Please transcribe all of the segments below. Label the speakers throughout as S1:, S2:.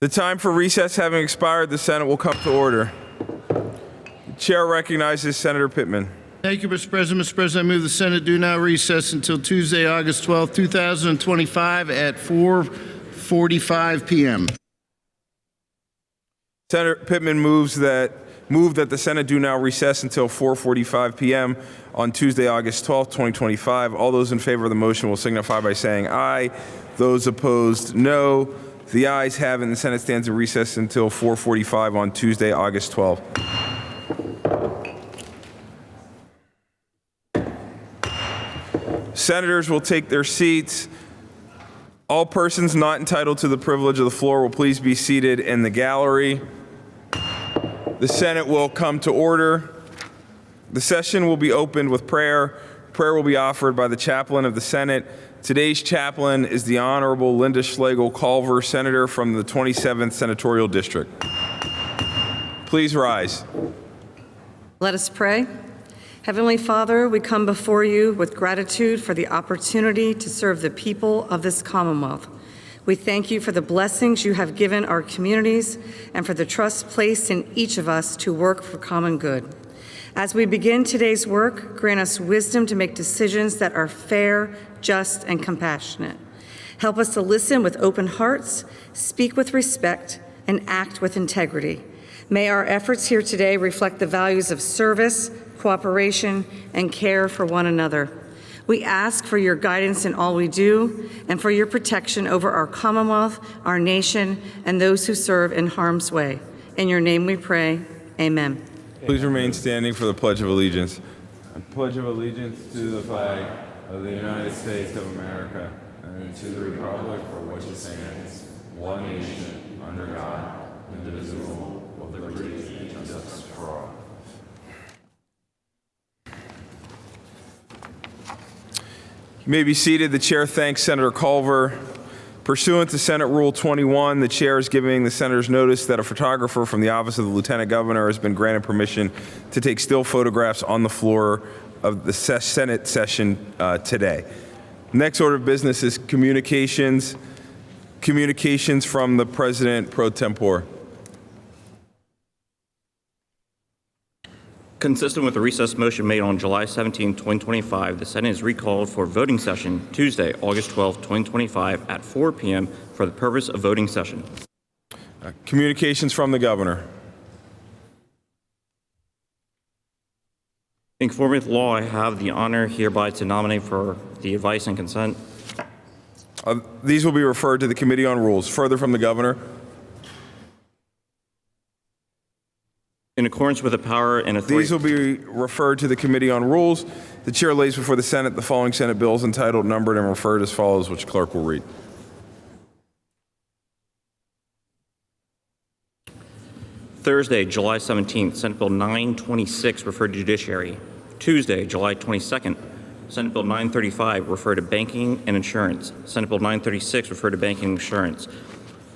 S1: The time for recess having expired, the Senate will come to order. The chair recognizes Senator Pittman.
S2: Thank you, Mr. President. Mr. President, I move the Senate do not recess until Tuesday, August 12, 2025 at 4:45 p.m.
S1: Senator Pittman move that the Senate do now recess until 4:45 p.m. on Tuesday, August 12, 2025. All those in favor of the motion will signify by saying aye. Those opposed, no. The ayes have it, and the Senate stands in recess until 4:45 on Tuesday, August 12. Senators will take their seats. All persons not entitled to the privilege of the floor will please be seated in the gallery. The Senate will come to order. The session will be opened with prayer. Prayer will be offered by the chaplain of the Senate. Today's chaplain is the Honorable Linda Schlegel Culver, Senator from the 27th Senatorial District. Please rise.
S3: Let us pray. Heavenly Father, we come before you with gratitude for the opportunity to serve the people of this Commonwealth. We thank you for the blessings you have given our communities and for the trust placed in each of us to work for common good. As we begin today's work, grant us wisdom to make decisions that are fair, just, and compassionate. Help us to listen with open hearts, speak with respect, and act with integrity. May our efforts here today reflect the values of service, cooperation, and care for one another. We ask for your guidance in all we do and for your protection over our Commonwealth, our nation, and those who serve in harm's way. In your name we pray, amen.
S1: Please remain standing for the Pledge of Allegiance. I pledge of allegiance to the flag of the United States of America and to the republic for which it stands, one nation, under God, indivisible, with liberty and justice for all. You may be seated. The chair thanks Senator Culver. Pursuant to Senate Rule 21, the chair is giving the senators notice that a photographer from the Office of the Lieutenant Governor has been granted permission to take still photographs on the floor of the Senate session today. Next order of business is communications. Communications from the President pro tempore.
S4: Consistent with the recess motion made on July 17, 2025, the Senate is recalled for voting session Tuesday, August 12, 2025 at 4 p.m. for the purpose of voting session.
S1: Communications from the Governor.
S4: In conformity with law, I have the honor hereby to nominate for the advice and consent.
S1: These will be referred to the Committee on Rules. Further from the Governor.
S4: In accordance with the power and authority.
S1: These will be referred to the Committee on Rules. The chair lays before the Senate the following Senate bills entitled, numbered, and referred as follows, which clerk will read.
S4: Thursday, July 17th, Senate Bill 926 referred to Judiciary. Tuesday, July 22nd, Senate Bill 935 referred to Banking and Insurance. Senate Bill 936 referred to Banking and Insurance.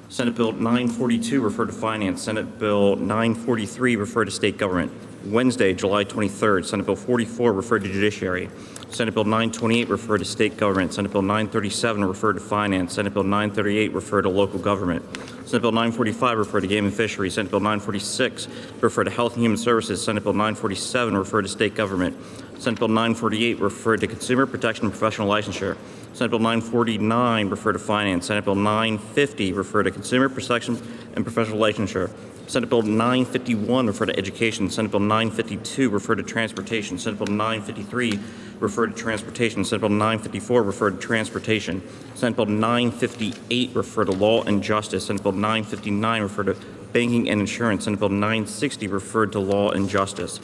S4: Senate Bill 942 referred to Finance. Senate Bill 943 referred to State Government. Wednesday, July 23rd, Senate Bill 44 referred to Judiciary. Senate Bill 928 referred to State Government. Senate Bill 937 referred to Finance. Senate Bill 938 referred to Local Government. Senate Bill 945 referred to Game and Fisheries. Senate Bill 946 referred to Health and Human Services. Senate Bill 947 referred to State Government. Senate Bill 948 referred to Consumer Protection and Professional Licensure. Senate Bill 949 referred to Finance. Senate Bill 950 referred to Consumer Protection and Professional Licensure. Senate Bill 951 referred to Education. Senate Bill 952 referred to Transportation. Senate Bill 953 referred to Transportation. Senate Bill 954 referred to Transportation. Senate Bill 958 referred to Law and Justice. Senate Bill 959 referred to Banking and Insurance. Senate Bill 960 referred to Law and Justice.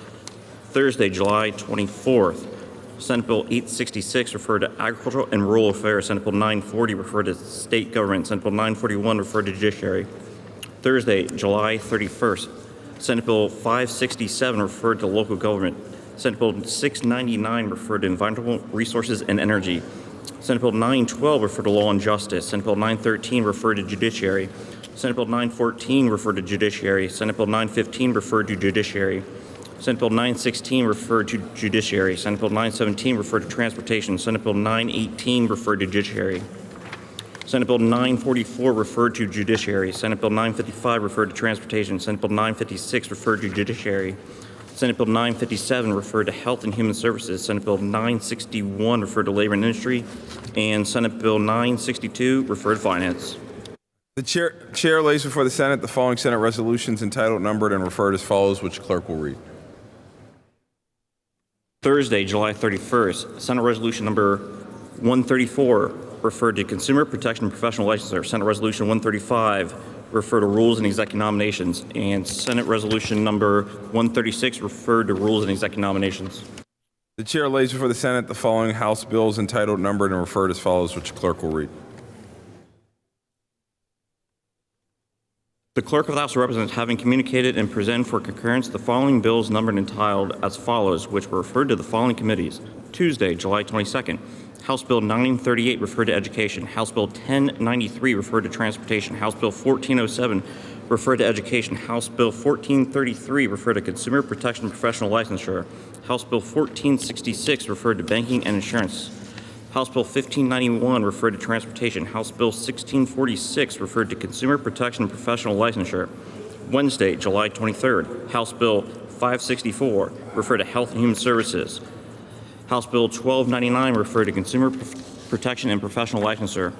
S4: Thursday, July 24th, Senate Bill 866 referred to Agricultural and Rural Affairs. Senate Bill 940 referred to State Government. Senate Bill 941 referred to Judiciary. Thursday, July 31st, Senate Bill 567 referred to Local Government. Senate Bill 699 referred to Environmental Resources and Energy. Senate Bill 912 referred to Law and Justice. Senate Bill 913 referred to Judiciary. Senate Bill 914 referred to Judiciary. Senate Bill 915 referred to Judiciary. Senate Bill 916 referred to Judiciary. Senate Bill 917 referred to Transportation. Senate Bill 918 referred to Judiciary. Senate Bill 944 referred to Judiciary. Senate Bill 955 referred to Transportation. Senate Bill 956 referred to Judiciary. Senate Bill 957 referred to Health and Human Services. Senate Bill 961 referred to Labor and Industry. And Senate Bill 962 referred to Finance.
S1: The chair lays before the Senate the following Senate resolutions entitled, numbered, and referred as follows, which clerk will read.
S4: Thursday, July 31st, Senate Resolution number 134 referred to Consumer Protection and Professional Licensure. Senate Resolution 135 referred to Rules and Executive Nominations. And Senate Resolution number 136 referred to Rules and Executive Nominations.
S1: The chair lays before the Senate the following House bills entitled, numbered, and referred as follows, which clerk will read.
S4: The Clerk of the House of Representatives, having communicated and presented for concurrence the following bills numbered and entitled as follows, which were referred to the following committees. Tuesday, July 22nd, House Bill 938 referred to Education. House Bill 1093 referred to Transportation. House Bill 1407 referred to Education. House Bill 1433 referred to Consumer Protection and Professional Licensure. House Bill 1466 referred to Banking and Insurance. House Bill 1591 referred to Transportation. House Bill 1646 referred to Consumer Protection and Professional Licensure. Wednesday, July 23rd, House Bill 564 referred to Health and Human Services. House Bill 1299 referred to Consumer Protection and Professional Licensure.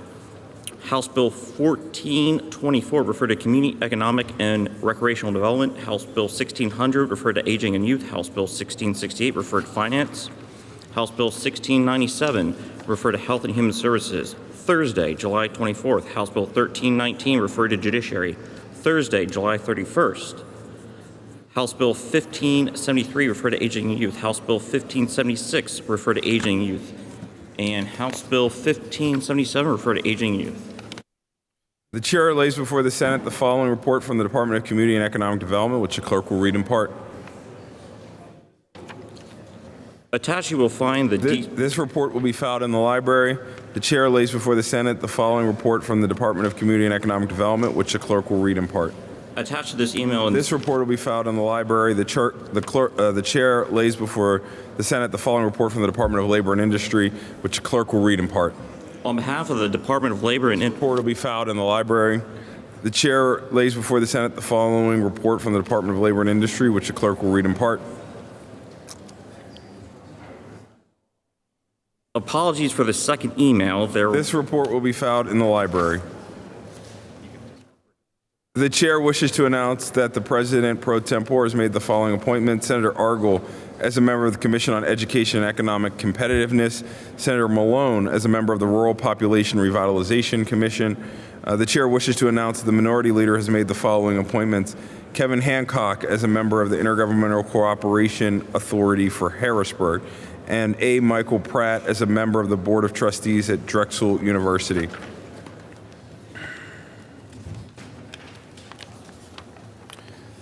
S4: House Bill 1424 referred to Community Economic and Recreational Development. House Bill 1600 referred to Aging and Youth. House Bill 1668 referred to Finance. House Bill 1697 referred to Health and Human Services. Thursday, July 24th, House Bill 1319 referred to Judiciary. Thursday, July 31st, House Bill 1573 referred to Aging and Youth. House Bill 1576 referred to Aging and Youth. And House Bill 1577 referred to Aging and Youth.
S1: The chair lays before the Senate the following report from the Department of Community and Economic Development, which the clerk will read in part.
S4: Attached, you will find the
S1: This report will be filed in the library. The chair lays before the Senate the following report from the Department of Community and Economic Development, which the clerk will read in part.
S4: attached to this email.
S1: This report will be filed in the library. The chair lays before the Senate the following report from the Department of Labor and Industry, which the clerk will read in part.
S4: On behalf of the Department of Labor and
S1: Report will be filed in the library. The chair lays before the Senate the following report from the Department of Labor and Industry, which the clerk will read in part.
S4: Apologies for the second email.
S1: This report will be filed in the library. The chair wishes to announce that the President pro tempore has made the following appointment: Senator Argel as a member of the Commission on Education and Economic Competitiveness, Senator Malone as a member of the Rural Population Revitalization Commission. The chair wishes to announce that the Minority Leader has made the following appointments: Kevin Hancock as a member of the Intergovernmental Cooperation Authority for Harrisburg, and A. Michael Pratt as a member of the Board of Trustees at Drexel University.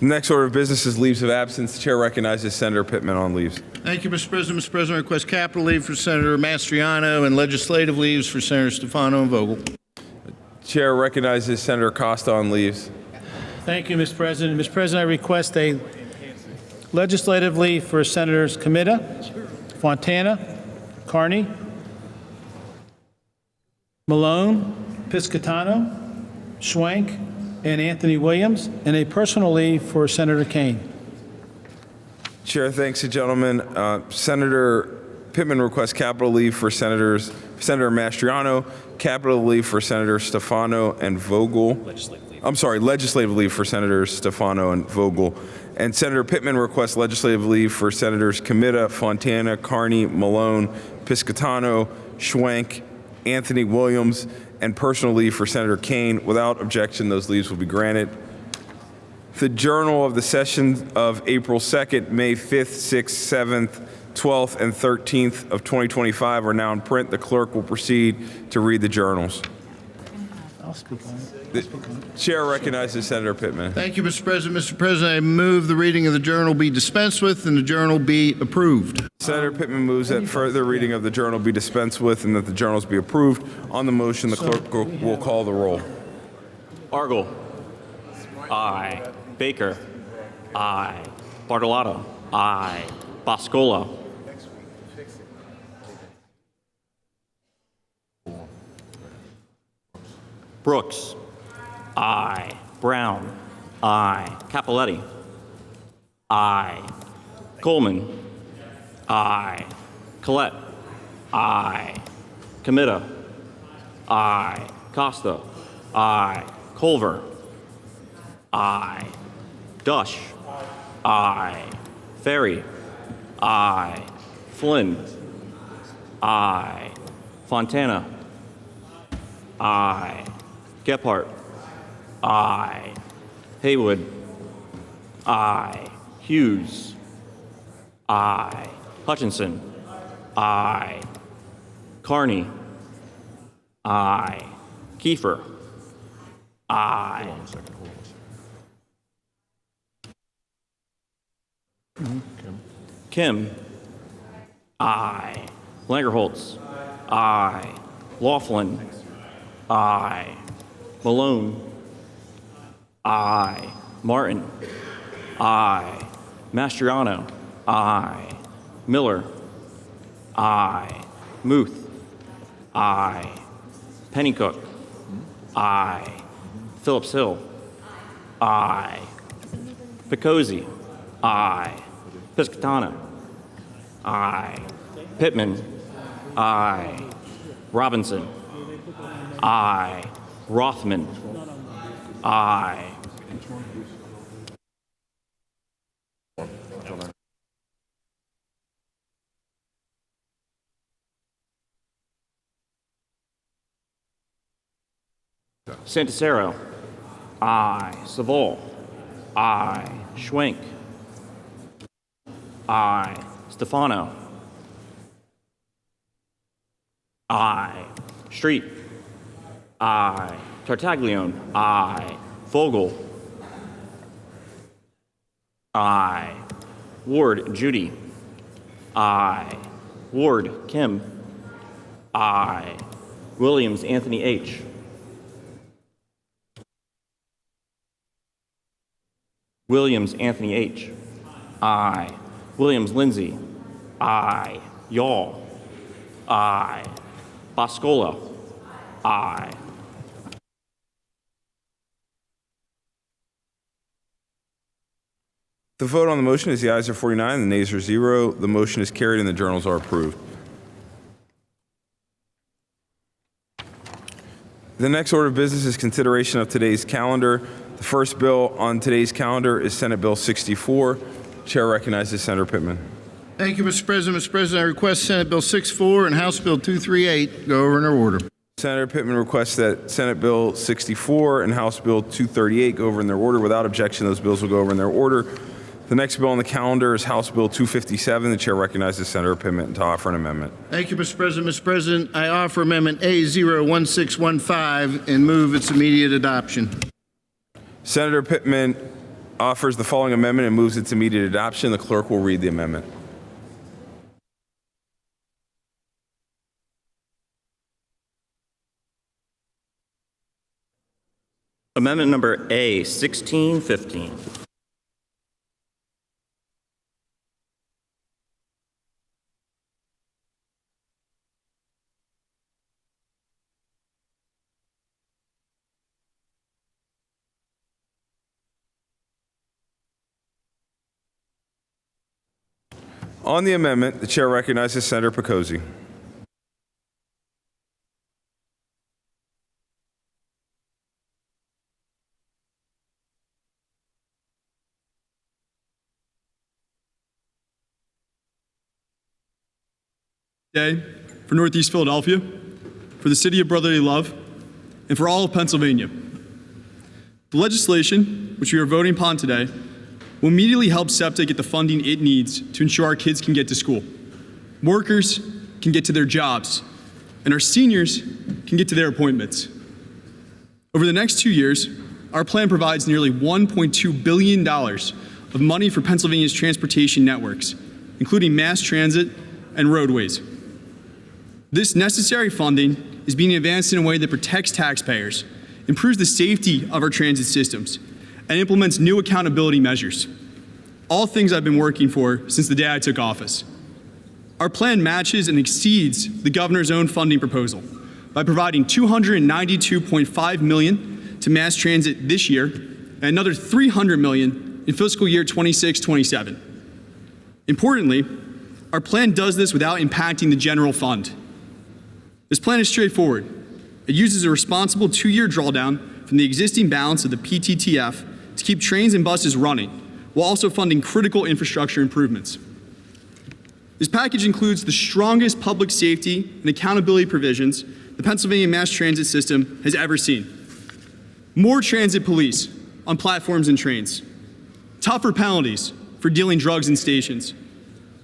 S1: The next order of business is leaves of absence. The chair recognizes Senator Pittman on leaves.
S2: Thank you, Mr. President. Mr. President, I request capital leave for Senator Mastriano and legislative leaves for Senator Stefano and Vogel.
S1: Chair recognizes Senator Costa on leaves.
S5: Thank you, Mr. President. Mr. President, I request a legislative leave for Senators Comita, Fontana, Carney, Malone, Piscitano, Schwenk, and Anthony Williams, and a personal leave for Senator Kane.
S1: Chair thanks the gentleman. Senator Pittman requests capital leave for Senator Mastriano, capital leave for Senator Stefano and Vogel. Legislative leave for Senators Stefano and Vogel. And Senator Pittman requests legislative leave for Senators Comita, Fontana, Carney, Malone, Piscitano, Schwenk, Anthony Williams, and personal leave for Senator Kane. Without objection, those leaves will be granted. The journal of the session of April 2nd, May 5th, 6th, 7th, 12th, and 13th of 2025 are now in print. The clerk will proceed to read the journals.
S5: I'll speak on it.
S1: The chair recognizes Senator Pittman.
S2: Thank you, Mr. President. Mr. President, I move the reading of the journal be dispensed with and the journal be approved.
S1: Senator Pittman moves that further reading of the journal be dispensed with and that the journals be approved. On the motion, the clerk will call the roll.
S4: Argel. Aye. Baker. Aye. Bartolotto. Aye. Boscola. Brooks. Aye. Brown. Aye. Capoletti. Aye. Coleman. Aye. Collette. Aye. Comita. Aye. Costa. Aye. Culver. Aye. Dush. Aye. Ferry. Aye. Flynn. Aye. Fontana. Aye. Gephardt. Aye. Haywood. Aye. Hughes. Aye. Hutchinson. Aye. Carney. Aye. Kiefer. Aye. Kim. Aye. Langerholtz. Aye. Laughlin. Aye. Malone. Aye. Martin. Aye. Mastriano. Aye. Miller. Aye. Muth. Aye. Pennycook. Aye. Phillips Hill. Aye. Picozzi. Aye. Piscatana. Aye. Pittman. Aye. Robinson. Aye. Rothman. Aye. Santicero. Aye. Savol. Aye. Schwenk. Aye. Stefano. Aye. Street. Aye. Tartaglione. Aye. Vogel. Aye. Ward, Judy. Aye. Ward, Kim. Aye. Williams, Anthony H. Williams, Anthony H. Aye. Williams, Lindsay. Aye. Yaw. Aye. Boscola. Aye.
S1: The vote on the motion is the ayes are 49, the nays are 0. The motion is carried and the journals are approved. The next order of business is consideration of today's calendar. The first bill on today's calendar is Senate Bill 64. Chair recognizes Senator Pittman.
S2: Thank you, Mr. President. Mr. President, I request Senate Bill 64 and House Bill 238 go over in their order.
S1: Senator Pittman requests that Senate Bill 64 and House Bill 238 go over in their order. Without objection, those bills will go over in their order. The next bill on the calendar is House Bill 257. The chair recognizes Senator Pittman to offer an amendment.
S2: Thank you, Mr. President. Mr. President, I offer Amendment A01615 and move its immediate adoption.
S1: Senator Pittman offers the following amendment and moves its immediate adoption. The clerk will read the amendment.
S4: Amendment number A1615.
S1: On the amendment, the chair recognizes Senator Picozzi.
S6: Day for Northeast Philadelphia, for the city of brotherly love, and for all of Pennsylvania. The legislation, which we are voting upon today, will immediately help SEPTA get the funding it needs to ensure our kids can get to school, workers can get to their jobs, and our seniors can get to their appointments. Over the next 2 years, our plan provides nearly $1.2 billion of money for Pennsylvania's transportation networks, including mass transit and roadways. This necessary funding is being advanced in a way that protects taxpayers, improves the safety of our transit systems, and implements new accountability measures. All things I've been working for since the day I took office. Our plan matches and exceeds the governor's own funding proposal, by providing $292.5 million to mass transit this year and another $300 million in fiscal year 26-27. Importantly, our plan does this without impacting the general fund. This plan is straightforward. It uses a responsible 2-year drawdown from the existing balance of the PTTF to keep trains and buses running, while also funding critical infrastructure improvements. This package includes the strongest public safety and accountability provisions the Pennsylvania mass transit system has ever seen. More transit police on platforms and trains, tougher penalties for dealing drugs in stations,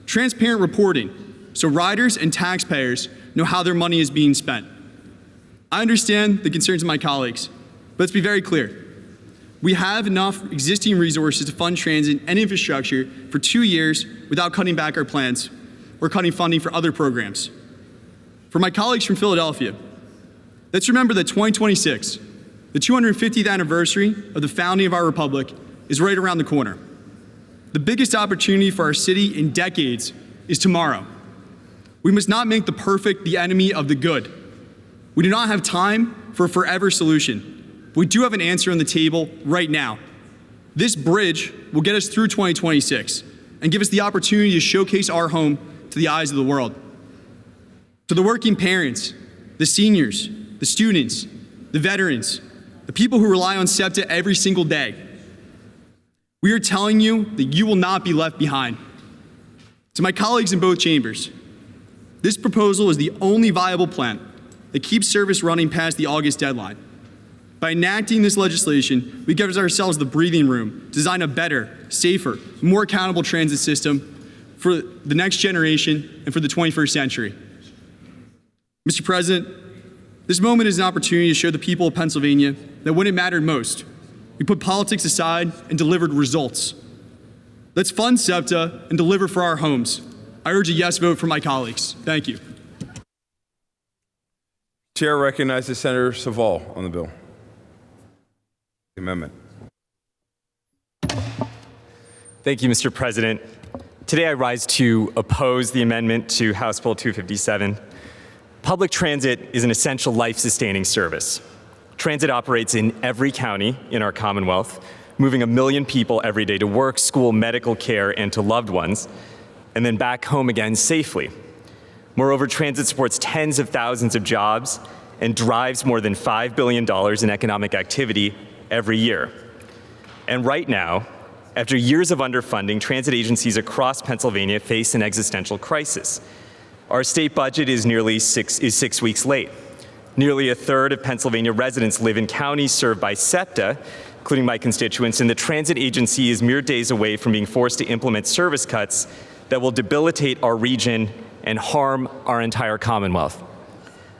S6: transparent reporting so riders and taxpayers know how their money is being spent. I understand the concerns of my colleagues, but let's be very clear. We have enough existing resources to fund transit and infrastructure for 2 years without cutting back our plans or cutting funding for other programs. For my colleagues from Philadelphia, let's remember that 2026, the 250th anniversary of the founding of our republic, is right around the corner. The biggest opportunity for our city in decades is tomorrow. We must not make the perfect the enemy of the good. We do not have time for a forever solution. We do have an answer on the table right now. This bridge will get us through 2026 and give us the opportunity to showcase our home to the eyes of the world. To the working parents, the seniors, the students, the veterans, the people who rely on SEPTA every single day, we are telling you that you will not be left behind. To my colleagues in both chambers, this proposal is the only viable plan that keeps service running past the August deadline. By enacting this legislation, we give ourselves the breathing room to design a better, safer, more accountable transit system for the next generation and for the 21st century. Mr. President, this moment is an opportunity to show the people of Pennsylvania that when it mattered most, we put politics aside and delivered results. Let's fund SEPTA and deliver for our homes. I urge a yes vote for my colleagues. Thank you.
S1: Chair recognizes Senator Saval on the bill. Amendment.
S7: Thank you, Mr. President. Today I rise to oppose the amendment to House Bill 257. Public transit is an essential life-sustaining service. Transit operates in every county in our Commonwealth, moving 1 million people every day to work, school, medical care, and to loved ones, and then back home again safely. Moreover, transit supports tens of thousands of jobs and drives more than $5 billion in economic activity every year. And right now, after years of underfunding, transit agencies across Pennsylvania face an existential crisis. Our state budget is nearly 6 weeks late. Nearly a third of Pennsylvania residents live in counties served by SEPTA, including my constituents, and the transit agency is mere days away from being forced to implement service cuts that will debilitate our region and harm our entire Commonwealth.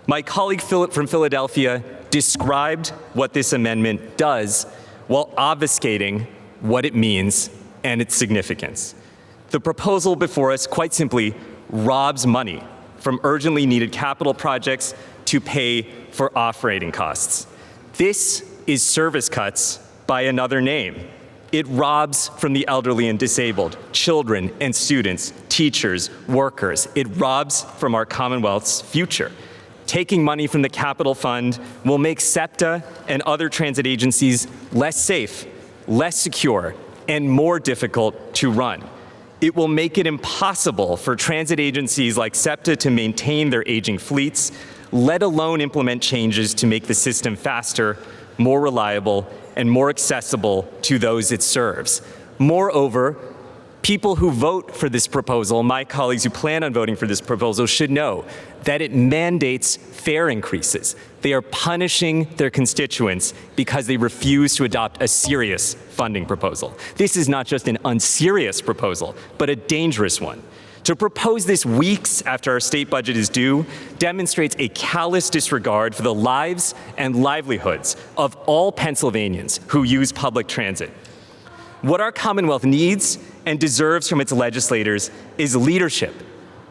S7: My colleague from Philadelphia described what this amendment does while obfuscating what it means and its significance. The proposal before us, quite simply, robs money from urgently needed capital projects to pay for operating costs. This is service cuts by another name. It robs from the elderly and disabled, children and students, teachers, workers. It robs from our Commonwealth's future. Taking money from the capital fund will make SEPTA and other transit agencies less safe, less secure, and more difficult to run. It will make it impossible for transit agencies like SEPTA to maintain their aging fleets, let alone implement changes to make the system faster, more reliable, and more accessible to those it serves. Moreover, people who vote for this proposal, my colleagues who plan on voting for this proposal, should know that it mandates fare increases. They are punishing their constituents because they refuse to adopt a serious funding proposal. This is not just an unserious proposal, but a dangerous one. To propose this weeks after our state budget is due demonstrates a callous disregard for the lives and livelihoods of all Pennsylvanians who use public transit. What our Commonwealth needs and deserves from its legislators is leadership.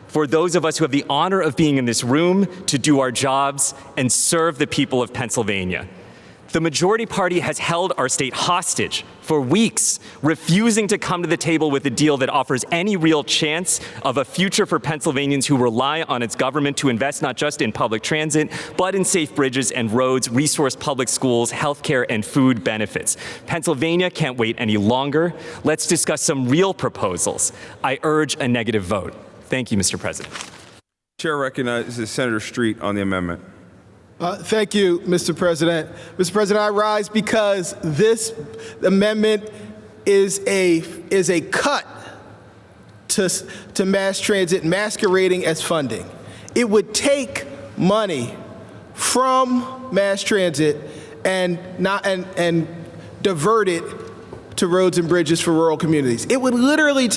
S7: For those of us who have the honor of being in this room to do our jobs and serve the people of Pennsylvania. The majority party has held our state hostage for weeks, refusing to come to the table with a deal that offers any real chance of a future for Pennsylvanians who rely on its government to invest not just in public transit, but in safe bridges and roads, resource public schools, healthcare, and food benefits. Pennsylvania can't wait any longer. Let's discuss some real proposals. I urge a negative vote. Thank you, Mr. President.
S1: Chair recognizes Senator Street on the amendment.
S8: Thank you, Mr. President. Mr. President, I rise because this amendment is a cut to mass transit masquerading as funding. It would take money from mass transit and divert it to roads and bridges for rural communities. It would literally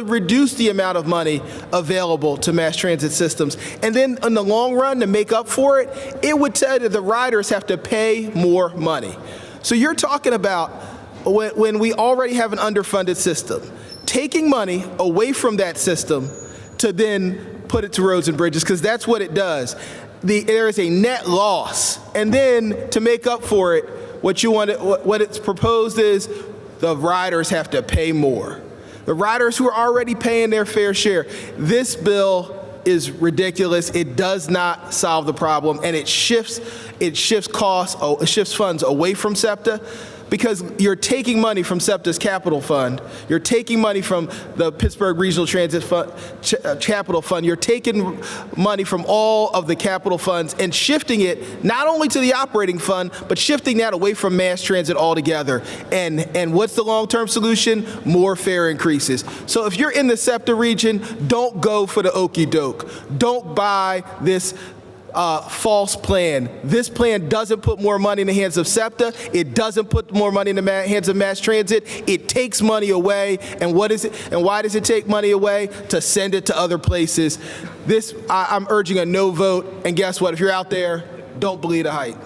S8: reduce the amount of money available to mass transit systems. And then in the long run, to make up for it, it would tell that the riders have to pay more money. So you're talking about when we already have an underfunded system, taking money away from that system to then put it to roads and bridges, because that's what it does. There is a net loss. And then to make up for it, what it's proposed is the riders have to pay more. The riders who are already paying their fair share. This bill is ridiculous. It does not solve the problem, and it shifts funds away from SEPTA, because you're taking money from SEPTA's capital fund. You're taking money from the Pittsburgh Regional Transit Fund, capital fund. You're taking money from all of the capital funds and shifting it not only to the operating fund, but shifting that away from mass transit altogether. And what's the long-term solution? More fare increases. So if you're in the SEPTA region, don't go for the okey doke. Don't buy this false plan. This plan doesn't put more money in the hands of SEPTA. It doesn't put more money in the hands of mass transit. It takes money away. And what is it? And why does it take money away? To send it to other places. I'm urging a no vote. And guess what? If you're out there, don't believe the hype.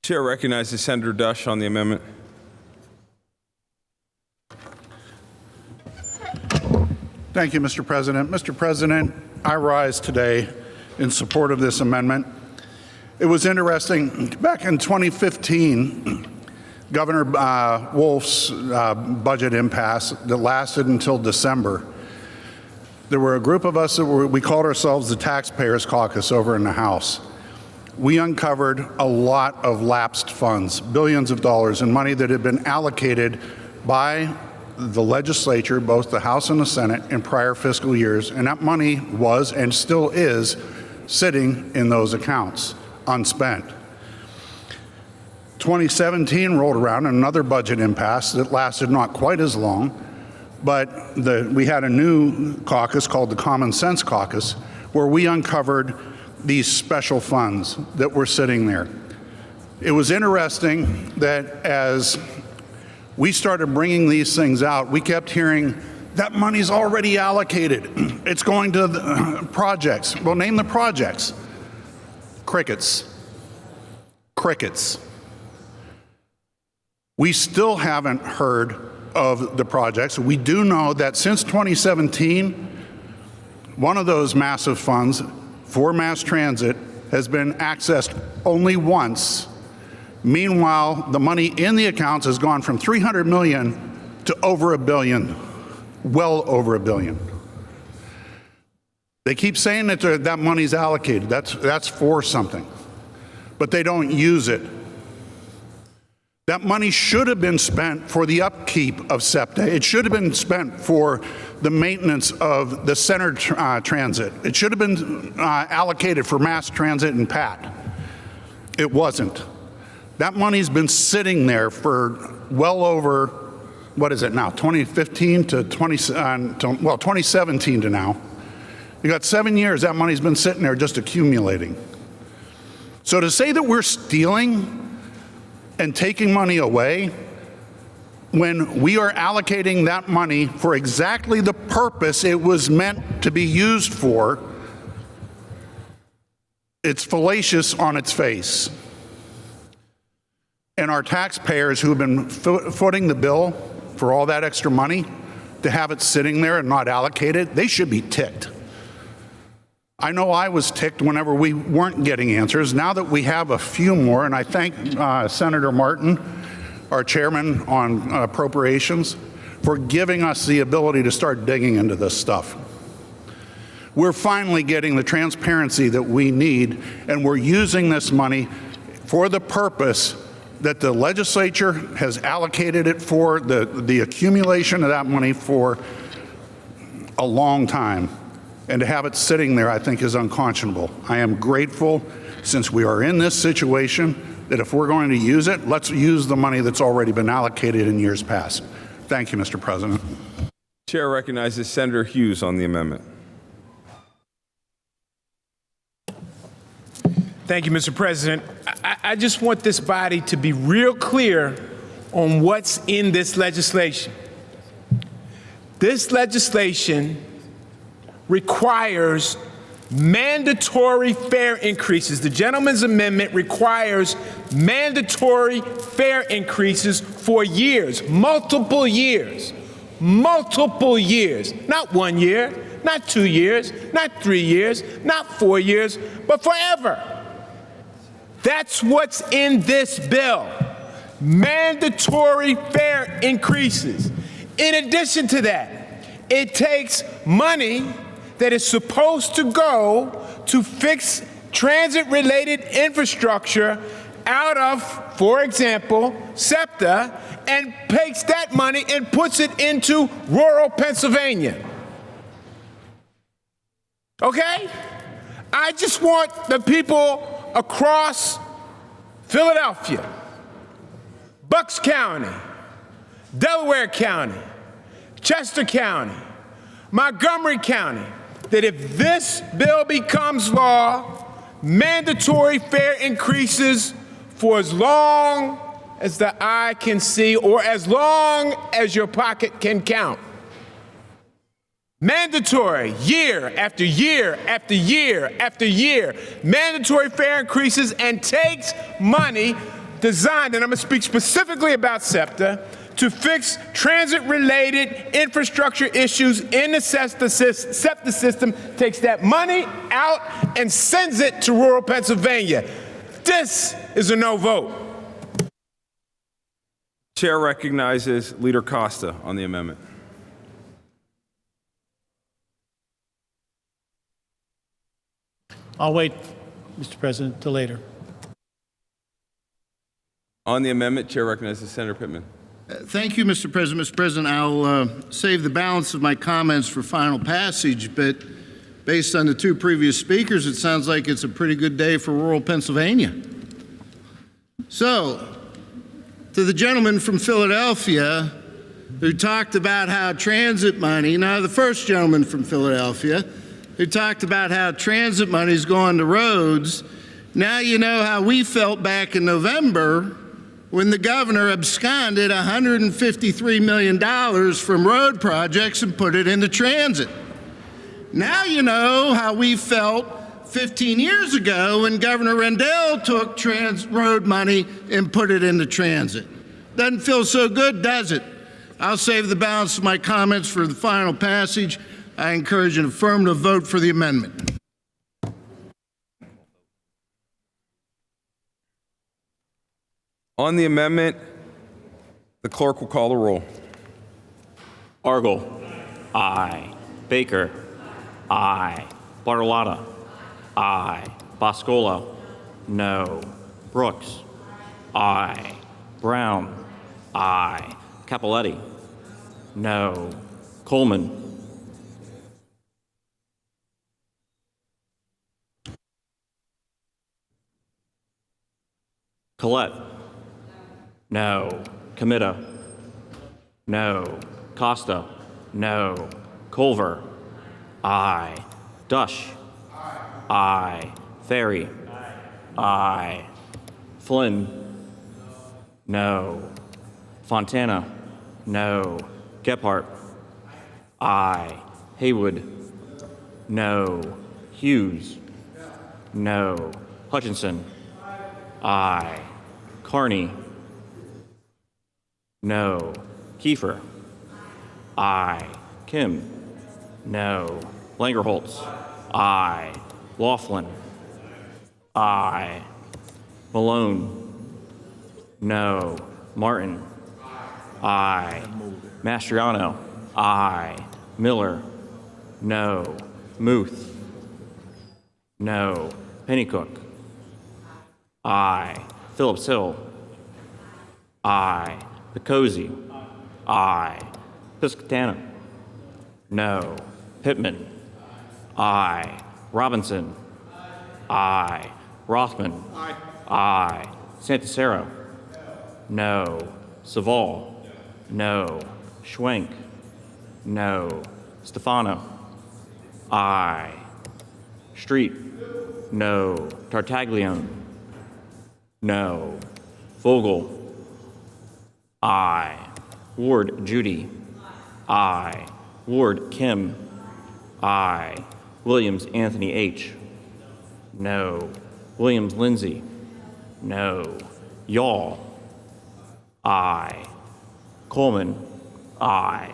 S1: Chair recognizes Senator Dush on the amendment.
S9: Thank you, Mr. President. Mr. President, I rise today in support of this amendment. It was interesting, back in 2015, Governor Wolf's budget impasse that lasted until December. There were a group of us that we called ourselves the Taxpayers Caucus over in the House. We uncovered a lot of lapsed funds, billions of dollars in money that had been allocated by the legislature, both the House and the Senate, in prior fiscal years, and that money was and still is sitting in those accounts, unspent. 2017 rolled around, and another budget impasse that lasted not quite as long, but we had a new caucus called the Common Sense Caucus, where we uncovered these special funds that were sitting there. It was interesting that as we started bringing these things out, we kept hearing, that money's already allocated. It's going to the projects. Well, name the projects. Crickets. Crickets. We still haven't heard of the projects. We do know that since 2017, one of those massive funds for mass transit has been accessed only once. Meanwhile, the money in the accounts has gone from $300 million to over $1 billion, well over $1 billion. They keep saying that that money's allocated. That's for something, but they don't use it. That money should have been spent for the upkeep of SEPTA. It should have been spent for the maintenance of the center transit. It should have been allocated for mass transit and PAT. It wasn't. That money's been sitting there for well over, what is it now, 2015 to 2017 to now. You got 7 years, that money's been sitting there just accumulating. So to say that we're stealing and taking money away when we are allocating that money for exactly the purpose it was meant to be used for, it's fallacious on its face. And our taxpayers who have been footing the bill for all that extra money, to have it sitting there and not allocated, they should be ticked. I know I was ticked whenever we weren't getting answers. Now that we have a few more, and I thank Senator Martin, our chairman on appropriations, for giving us the ability to start digging into this stuff. We're finally getting the transparency that we need, and we're using this money for the purpose that the legislature has allocated it for, the accumulation of that money for a long time. And to have it sitting there, I think, is unconscionable. I am grateful, since we are in this situation, that if we're going to use it, let's use the money that's already been allocated in years past. Thank you, Mr. President.
S1: Chair recognizes Senator Hughes on the amendment.
S10: Thank you, Mr. President. I just want this body to be real clear on what's in this legislation. This legislation requires mandatory fare increases. The gentleman's amendment requires mandatory fare increases for years, multiple years, not 1 year, not 2 years, not 3 years, not 4 years, but forever. That's what's in this bill. Mandatory fare increases. In addition to that, it takes money that is supposed to go to fix transit-related infrastructure out of, for example, SEPTA, and takes that money and puts it into rural Pennsylvania. Okay? I just want the people across Philadelphia, Bucks County, Delaware County, Chester County, Montgomery County, that if this bill becomes law, mandatory fare increases for as long as the eye can see or as long as your pocket can count. Mandatory, year after year after year after year, mandatory fare increases, and takes money designed, and I'm going to speak specifically about SEPTA, to fix transit-related infrastructure issues in the SEPTA system, takes that money out and sends it to rural Pennsylvania. This is a no vote.
S1: Chair recognizes Leader Costa on the amendment.
S5: I'll wait, Mr. President, till later.
S1: On the amendment, Chair recognizes Senator Pittman.
S2: Thank you, Mr. President. Mr. President, I'll save the balance of my comments for final passage, but based on the two previous speakers, it sounds like it's a pretty good day for rural Pennsylvania. So, to the gentleman from Philadelphia who talked about how transit money, now the first gentleman from Philadelphia, who talked about how transit money is going to roads, now you know how we felt back in November when the governor absconded $153 million from road projects and put it into transit. Now you know how we felt 15 years ago when Governor Rendell took road money and put it into transit. Doesn't feel so good, does it? I'll save the balance of my comments for the final passage. I encourage an affirmative vote for the amendment.
S1: On the amendment, the clerk will call the roll.
S4: Argel. Aye. Baker. Aye. Bartolotta. Aye. Boscola. No. Brooks. Aye. Brown. Aye. Capoletti. No. Coleman. Collette. No. Comita. No. Costa. No. Culver. Aye. Dush. Aye. Ferry. Aye. Flynn. No. Fontana. No. Gephardt. Aye. Haywood. No. Hughes. No. Hutchinson. Aye. Carney. No. Kiefer. Aye. Kim. No. Langerholtz. Aye. Laughlin. Aye. Malone. No. Martin. Aye. Mastriano. Aye. Miller. No. Muth. No. Pennycook. Aye. Phillips Hill. Aye. Picozzi. Aye. Piscatana. No. Pittman. Aye. Robinson. Aye. Rothman. Aye. Santisero. No. Saval. No. Schwenk. No. Stefano. Aye. Street. No. Tartaglione. No. Vogel. Aye. Ward Judy. Aye. Ward Kim. Aye. Williams Anthony H. No. Williams Lindsay. No. Yaw. Aye. Coleman. Aye.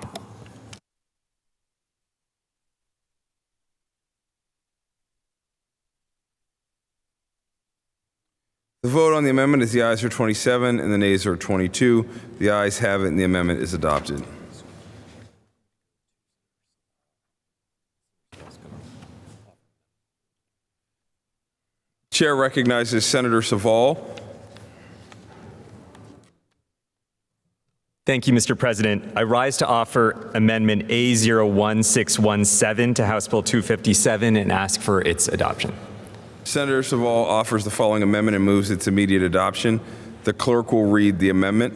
S1: The vote on the amendment is the ayes are 27 and the nays are 22. The ayes have it and the amendment is adopted. Chair recognizes Senator Saval.
S7: Thank you, Mr. President. I rise to offer Amendment A01617 to House Bill 257 and ask for its adoption.
S1: Senator Saval offers the following amendment and moves its immediate adoption. The clerk will read the amendment.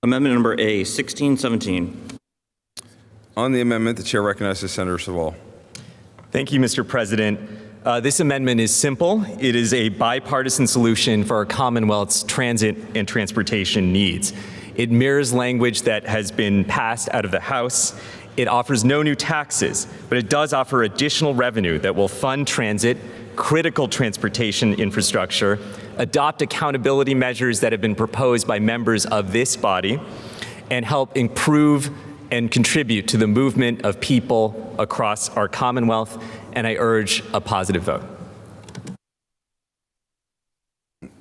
S4: Amendment number A, 1617.
S1: On the amendment, the chair recognizes Senator Saval.
S7: Thank you, Mr. President. This amendment is simple. It is a bipartisan solution for our Commonwealth's transit and transportation needs. It mirrors language that has been passed out of the House. It offers no new taxes, but it does offer additional revenue that will fund transit, critical transportation infrastructure, adopt accountability measures that have been proposed by members of this body, and help improve and contribute to the movement of people across our Commonwealth, and I urge a positive vote.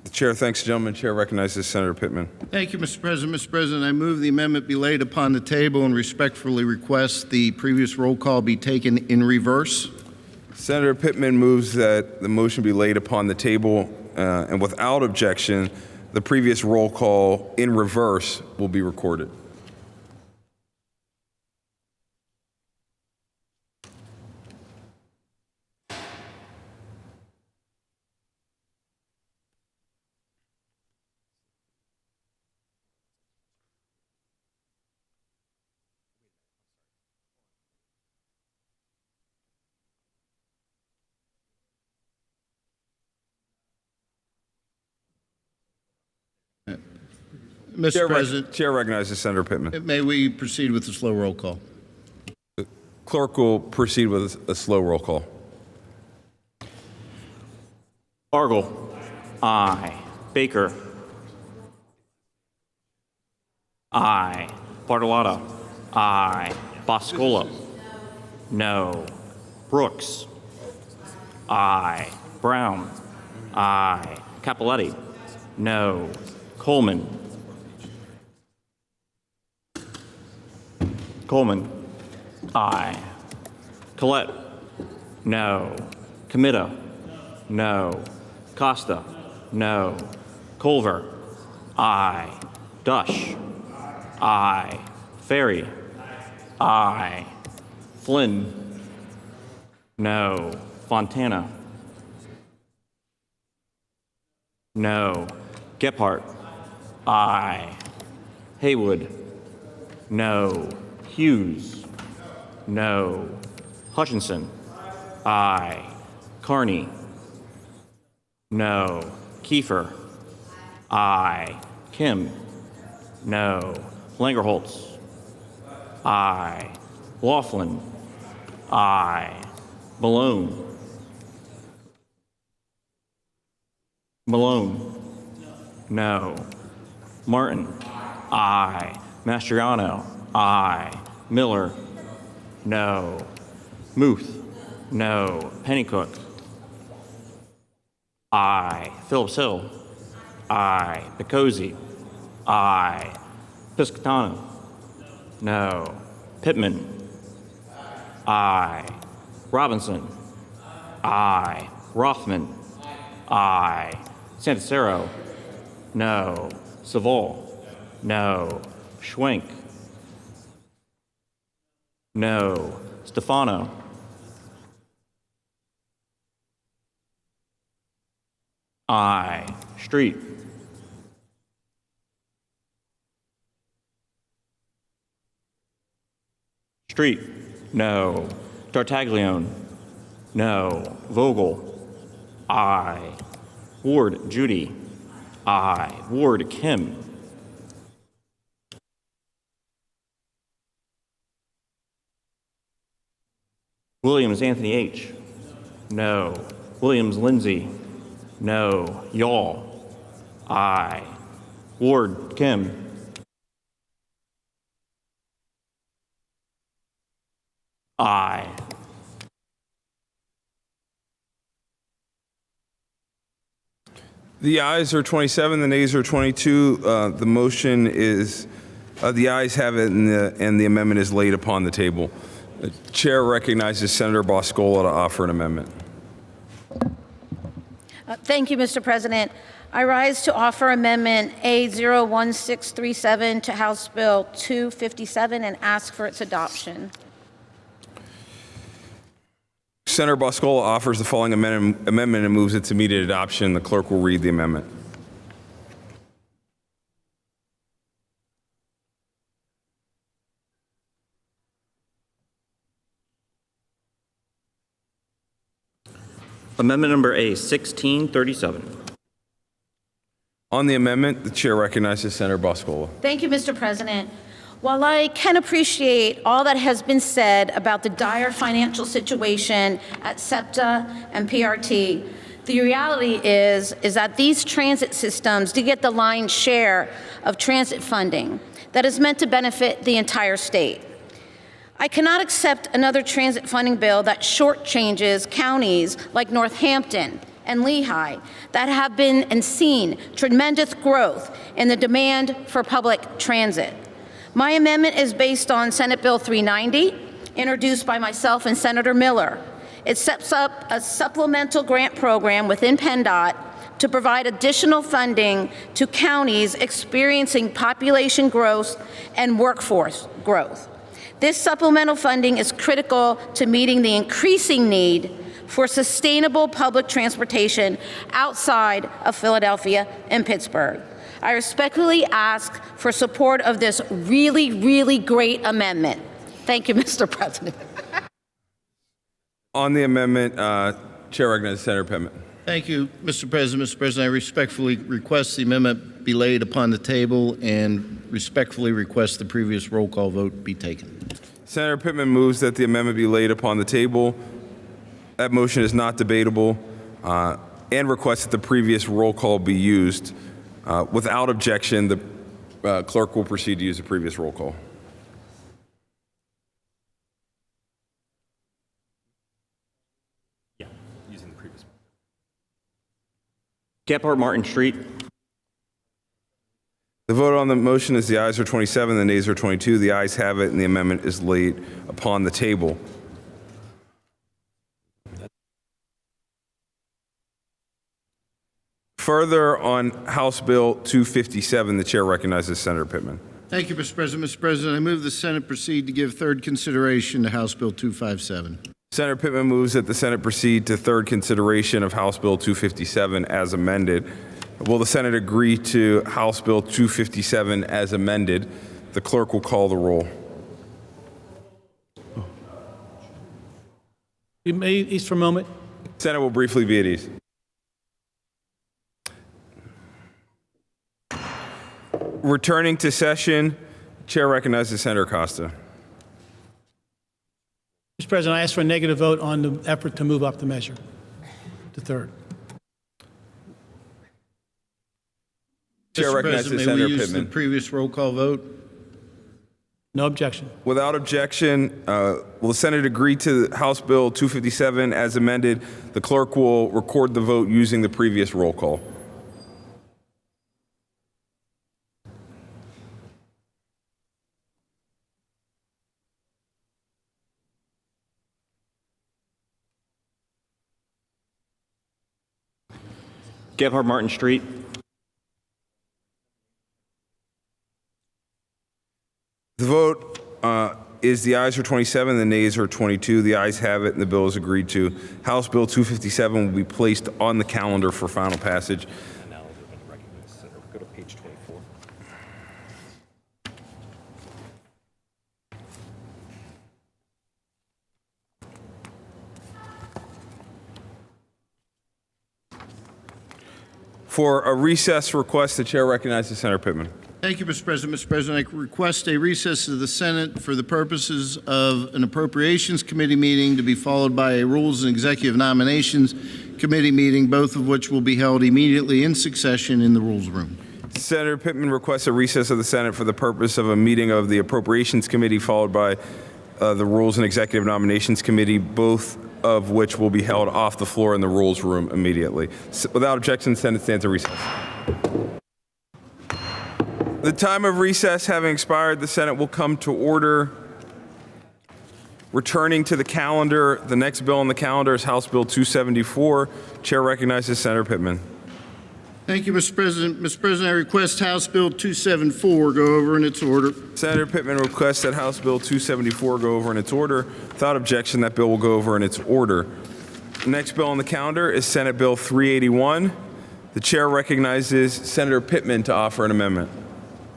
S1: The chair thanks the gentleman. The chair recognizes Senator Pittman.
S2: Thank you, Mr. President. Mr. President, I move the amendment be laid upon the table and respectfully request the previous roll call be taken in reverse.
S1: Senator Pittman moves that the motion be laid upon the table and without objection, the previous roll call in reverse will be recorded.
S2: Mr. President,
S1: Chair recognizes Senator Pittman.
S2: may we proceed with the slow roll call?
S1: Clerk will proceed with a slow roll call.
S4: Argyle. Aye. Baker. Aye. Bartolotta. Aye. Boscola. No. Brooks. Aye. Brown. Aye. Capoletti. No. Coleman. Coleman. Aye. Collette. No. Comita. No. Costa. No. Culver. Aye. Dush. Aye. Ferry. Aye. Flynn. No. Fontana. No. Gephardt. Aye. Haywood. No. Hughes. No. Hutchinson. Aye. Carney. No. Kiefer. Aye. Kim. No. Langerholtz. Aye. Laughlin. Aye. Malone. Malone? No. Martin? Aye. Mastriano? Aye. Miller? No. Muth? No. Pennycook? Aye. Phillips Hill? Aye. Picozzi? Aye. Piscatano? No. Pittman? Aye. Robinson? Aye. Rothman? Aye. Santicero? No. Savol? No. Schwenk? No. Stefano? Aye. Street? Street? No. Tartaglione? No. Vogel? Aye. Ward, Judy? Aye. Ward, Kim? Williams, Anthony H? No. Williams, Lindsay? No. Y'all? Aye. Ward, Kim? Aye.
S1: The ayes are 27, the nays are 22. The motion is, the ayes have it and the amendment is laid upon the table. The chair recognizes Senator Boscola to offer an amendment.
S11: Thank you, Mr. President. I rise to offer Amendment A01637 to House Bill 257 and ask for its adoption.
S1: Senator Boscola offers the following amendment and moves its immediate adoption. The clerk will read the amendment.
S4: Amendment number A1637.
S1: On the amendment, the chair recognizes Senator Boscola.
S11: Thank you, Mr. President. While I can appreciate all that has been said about the dire financial situation at SEPTA and PRT, the reality is that these transit systems do get the lion's share of transit funding that is meant to benefit the entire state. I cannot accept another transit funding bill that shortchanges counties like Northampton and Lehigh that have been and seen tremendous growth in the demand for public transit. My amendment is based on Senate Bill 390, introduced by myself and Senator Miller. It sets up a supplemental grant program within PennDOT to provide additional funding to counties experiencing population growth and workforce growth. This supplemental funding is critical to meeting the increasing need for sustainable public transportation outside of Philadelphia and Pittsburgh. I respectfully ask for support of this really, really great amendment. Thank you, Mr. President.
S1: On the amendment, chair recognizes Senator Pittman.
S2: Thank you, Mr. President. Mr. President, I respectfully request the amendment be laid upon the table and respectfully request the previous roll call vote be taken.
S1: Senator Pittman moves that the amendment be laid upon the table. That motion is not debatable and requests that the previous roll call be used. Without objection, the clerk will proceed to use the previous roll call.
S7: Yeah, using the previous one.
S4: Gephardt, Martin, Street?
S1: The vote on the motion is the ayes are 27, the nays are 22. The ayes have it, and the amendment is laid upon the table. Further, on House Bill 257, the chair recognizes Senator Pittman.
S2: Thank you, Mr. President. Mr. President, I move the Senate proceed to give third consideration to House Bill 257.
S1: Senator Pittman moves that the Senate proceed to third consideration of House Bill 257 as amended. Will the Senate agree to House Bill 257 as amended? The clerk will call the roll.
S5: You may ease for a moment.
S1: Senate will briefly be at ease. Returning to session, chair recognizes Senator Costa.
S5: Mr. President, I ask for a negative vote on the effort to move up the measure to third.
S1: Chair
S2: Mr.
S1: recognizes
S2: President, may
S1: Senator
S2: we use
S1: Pittman.
S2: the previous roll call vote?
S5: No objection.
S1: Without objection, will the Senate agree to House Bill 257 as amended? The clerk will record the vote using the previous roll call.
S4: Gebhardt Martin Street.
S1: The vote is the ayes are 27, the nays are 22. The ayes have it, and the bill is agreed to. House Bill 257 will be placed on the calendar for final passage.
S4: Now we're going to recognize the Senator. Go to page 24.
S1: For a recess request, the chair recognizes Senator Pittman.
S2: Thank you, Mr. President. Mr. President, I request a recess of the Senate for the purposes of an Appropriations Committee meeting to be followed by a Rules and Executive Nominations Committee meeting, both of which will be held immediately in succession in the Rules Room.
S1: Senator Pittman requests a recess of the Senate for the purpose of a meeting of the Appropriations Committee followed by the Rules and Executive Nominations Committee, both of which will be held off the floor in the Rules Room immediately. Without objection, the Senate stands at recess. The time of recess having expired, the Senate will come to order. Returning to the calendar, the next bill on the calendar is House Bill 274. Chair recognizes Senator Pittman.
S2: Thank you, Mr. President. Mr. President, I request House Bill 274 go over in its order.
S1: Senator Pittman requests that House Bill 274 go over in its order. Without objection, that bill will go over in its order. The next bill on the calendar is Senate Bill 381. The chair recognizes Senator Pittman to offer an amendment.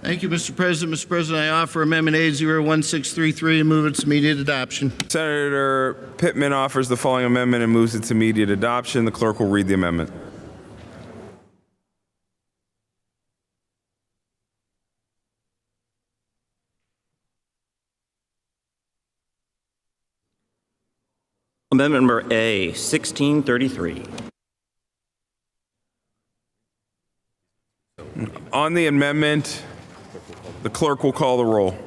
S2: Thank you, Mr. President. Mr. President, I offer Amendment A01633 and move its immediate adoption.
S1: Senator Pittman offers the following amendment and moves its immediate adoption. The clerk will read the amendment.
S4: Amendment number A, 1633.
S1: On the amendment, the clerk will call the roll.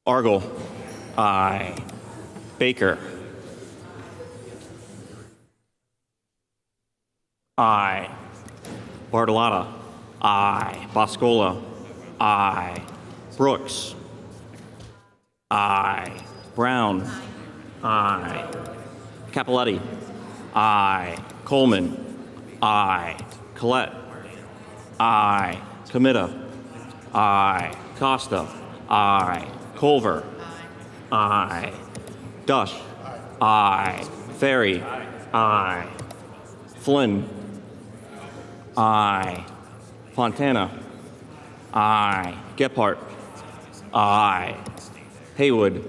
S4: Argyle. Aye. Baker. Aye. Bartolotta. Aye. Boscola. Aye. Brooks. Aye. Brown. Aye. Capoletti. Aye. Coleman. Aye. Collette. Aye. Comita. Aye. Costa. Aye. Culver. Aye. Dush. Aye. Ferry. Aye. Flynn. Aye. Fontana. Aye. Gephardt. Aye. Haywood.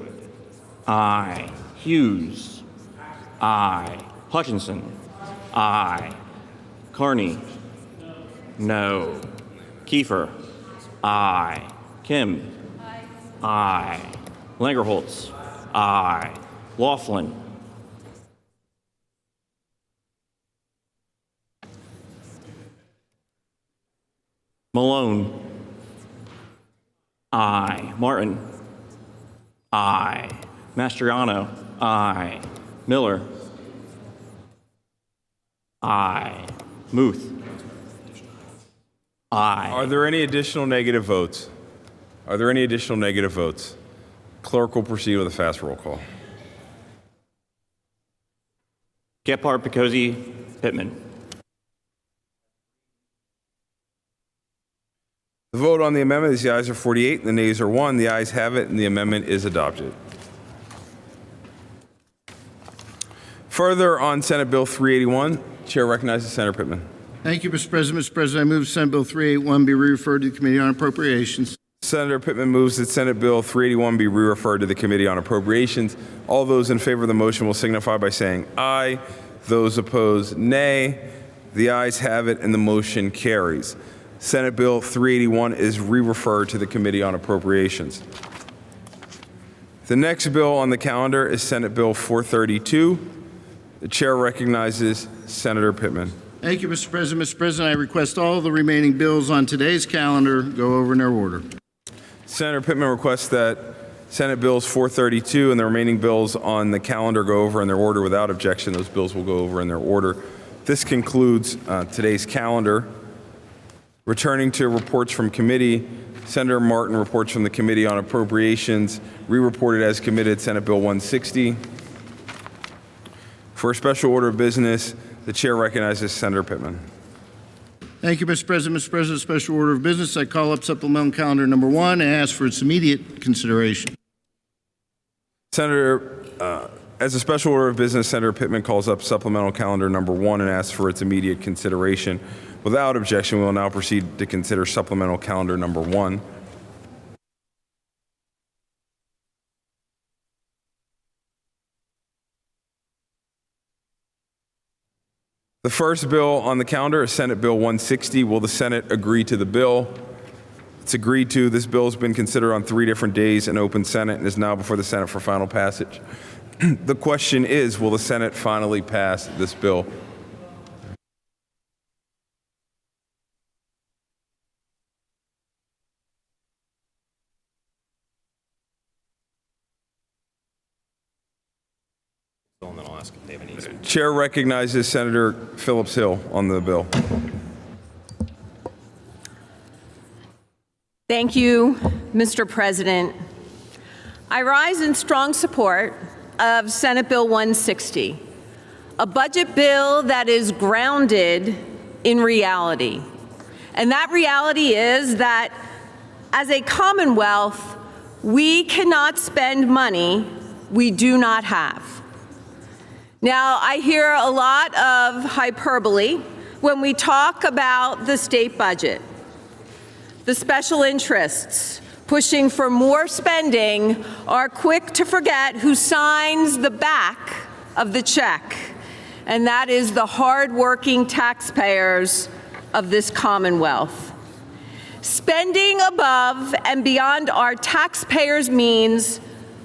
S4: Aye. Hughes. Aye. Hutchinson. Aye. Carney. No. Kiefer. Aye. Kim. Aye. Langerholtz. Aye. Laughlin. Malone. Aye. Martin. Aye. Mastriano. Aye. Miller. Aye. Muth. Aye.
S1: Are there any additional negative votes? Are there any additional negative votes? Clerk will proceed with a fast roll call.
S4: Gephardt, Picozzi, Pittman.
S1: The vote on the amendment is the ayes are 48 and the nays are 1. The ayes have it and the amendment is adopted. Further on Senate Bill 381, Chair recognizes Senator Pittman.
S2: Thank you, Mr. President. Mr. President, I move Senate Bill 381 be referred to the Committee on Appropriations.
S1: Senator Pittman moves that Senate Bill 381 be re-referred to the Committee on Appropriations. All those in favor of the motion will signify by saying aye. Those opposed, nay. The ayes have it and the motion carries. Senate Bill 381 is re-referred to the Committee on Appropriations. The next bill on the calendar is Senate Bill 432. The chair recognizes Senator Pittman.
S2: Thank you, Mr. President. Mr. President, I request all the remaining bills on today's calendar go over in their order.
S1: Senator Pittman requests that Senate Bills 432 and the remaining bills on the calendar go over in their order without objection. Those bills will go over in their order. This concludes today's calendar. Returning to reports from committee, Senator Martin reports from the Committee on Appropriations, re-reported as committed Senate Bill 160. For a special order of business, the chair recognizes Senator Pittman.
S2: Thank you, Mr. President. Mr. President, special order of business, I call up supplemental calendar number 1 and ask for its immediate consideration.
S1: Senator, as a special order of business, Senator Pittman calls up supplemental calendar number 1 and asks for its immediate consideration. Without objection, we will now proceed to consider supplemental calendar number 1. The first bill on the calendar is Senate Bill 160. Will the Senate agree to the bill? It's agreed to. This bill has been considered on 3 different days in open Senate and is now before the Senate for final passage. The question is, will the Senate finally pass this bill?
S4: And then I'll ask if they have any.
S1: Chair recognizes Senator Phillips Hill on the bill.
S12: Thank you, Mr. President. I rise in strong support of Senate Bill 160, a budget bill that is grounded in reality. And that reality is that as a Commonwealth, we cannot spend money we do not have. Now, I hear a lot of hyperbole when we talk about the state budget. The special interests pushing for more spending are quick to forget who signs the back of the check, and that is the hardworking taxpayers of this Commonwealth. Spending above and beyond our taxpayers' means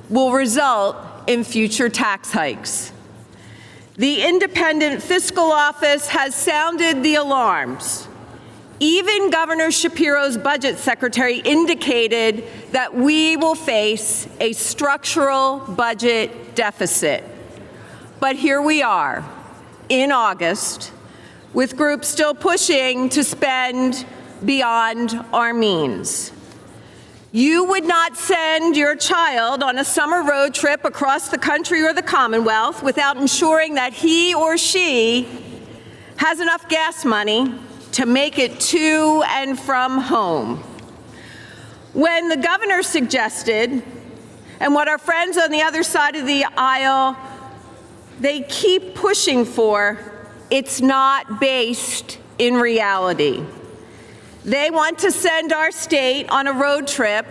S12: will result in future tax hikes. The Independent Fiscal Office has sounded the alarms. Even Governor Shapiro's budget secretary indicated that we will face a structural budget deficit. But here we are in August with groups still pushing to spend beyond our means. You would not send your child on a summer road trip across the country or the Commonwealth without ensuring that he or she has enough gas money to make it to and from home. When the governor suggested, and what our friends on the other side of the aisle, they keep pushing for, it's not based in reality. They want to send our state on a road trip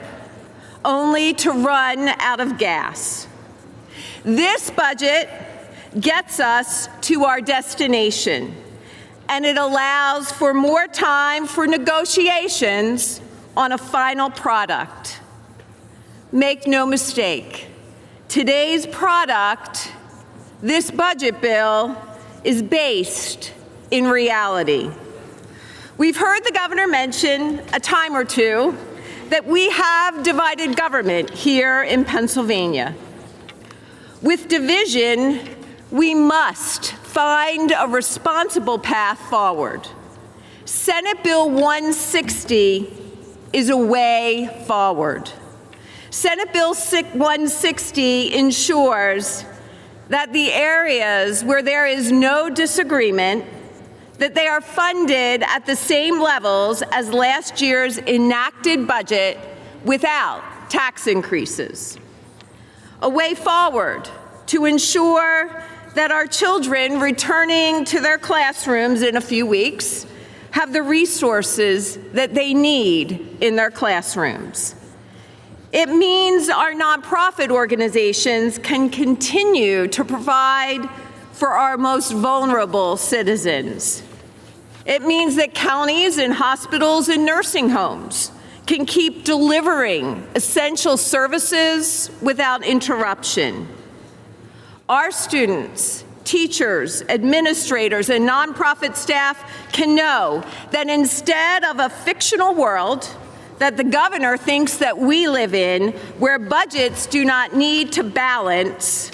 S12: only to run out of gas. This budget gets us to our destination, and it allows for more time for negotiations on a final product. Make no mistake, today's product, this budget bill, is based in reality. We've heard the governor mention a time or two that we have divided government here in Pennsylvania. With division, we must find a responsible path forward. Senate Bill 160 is a way forward. Senate Bill 160 ensures that the areas where there is no disagreement, that they are funded at the same levels as last year's enacted budget without tax increases. A way forward to ensure that our children returning to their classrooms in a few weeks have the resources that they need in their classrooms. It means our nonprofit organizations can continue to provide for our most vulnerable citizens. It means that counties and hospitals and nursing homes can keep delivering essential services without interruption. Our students teachers, administrators, and nonprofit staff can know that instead of a fictional world that the governor thinks that we live in, where budgets do not need to balance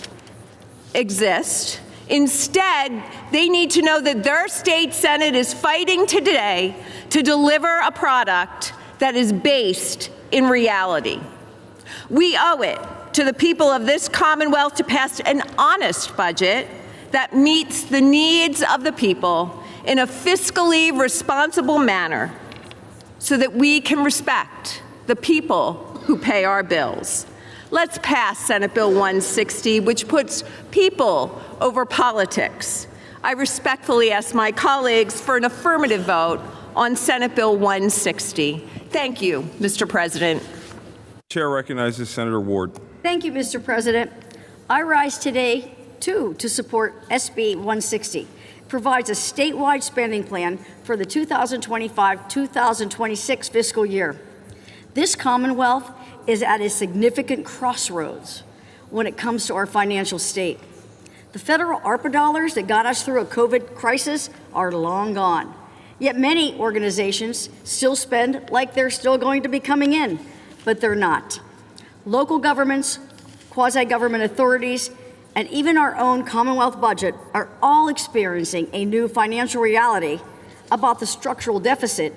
S12: exist, instead, they need to know that their state senate is fighting today to deliver a product that is based in reality. We owe it to the people of this Commonwealth to pass an honest budget that meets the needs of the people in a fiscally responsible manner so that we can respect the people who pay our bills. Let's pass Senate Bill 160, which puts people over politics. I respectfully ask my colleagues for an affirmative vote on Senate Bill 160. Thank you, Mr. President.
S1: Chair recognizes Senator Ward.
S13: Thank you, Mr. President. I rise today, too, to support SB 160. It provides a statewide spending plan for the 2025-2026 fiscal year. This Commonwealth is at a significant crossroads when it comes to our financial state. The federal ARPA dollars that got us through a COVID crisis are long gone. Yet many organizations still spend like they're still going to be coming in, but they're not. Local governments, quasi-government authorities, and even our own Commonwealth budget are all experiencing a new financial reality about the structural deficit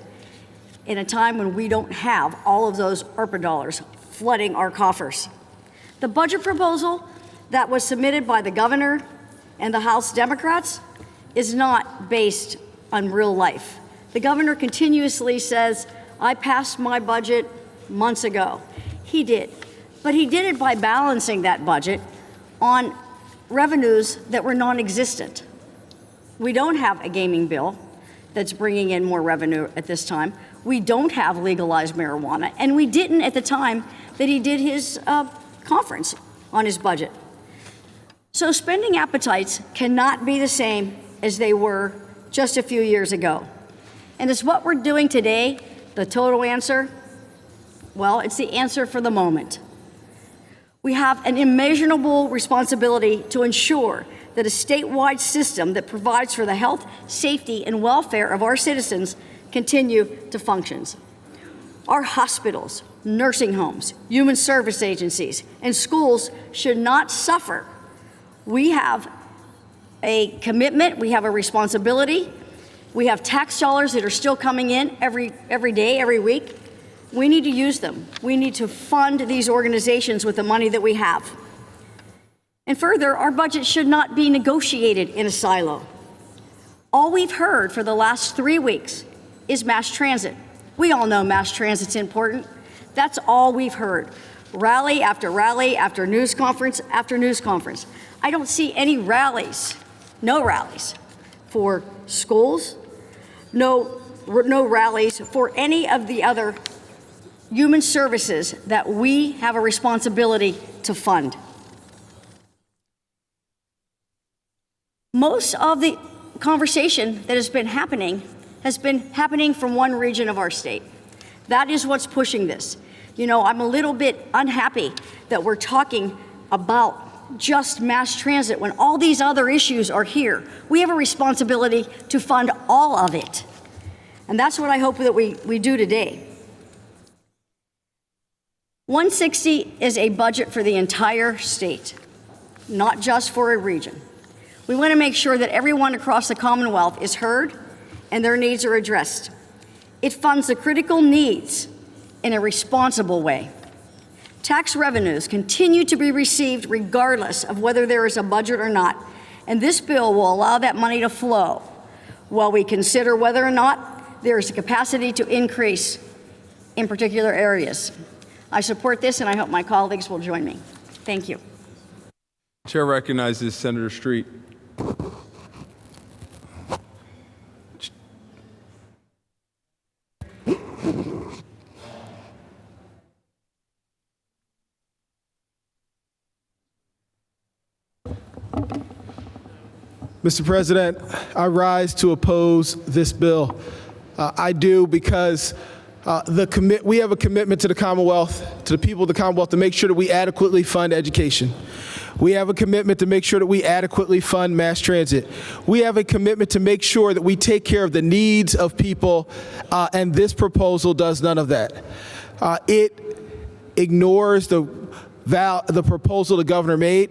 S13: in a time when we don't have all of those ARPA dollars flooding our coffers. The budget proposal that was submitted by the governor and the House Democrats is not based on real life. The governor continuously says, I passed my budget months ago. He did. But he did it by balancing that budget on revenues that were non-existent. We don't have a gaming bill that's bringing in more revenue at this time. We don't have legalized marijuana, and we didn't at the time that he did his conference on his budget. So spending appetites cannot be the same as they were just a few years ago. And is what we're doing today the total answer? Well, it's the answer for the moment. We have an immeasurable responsibility to ensure that a statewide system that provides for the health, safety, and welfare of our citizens continue to function. Our hospitals, nursing homes, human service agencies, and schools should not suffer. We have a commitment, we have a responsibility, we have tax dollars that are still coming in every day, every week. We need to use them. We need to fund these organizations with the money that we have. And further, our budget should not be negotiated in a silo. All we've heard for the last 3 weeks is mass transit. We all know mass transit's important. That's all we've heard. Rally after rally after news conference after news conference. I don't see any rallies, no rallies for schools, no rallies for any of the other human services that we have a responsibility to fund. Most of the conversation that has been happening from one region of our state. That is what's pushing this. You know, I'm a little bit unhappy that we're talking about just mass transit when all these other issues are here. We have a responsibility to fund all of it. And that's what I hope that we do today. 160 is a budget for the entire state, not just for a region. We want to make sure that everyone across the Commonwealth is heard and their needs are addressed. It funds the critical needs in a responsible way. Tax revenues continue to be received regardless of whether there is a budget or not, and this bill will allow that money to flow while we consider whether or not there is a capacity to increase in particular areas. I support this, and I hope my colleagues will join me. Thank you.
S1: Chair recognizes Senator Street.
S8: Mr. President, I rise to oppose this bill. I do because we have a commitment to the Commonwealth, to the people of the Commonwealth, to make sure that we adequately fund education. We have a commitment to make sure that we adequately fund mass transit. We have a commitment to make sure that we take care of the needs of people, and this proposal does none of that. It ignores the proposal the governor made.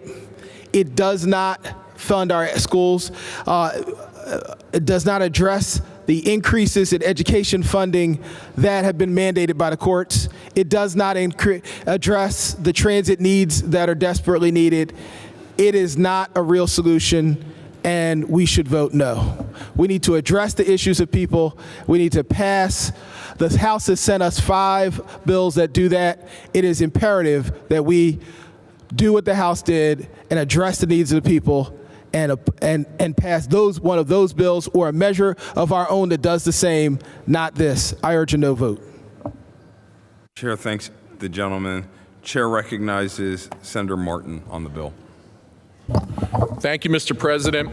S8: It does not fund our schools. It does not address the increases in education funding that have been mandated by the courts. It does not address the transit needs that are desperately needed. It is not a real solution, and we should vote no. We need to address the issues of people. We need to pass. The House has sent us 5 bills that do that. It is imperative that we do what the House did and address the needs of the people and pass one of those bills or a measure of our own that does the same, not this. I urge a no vote.
S1: Chair thanks the gentleman. Chair recognizes Senator Martin on the bill.
S14: Thank you, Mr. President.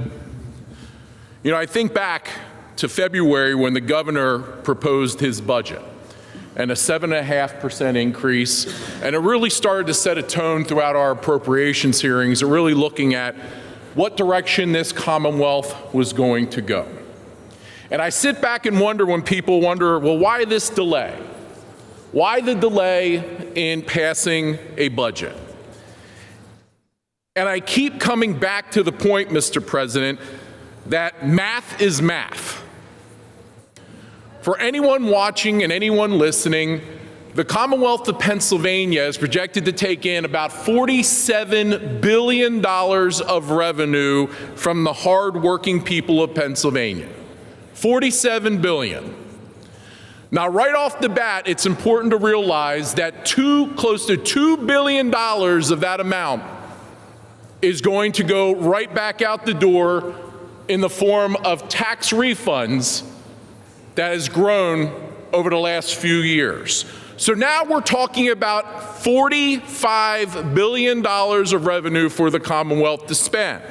S14: You know, I think back to February when the governor proposed his budget and a 7.5% increase, and it really started to set a tone throughout our appropriations hearings, really looking at what direction this Commonwealth was going to go. And I sit back and wonder when people wonder, well, why this delay? Why the delay in passing a budget? And I keep coming back to the point, Mr. President, that math is math. For anyone watching and anyone listening, the Commonwealth of Pennsylvania is projected to take in about $47 billion of revenue from the hardworking people of Pennsylvania. $47 billion. Now, right off the bat, it's important to realize that close to $2 billion of that amount is going to go right back out the door in the form of tax refunds that has grown over the last few years. So now we're talking about $45 billion of revenue for the Commonwealth to spend.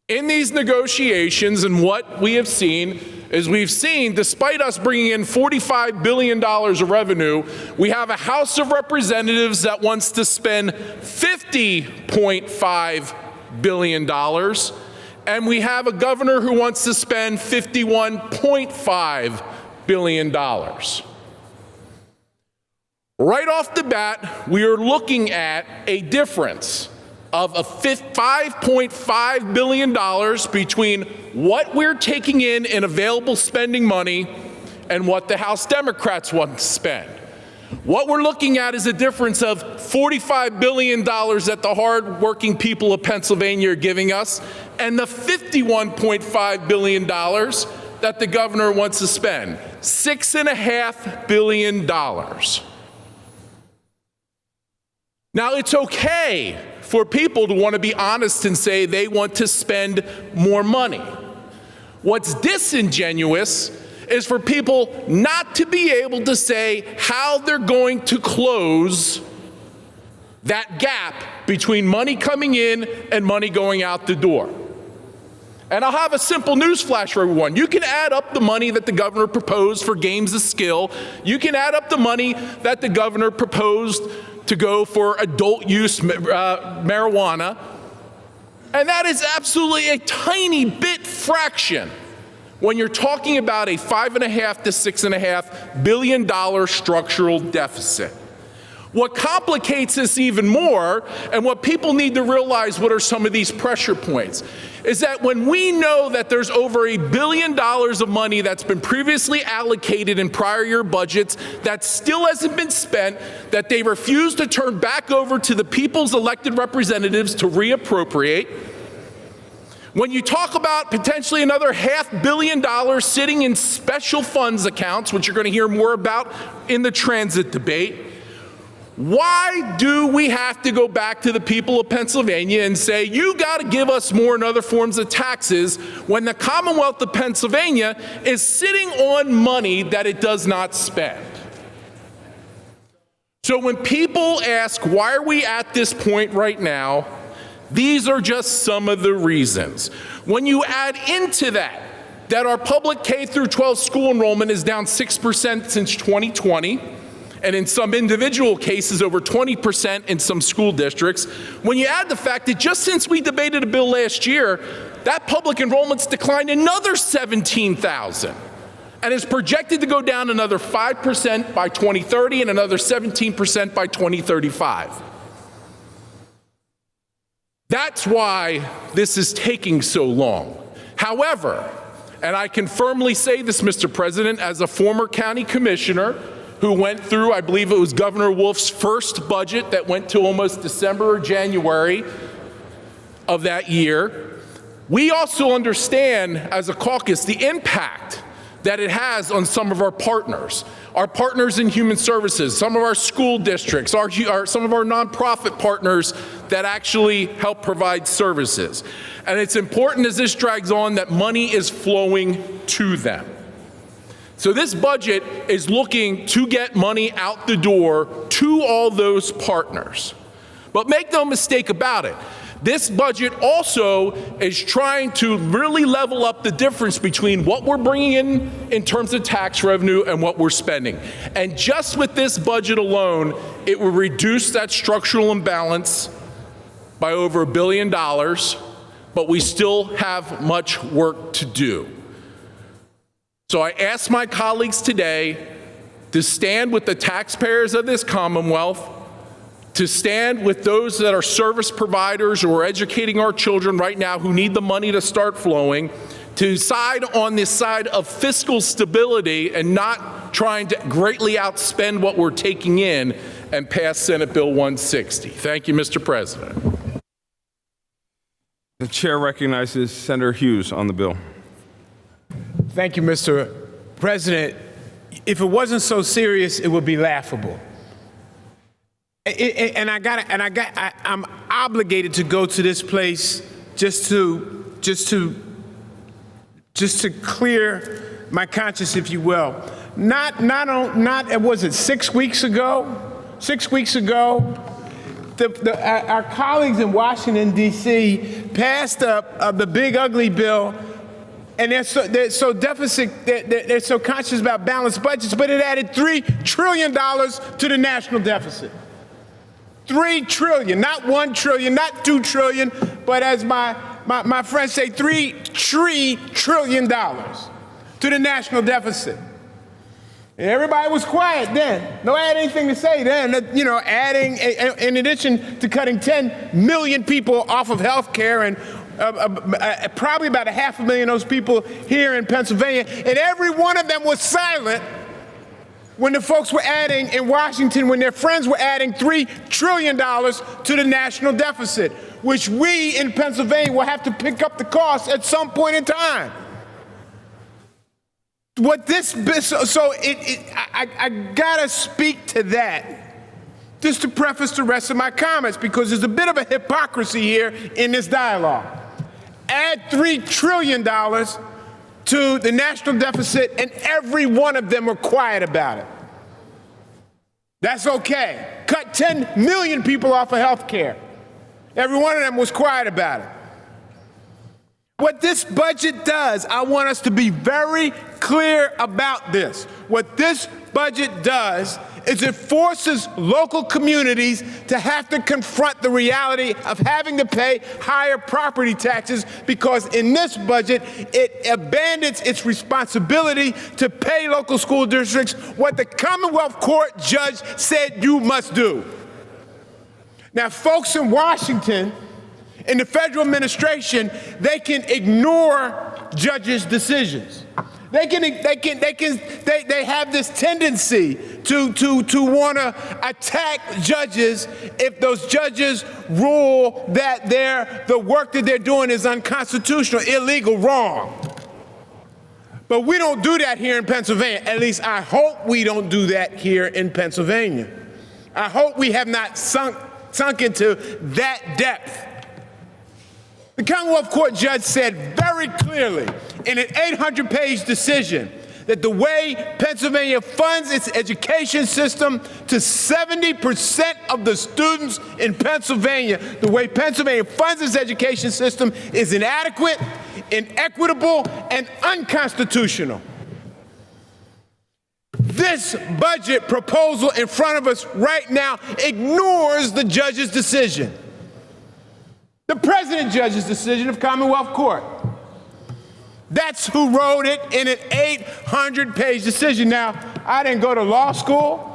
S14: In these negotiations, and what we have seen is despite us bringing in $45 billion of revenue, we have a House of Representatives that wants to spend $50.5 billion, and we have a governor who wants to spend $51.5 billion. Right off the bat, we are looking at a difference of $5.5 billion between what we're taking in available spending money and what the House Democrats want to spend. What we're looking at is a difference of $45 billion that the hardworking people of Pennsylvania are giving us and the $51.5 billion that the governor wants to spend. $6.5 billion. Now, it's okay for people to want to be honest and say they want to spend more money. What's disingenuous is for people not to be able to say how they're going to close that gap between money coming in and money going out the door. And I'll have a simple news flash for everyone. You can add up the money that the governor proposed for games of skill. You can add up the money that the governor proposed to go for adult use marijuana. And that is absolutely a tiny bit fraction when you're talking about a $5.5 to $6.5 billion structural deficit. What complicates this even more, and what people need to realize what are some of these pressure points, is that when we know that there's over $1 billion of money that's been previously allocated in prior year budgets that still hasn't been spent, that they refuse to turn back over to the people's elected representatives to reappropriate, when you talk about potentially another $500 million sitting in special funds accounts, which you're going to hear more about in the transit debate, why do we have to go back to the people of Pennsylvania and say, you got to give us more in other forms of taxes when the Commonwealth of Pennsylvania is sitting on money that it does not spend? So when people ask, why are we at this point right now? These are just some of the reasons. When you add into that our public K through 12 school enrollment is down 6% since 2020, and in some individual cases over 20% in some school districts. When you add the fact that just since we debated a bill last year, that public enrollment's declined another 17,000 and is projected to go down another 5% by 2030 and another 17% by 2035. That's why this is taking so long. However, and I can firmly say this, Mr. President, as a former county commissioner who went through, I believe it was Governor Wolf's first budget that went to almost December or January of that year, we also understand as a caucus the impact that it has on some of our partners in human services, some of our school districts, some of our nonprofit partners that actually help provide services. And it's important as this drags on that money is flowing to them. So this budget is looking to get money out the door to all those partners. But make no mistake about it, this budget also is trying to really level up the difference between what we're bringing in terms of tax revenue and what we're spending. And just with this budget alone, it will reduce that structural imbalance by over $1 billion, but we still have much work to do. So I ask my colleagues today to stand with the taxpayers of this Commonwealth, to stand with those that are service providers who are educating our children right now who need the money to start flowing, to side on this side of fiscal stability and not trying to greatly outspend what we're taking in and pass Senate Bill 160. Thank you, Mr. President.
S1: The chair recognizes Senator Hughes on the bill.
S10: Thank you, Mr. President. If it wasn't so serious, it would be laughable. I'm obligated to go to this place just to clear my conscience, if you will. Was it 6 weeks ago? 6 weeks ago, our colleagues in Washington, D.C. passed the big ugly bill, and they're so conscious about balanced budgets, but it added $3 trillion to the national deficit. $3 trillion, not $1 trillion, not $2 trillion, but as my friends say, $3 trillion to the national deficit. And everybody was quiet then. Nobody had anything to say then. Adding, in addition to cutting 10 million people off of health care and probably about 500,000 of those people here in Pennsylvania, and every one of them was silent when the folks were adding in Washington, when their friends were adding $3 trillion to the national deficit, which we in Pennsylvania will have to pick up the cost at some point in time. I gotta speak to that just to preface the rest of my comments, because there's a bit of a hypocrisy here in this dialogue. Add $3 trillion to the national deficit, and every one of them were quiet about it. That's okay. Cut 10 million people off of health care. Every one of them was quiet about it. What this budget does, I want us to be very clear about this. What this budget does is it forces local communities to have to confront the reality of having to pay higher property taxes, because in this budget, it abandons its responsibility to pay local school districts what the Commonwealth Court judge said you must do. Now, folks in Washington, in the federal administration, they can ignore judges' decisions. They have this tendency to want to attack judges if those judges rule that the work that they're doing is unconstitutional, illegal, wrong. But we don't do that here in Pennsylvania. At least I hope we don't do that here in Pennsylvania. I hope we have not sunk into that depth. The Commonwealth Court judge said very clearly in an 800-page decision that the way Pennsylvania funds its education system to 70% of the students in Pennsylvania, the way Pennsylvania funds its education system is inadequate, inequitable, and unconstitutional. This This budget proposal in front of us right now ignores the judge's decision. The president judge's decision of Commonwealth Court. That's who wrote it in an 800-page decision. Now, I didn't go to law school,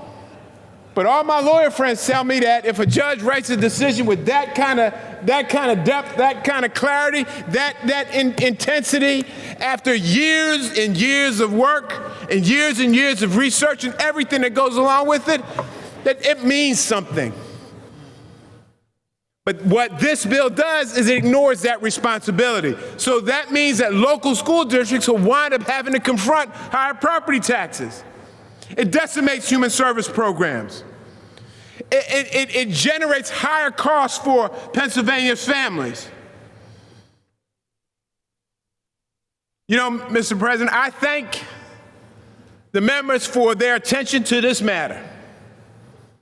S10: but all my lawyer friends tell me that if a judge writes a decision with that kind of depth, that kind of clarity, that intensity, after years and years of work and years of research and everything that goes along with it, that it means something. But what this bill does is it ignores that responsibility. So that means that local school districts will wind up having to confront higher property taxes. It decimates human service programs. It generates higher costs for Pennsylvania's families. You know, Mr. President, I thank the members for their attention to this matter,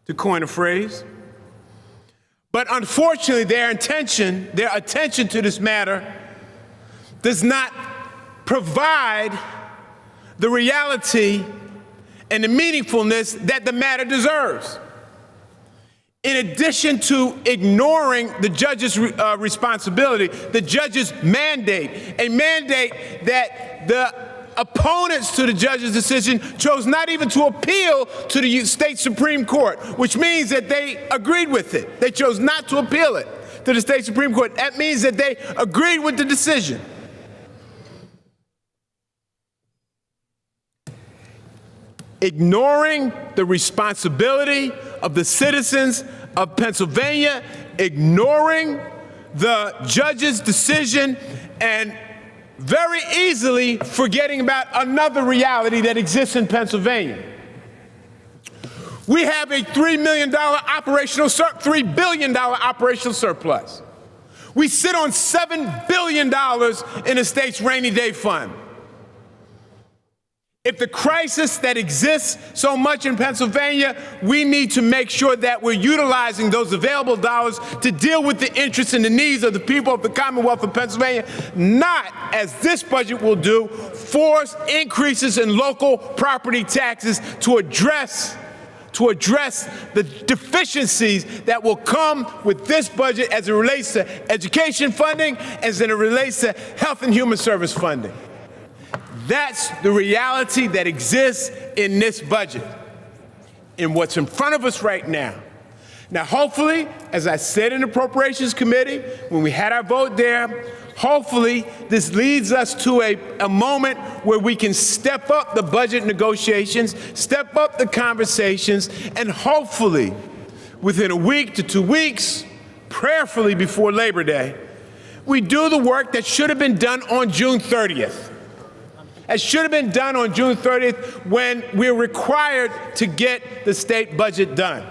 S10: to coin a phrase. But unfortunately, their attention to this matter does not provide the reality and the meaningfulness that the matter deserves. In addition to ignoring the judge's responsibility, the judge's mandate, a mandate that the opponents to the judge's decision chose not even to appeal to the state Supreme Court, which means that they agreed with it. They chose not to appeal it to the state Supreme Court. That means that they agreed with the decision. Ignoring the responsibility of the citizens of Pennsylvania, ignoring the judge's decision, and very easily forgetting about another reality that exists in Pennsylvania. We have a $3 billion operational surplus. We sit on $7 billion in the state's rainy day fund. If the crisis that exists so much in Pennsylvania, we need to make sure that we're utilizing those available dollars to deal with the interests and the needs of the people of the Commonwealth of Pennsylvania, not, as this budget will do, force increases in local property taxes to address the deficiencies that will come with this budget as it relates to education funding, as it relates to health and human service funding. That's the reality that exists in this budget, in what's in front of us right now. Now, hopefully, as I said in the Appropriations Committee, when we had our vote there, hopefully this leads us to a moment where we can step up the budget negotiations, step up the conversations, and hopefully, within a week to 2 weeks, prayerfully before Labor Day, we do the work that should have been done on June 30th. It should have been done on June 30th when we're required to get the state budget done.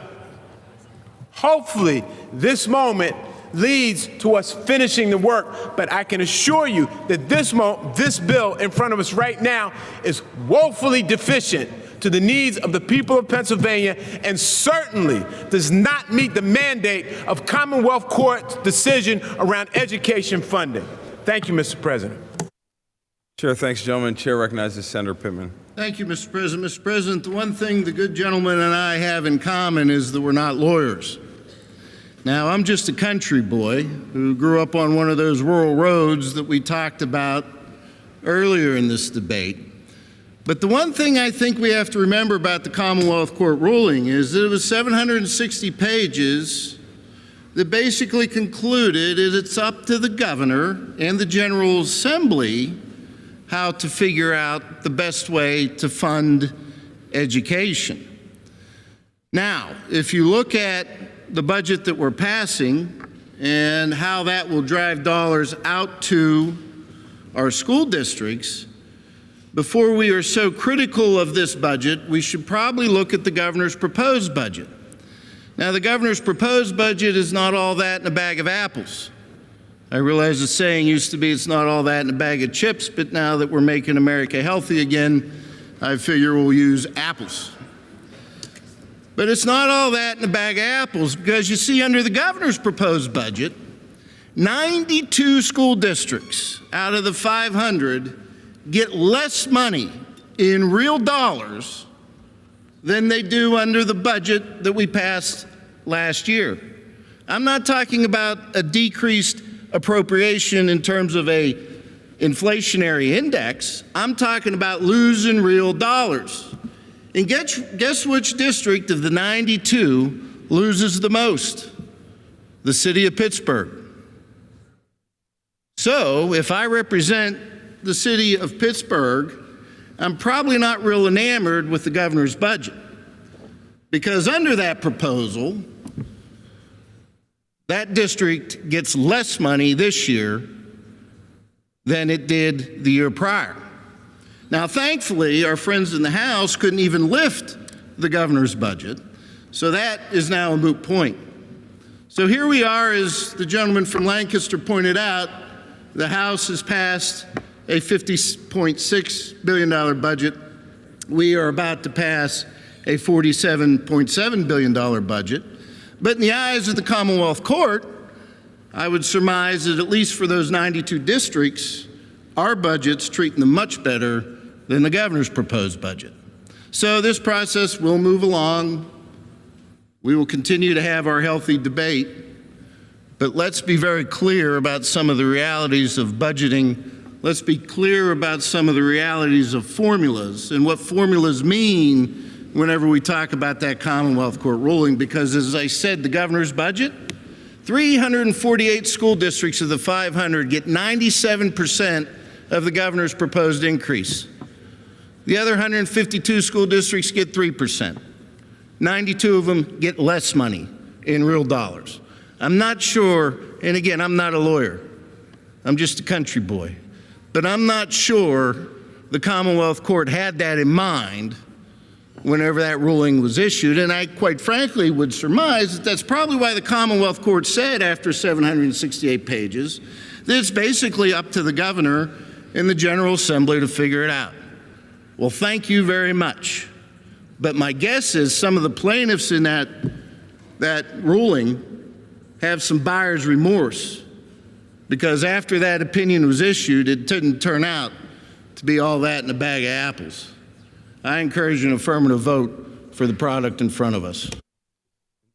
S10: Hopefully, this moment leads to us finishing the work, but I can assure you that this bill in front of us right now is woefully deficient to the needs of the people of Pennsylvania and certainly does not meet the mandate of Commonwealth Court's decision around education funding. Thank you, Mr. President.
S1: Chair, thanks, gentlemen. Chair recognizes Senator Pittman.
S2: Thank you, Mr. President. Mr. President, the one thing the good gentleman and I have in common is that we're not lawyers. Now, I'm just a country boy who grew up on one of those rural roads that we talked about earlier in this debate. But the one thing I think we have to remember about the Commonwealth Court ruling is that it was 760 pages that basically concluded that it's up to the governor and the General Assembly how to figure out the best way to fund education. Now, if you look at the budget that we're passing and how that will drive dollars out to our school districts, before we are so critical of this budget, we should probably look at the governor's proposed budget. Now, the governor's proposed budget is not all that in a bag of apples. I realize the saying used to be it's not all that in a bag of chips, but now that we're making America healthy again, I figure we'll use apples. But it's not all that in a bag of apples because you see under the governor's proposed budget, 92 school districts out of the 500 get less money in real dollars than they do under the budget that we passed last year. I'm not talking about a decreased appropriation in terms of a inflationary index. I'm talking about losing real dollars. And guess which district of the 92 loses the most? The city of Pittsburgh. So if I represent the city of Pittsburgh, I'm probably not real enamored with the governor's budget, because under that proposal, that district gets less money this year than it did the year prior. Now, thankfully, our friends in the House couldn't even lift the governor's budget, so that is now a moot point. So here we are, as the gentleman from Lancaster pointed out, the House has passed a $50.6 billion budget. We are about to pass a $47.7 billion budget. But in the eyes of the Commonwealth Court, I would surmise that at least for those 92 districts, our budget's treating them much better than the governor's proposed budget. So this process will move along. We will continue to have our healthy debate, but let's be very clear about some of the realities of budgeting. Let's be clear about some of the realities of formulas and what formulas mean whenever we talk about that Commonwealth Court ruling, because as I said, the governor's budget, 348 school districts of the 500 get 97% of the governor's proposed increase. The other 152 school districts get 3%. 92 of them get less money in real dollars. I'm not sure, and again, I'm not a lawyer. I'm just a country boy. But I'm not sure the Commonwealth Court had that in mind whenever that ruling was issued, and I quite frankly would surmise that that's probably why the Commonwealth Court said after 768 pages that it's basically up to the governor and the General Assembly to figure it out. Well, thank you very much. But my guess is some of the plaintiffs in that ruling have some buyer's remorse, because after that opinion was issued, it didn't turn out to be all that in a bag of apples. I encourage an affirmative vote for the product in front of us.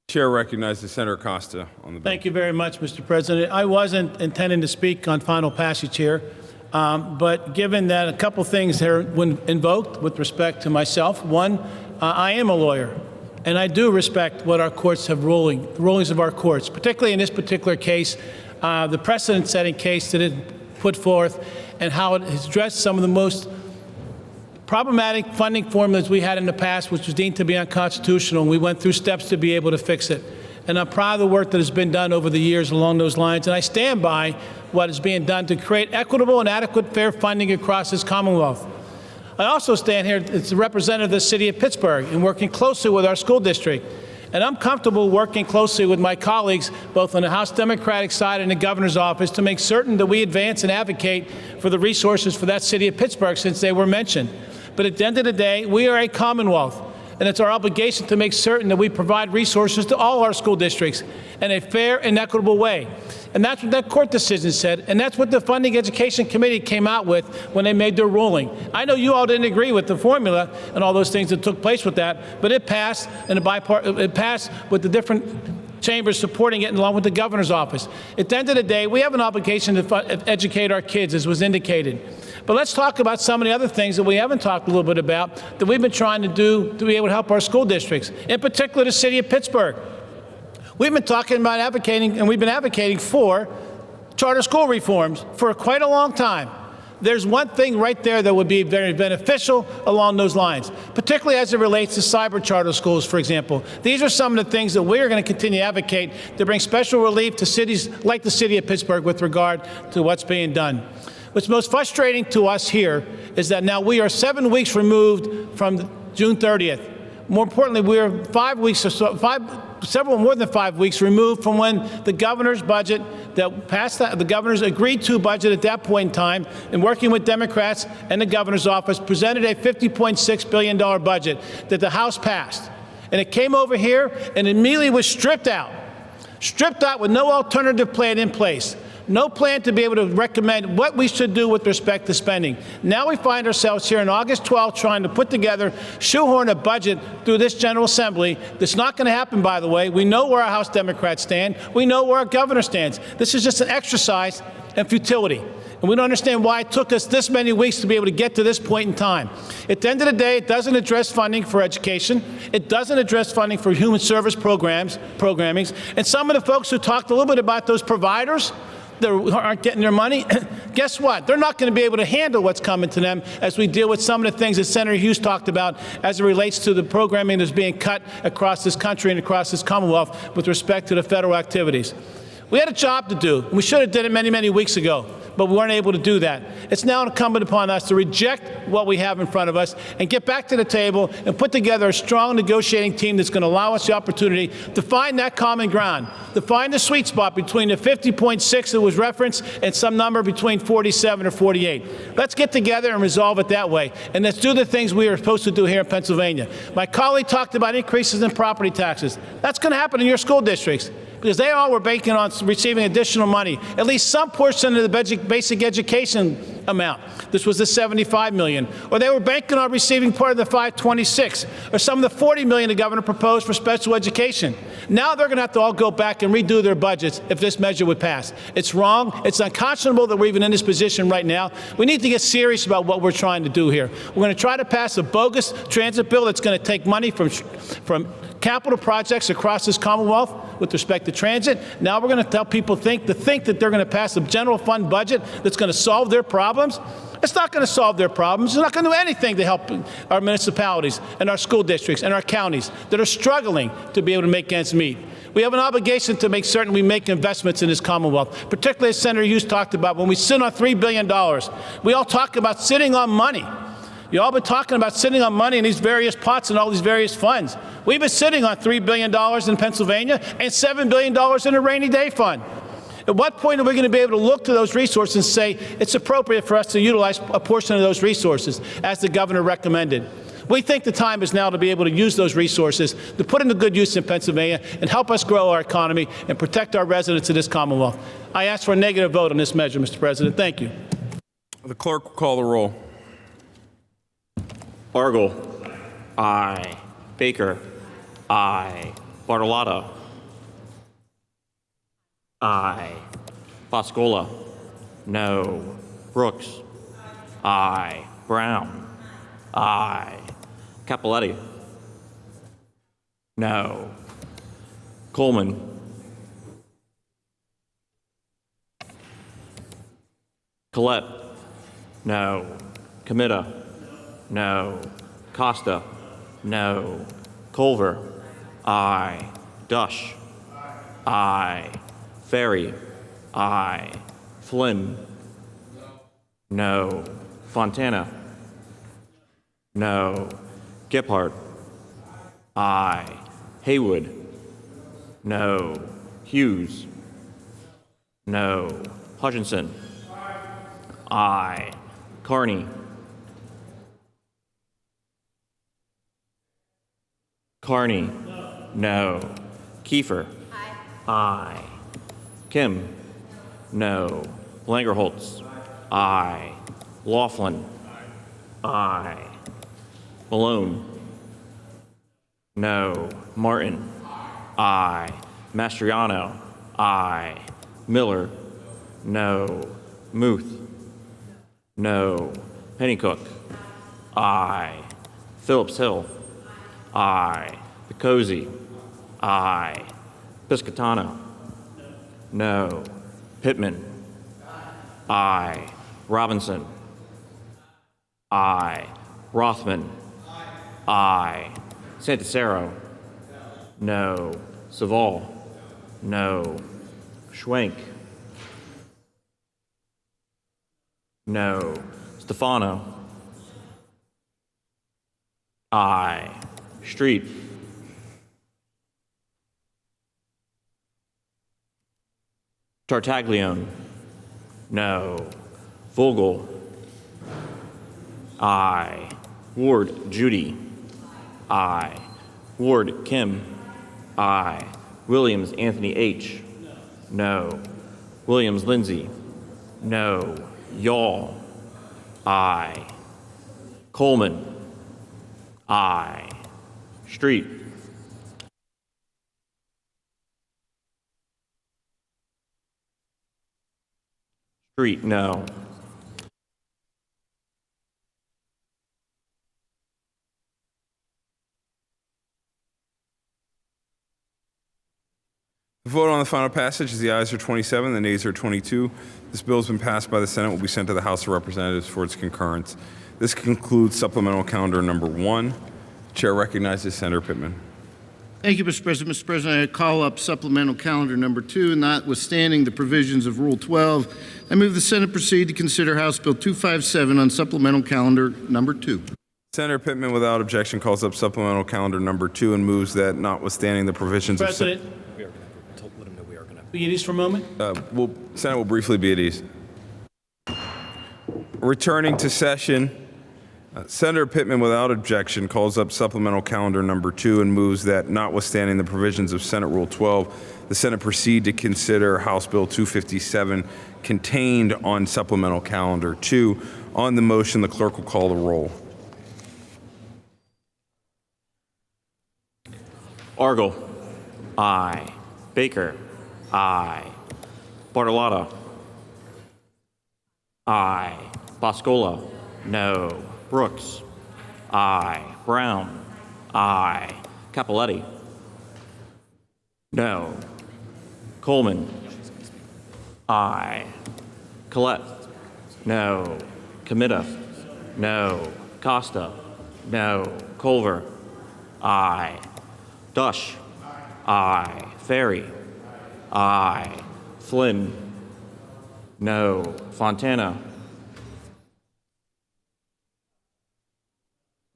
S1: Chair recognizes Senator Costa on the bill.
S5: Thank you very much, Mr. President. I wasn't intending to speak on final passage here, but given that a couple things are invoked with respect to myself. One, I am a lawyer, and I do respect what our courts have the rulings of our courts, particularly in this particular case, the precedent-setting case that it put forth, and how it has addressed some of the most problematic funding formulas we had in the past, which was deemed to be unconstitutional, and we went through steps to be able to fix it. And I'm proud of the work that has been done over the years along those lines, and I stand by what is being done to create equitable and adequate fair funding across this Commonwealth. I also stand here as a representative of the city of Pittsburgh and working closely with our school district. And I'm comfortable working closely with my colleagues, both on the House Democratic side and the governor's office, to make certain that we advance and advocate for the resources for that city of Pittsburgh, since they were mentioned. But at the end of the day, we are a Commonwealth, and it's our obligation to make certain that we provide resources to all our school districts in a fair and equitable way. And that's what that court decision said, and that's what the Funding Education Committee came out with when they made their ruling. I know you all didn't agree with the formula and all those things that took place with that, but it passed, and it passed with the different chambers supporting it along with the governor's office. At the end of the day, we have an obligation to educate our kids, as was indicated. But let's talk about some of the other things that we haven't talked a little bit about that we've been trying to do to be able to help our school districts, in particular the city of Pittsburgh. We've been talking about advocating, and we've been advocating for charter school reforms for quite a long time. There's one thing right there that would be very beneficial along those lines, particularly as it relates to cyber charter schools, for example. These are some of the things that we're going to continue to advocate to bring special relief to cities like the city of Pittsburgh with regard to what's being done. What's most frustrating to us here is that now we are 7 weeks removed from June 30th. More importantly, we are 5 weeks or so, several more than 5 weeks removed from when the governor's budget that passed, the governor's agreed to budget at that point in time, and working with Democrats and the governor's office, presented a $50.6 billion budget that the House passed. And it came over here and immediately was stripped out with no alternative plan in place. no plan to be able to recommend what we should do with respect to spending. Now we find ourselves here on August 12th trying to put together, shoehorn a budget through this General Assembly. That's not going to happen, by the way. We know where our House Democrats stand. We know where our governor stands. This is just an exercise in futility. And we don't understand why it took us this many weeks to be able to get to this point in time. At the end of the day, it doesn't address funding for education. It doesn't address funding for human service programmings. And some of the folks who talked a little bit about those providers that aren't getting their money, guess what? They're not going to be able to handle what's coming to them as we deal with some of the things that Senator Hughes talked about as it relates to the programming that's being cut across this country and across this Commonwealth with respect to the federal activities. We had a job to do. We should have did it many, many weeks ago, but we weren't able to do that. It's now incumbent upon us to reject what we have in front of us and get back to the table and put together a strong negotiating team that's going to allow us the opportunity to find that common ground, to find the sweet spot between the 50.6 that was referenced and some number between 47 or 48. Let's get together and resolve it that way, and let's do the things we are supposed to do here in Pennsylvania. My colleague talked about increases in property taxes. That's going to happen in your school districts, because they all were banking on receiving additional money, at least some portion of the basic education amount. This was the $75 million. Or they were banking on receiving part of the 526, or some of the $40 million the governor proposed for special education. Now they're going to have to all go back and redo their budgets if this measure would pass. It's wrong. It's unconscionable that we're even in this position right now. We need to get serious about what we're trying to do here. We're going to try to pass a bogus transit bill that's going to take money from capital projects across this Commonwealth with respect to transit. Now we're going to tell people to think that they're going to pass a general fund budget that's going to solve their problems. It's not going to solve their problems. It's not going to do anything to help our municipalities and our school districts and our counties that are struggling to be able to make ends meet. We have an obligation to make certain we make investments in this Commonwealth, particularly as Senator Hughes talked about when we sit on $3 billion. We all talk about sitting on money. You all been talking about sitting on money in these various pots and all these various funds. We've been sitting on $3 billion in Pennsylvania and $7 billion in a rainy day fund. At what point are we going to be able to look to those resources and say it's appropriate for us to utilize a portion of those resources as the governor recommended? We think the time is now to be able to use those resources to put into good use in Pennsylvania and help us grow our economy and protect our residents of this Commonwealth. I ask for a negative vote on this measure, Mr. President. Thank you.
S1: The clerk will call the roll.
S4: Argel. Aye. Baker. Aye. Bartolotta. Aye. Pascola. No. Brooks. Aye. Brown. Aye. Capoletti. No. Coleman. Collette. No. Comita. No. Costa. No. Culver. Aye. Dush. Aye. Ferry. Aye. Flynn. No. Fontana. No. Gephardt. Aye. Haywood. No. Hughes. No. Hutchinson. Aye. Carney. Carney. No. Kiefer. Aye. Kim. No. Langerholtz. Aye. Laughlin. Aye. Malone. No. Martin. Aye. Mastriano. Aye. Miller. No. Muth. No. Pennycook. Aye. Phillips Hill. Aye. Picozzi. Aye. Piscatano. No. Pittman. Aye. Robinson. Aye. Rothman. Aye. Santasero. No. Saval. No. Schwenk. No. Stefano. Aye. Street. Tartaglione. No. Vogel. Aye. Ward Judy. Aye. Ward Kim. Aye. Williams Anthony H. No. Williams, Lindsay. No. Y'all. Aye. Coleman. Aye. Street. Street, no.
S1: The vote on the final passage is the ayes are 27, the nays are 22. This bill has been passed by the Senate and will be sent to the House of Representatives for its concurrence. This concludes supplemental calendar number 1. Chair recognizes Senator Pittman.
S2: Thank you, Mr. President. Mr. President, I call up supplemental calendar number 2, notwithstanding the provisions of Rule 12. I move the Senate proceed to consider House Bill 257 on supplemental calendar number 2.
S1: Senator Pittman, without objection, calls up supplemental calendar number 2 and moves that, notwithstanding the provisions
S5: President, will you use for a moment?
S1: Senate will briefly be at ease. Returning to session, Senator Pittman, without objection, calls up supplemental calendar number 2 and moves that, notwithstanding the provisions of Senate Rule 12, the Senate proceed to consider House Bill 257 contained on supplemental calendar 2. On the motion, the clerk will call the roll.
S4: Argel. Aye. Baker. Aye. Bartolotta. Aye. Boscola. No. Brooks. Aye. Brown. Aye. Capoletti. No. Coleman. Aye. Collette. No. Comita. No. Costa. No. Culver. Aye. Dush. Aye. Ferry. Aye. Flynn. No. Fontana.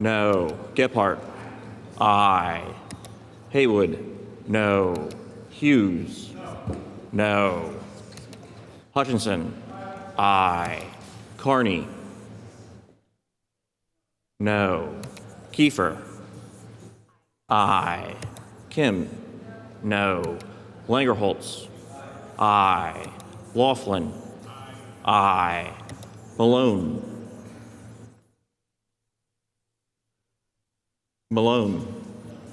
S4: No. Gephardt. Aye. Haywood. No. Hughes. No. Hutchinson. Aye. Carney. No. Kiefer. Aye. Kim. No. Langerholtz. Aye. Laughlin. Aye. Malone. Malone.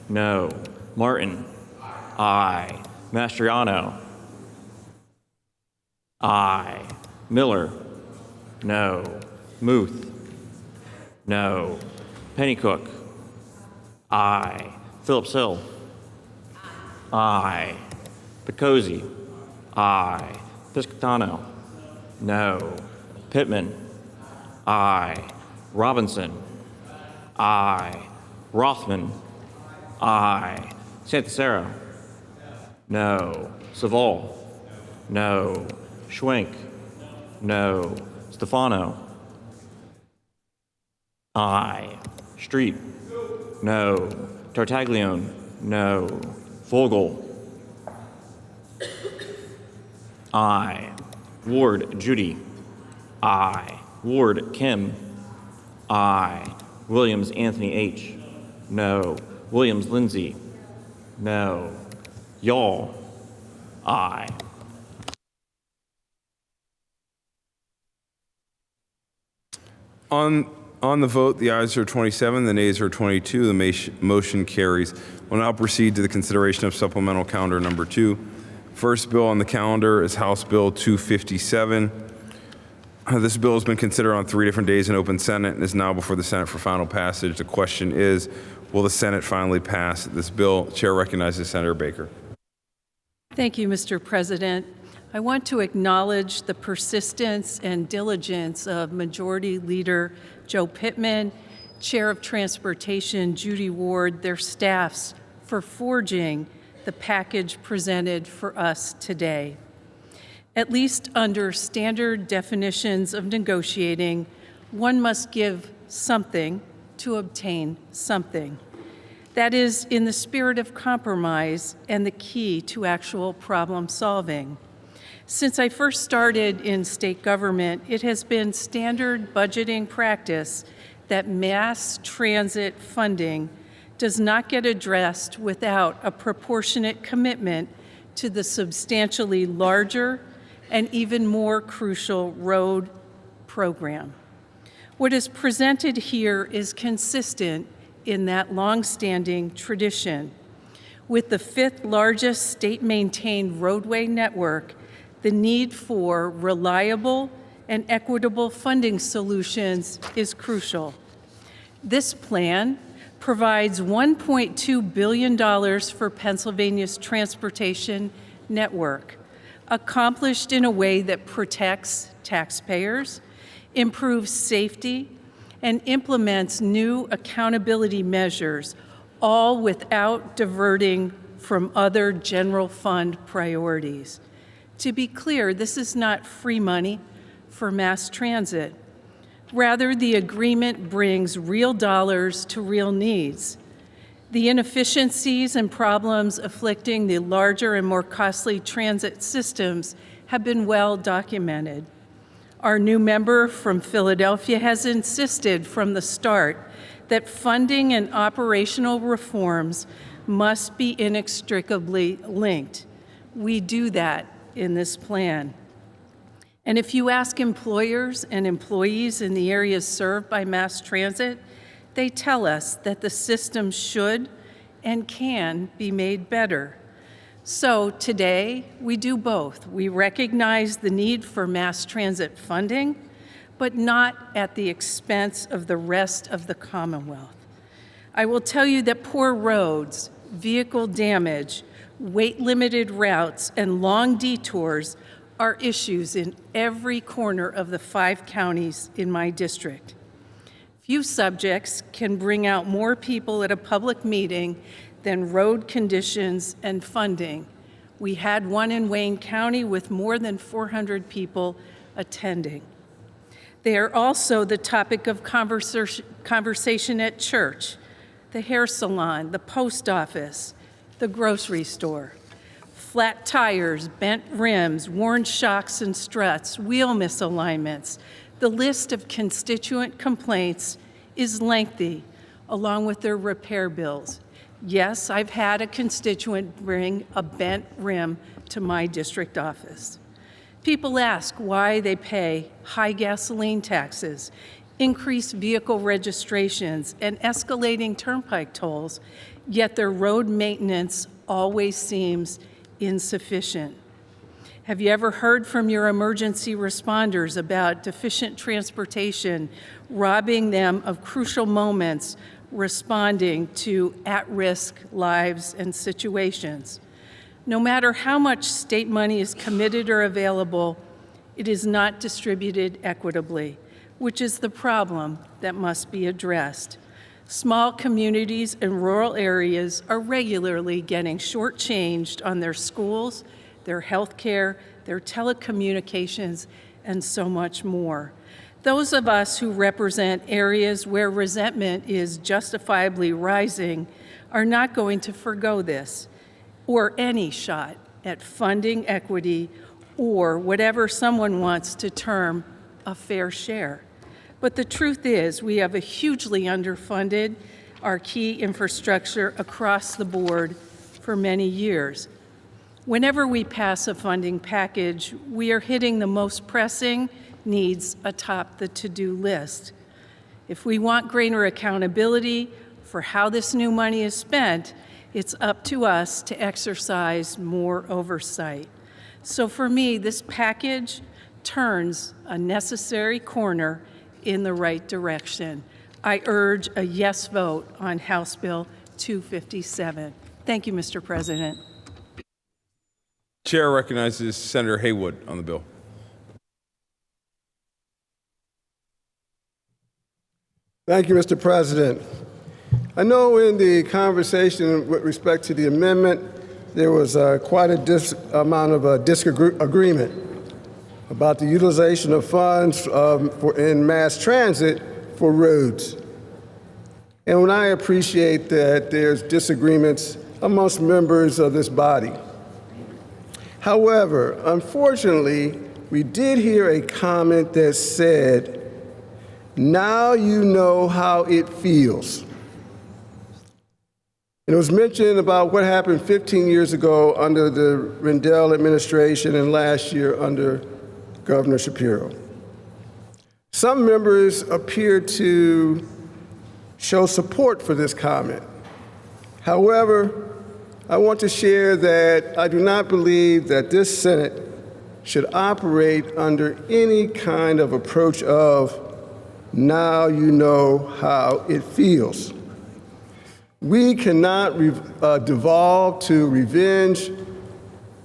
S4: No. Martin. Aye. Mastriano. Aye. Miller. No. Muth. No. Pennycook. Aye. Phillips Hill. Aye. Picozzi. Aye. Piscitano. No. Pittman. Aye. Robinson. Aye. Rothman. Aye. Santasera. No. Saval. No. Schwenk. No. Stefano. Aye. Street. No. Tartaglione. No. Vogel. Aye. Ward Judy. Aye. Ward Kim. Aye. Williams Anthony H. No. Williams Lindsay. No. Y'all. Aye.
S1: On the vote, the ayes are 27, the nays are 22. The motion carries. We'll now proceed to the consideration of supplemental calendar number 2. First bill on the calendar is House Bill 257. This bill has been considered on 3 different days in open Senate and is now before the Senate for final passage. The question is, will the Senate finally pass this bill? Chair recognizes Senator Baker.
S15: Thank you, Mr. President. I want to acknowledge the persistence and diligence of Majority Leader Joe Pittman, Chair of Transportation Judy Ward, their staffs for forging the package presented for us today. At least under standard definitions of negotiating, one must give something to obtain something. That is in the spirit of compromise and the key to actual problem solving. Since I first started in state government, it has been standard budgeting practice that mass transit funding does not get addressed without a proportionate commitment to the substantially larger and even more crucial road program. What is presented here is consistent in that longstanding tradition. With the 5th largest state-maintained roadway network, the need for reliable and equitable funding solutions is crucial. This plan provides $1.2 billion for Pennsylvania's transportation network, accomplished in a way that protects taxpayers, improves safety, and implements new accountability measures, all without diverting from other general fund priorities. To be clear, this is not free money for mass transit. Rather, the agreement brings real dollars to real needs. The inefficiencies and problems afflicting the larger and more costly transit systems have been well documented. Our new member from Philadelphia has insisted from the start that funding and operational reforms must be inextricably linked. We do that in this plan. And if you ask employers and employees in the areas served by mass transit, they tell us that the system should and can be made better. So today, we do both. We recognize the need for mass transit funding, but not at the expense of the rest of the Commonwealth. I will tell you that poor roads, vehicle damage, weight-limited routes, and long detours are issues in every corner of the 5 counties in my district. Few subjects can bring out more people at a public meeting than road conditions and funding. We had one in Wayne County with more than 400 people attending. They are also the topic of conversation at church, the hair salon, the post office, the grocery store. Flat tires, bent rims, worn shocks and struts, wheel misalignments. The list of constituent complaints is lengthy, along with their repair bills. Yes, I've had a constituent bring a bent rim to my district office. People ask why they pay high gasoline taxes, increased vehicle registrations, and escalating turnpike tolls, yet their road maintenance always seems insufficient. Have you ever heard from your emergency responders about deficient transportation, robbing them of crucial moments responding to at-risk lives and situations? No matter how much state money is committed or available, it is not distributed equitably, which is the problem that must be addressed. Small communities in rural areas are regularly getting shortchanged on their schools, their health care, their telecommunications, and so much more. Those of us who represent areas where resentment is justifiably rising are not going to forgo this, or any shot at funding equity or whatever someone wants to term a fair share. But the truth is, we have a hugely underfunded our key infrastructure across the board for many years. Whenever we pass a funding package, we are hitting the most pressing needs atop the to-do list. If we want greater accountability for how this new money is spent, it's up to us to exercise more oversight. So for me, this package turns a necessary corner in the right direction. I urge a yes vote on House Bill 257. Thank you, Mr. President.
S1: Chair recognizes Senator Haywood on the bill.
S16: Thank you, Mr. President. I know in the conversation with respect to the amendment, there was quite a amount of disagreement about the utilization of funds in mass transit for roads. And I appreciate that there's disagreements amongst members of this body. However, unfortunately, we did hear a comment that said, "Now you know how it feels." And it was mentioned about what happened 15 years ago under the Rendell administration and last year under Governor Shapiro. Some members appear to show support for this comment. However, I want to share that I do not believe that this Senate should operate under any kind of approach of, now you know how it feels. We cannot devolve to revenge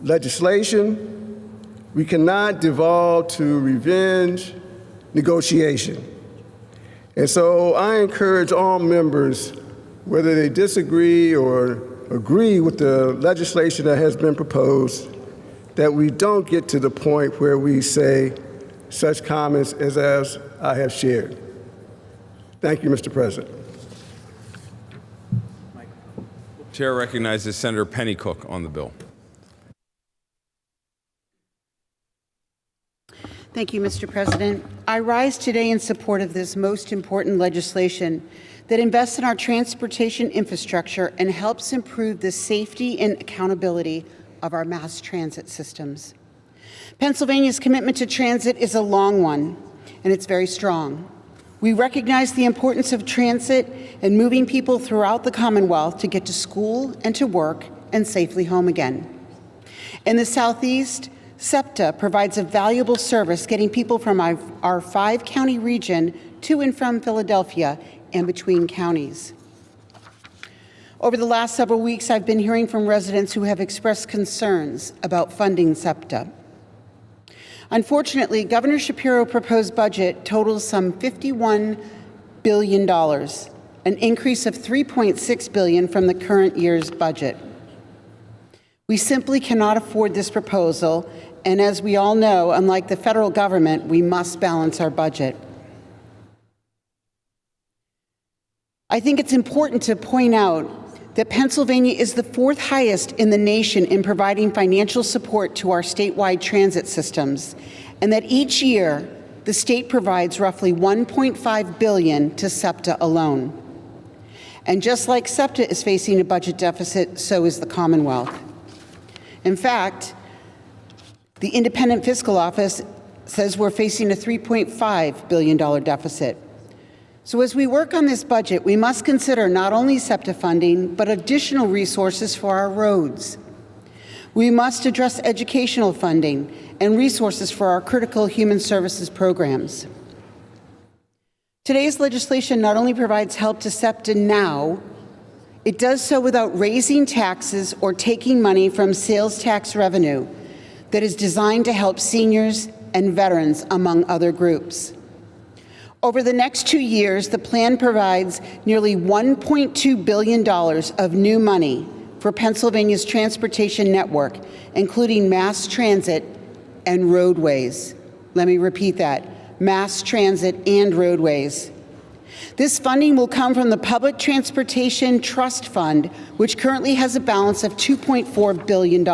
S16: legislation. We cannot devolve to revenge negotiation. And so I encourage all members, whether they disagree or agree with the legislation that has been proposed, that we don't get to the point where we say such comments as I have shared. Thank you, Mr. President.
S1: Chair recognizes Senator Pennycook on the bill.
S17: Thank you, Mr. President. I rise today in support of this most important legislation that invests in our transportation infrastructure and helps improve the safety and accountability of our mass transit systems. Pennsylvania's commitment to transit is a long one, and it's very strong. We recognize the importance of transit and moving people throughout the Commonwealth to get to school and to work and safely home again. In the Southeast, SEPTA provides a valuable service getting people from our 5-county region to and from Philadelphia and between counties. Over the last several weeks, I've been hearing from residents who have expressed concerns about funding SEPTA. Unfortunately, Governor Shapiro's proposed budget totals some $51 billion, an increase of $3.6 billion from the current year's budget. We simply cannot afford this proposal, and as we all know, unlike the federal government, we must balance our budget. I think it's important to point out that Pennsylvania is the 4th highest in the nation in providing financial support to our statewide transit systems, and that each year the state provides roughly $1.5 billion to SEPTA alone. And just like SEPTA is facing a budget deficit, so is the Commonwealth. In fact, the Independent Fiscal Office says we're facing a $3.5 billion deficit. So as we work on this budget, we must consider not only SEPTA funding, but additional resources for our roads. We must address educational funding and resources for our critical human services programs. Today's legislation not only provides help to SEPTA now, it does so without raising taxes or taking money from sales tax revenue that is designed to help seniors and veterans, among other groups. Over the next 2 years, the plan provides nearly $1.2 billion of new money for Pennsylvania's transportation network, including mass transit and roadways. Let me repeat that, mass transit and roadways. This funding will come from the Public Transportation Trust Fund, which currently has a balance of $2.4 billion.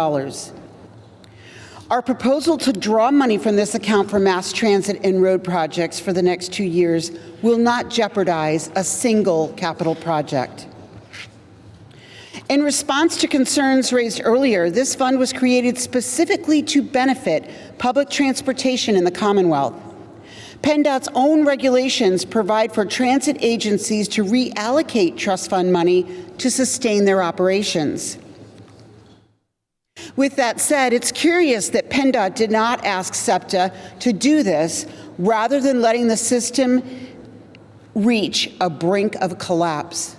S17: Our proposal to draw money from this account for mass transit and road projects for the next 2 years will not jeopardize a single capital project. In response to concerns raised earlier, this fund was created specifically to benefit public transportation in the Commonwealth. PennDOT's own regulations provide for transit agencies to reallocate trust fund money to sustain their operations. With that said, it's curious that PennDOT did not ask SEPTA to do this rather than letting the system reach a brink of collapse.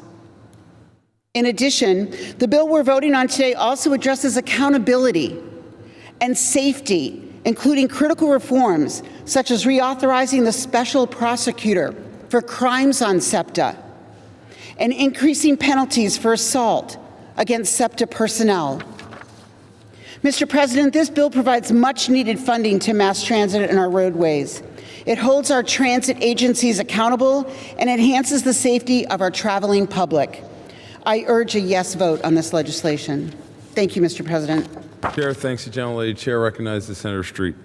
S17: In addition, the bill we're voting on today also addresses accountability and safety, including critical reforms such as reauthorizing the special prosecutor for crimes on SEPTA and increasing penalties for assault against SEPTA personnel. Mr. President, this bill provides much-needed funding to mass transit and our roadways. It holds our transit agencies accountable and enhances the safety of our traveling public. I urge a yes vote on this legislation. Thank you, Mr. President.
S1: Chair thanks the gentlelady. Chair recognizes Senator Street.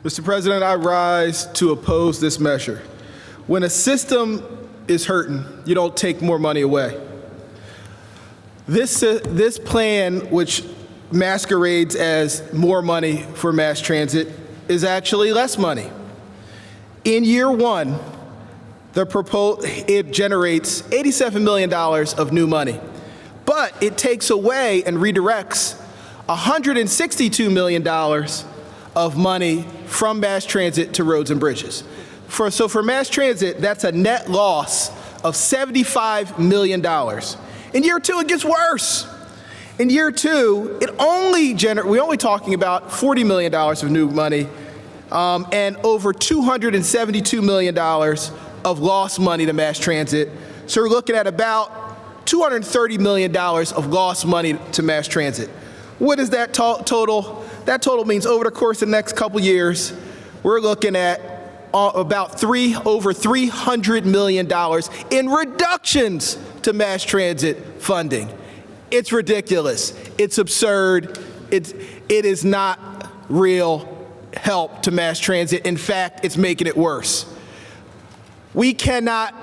S8: Mr. President, I rise to oppose this measure. When a system is hurting, you don't take more money away. This plan, which masquerades as more money for mass transit, is actually less money. In year one, it generates $87 million of new money, but it takes away and redirects $162 million of money from mass transit to roads and bridges. So for mass transit, that's a net loss of $75 million. In year two, it gets worse. In year two, we're only talking about $40 million of new money and over $272 million of lost money to mass transit. So we're looking at about $230 million of lost money to mass transit. What is that total? That total means over the course of the next couple years, we're looking at about over $300 million in reductions to mass transit funding. It's ridiculous. It's absurd. It is not real help to mass transit. In fact, it's making it worse. We cannot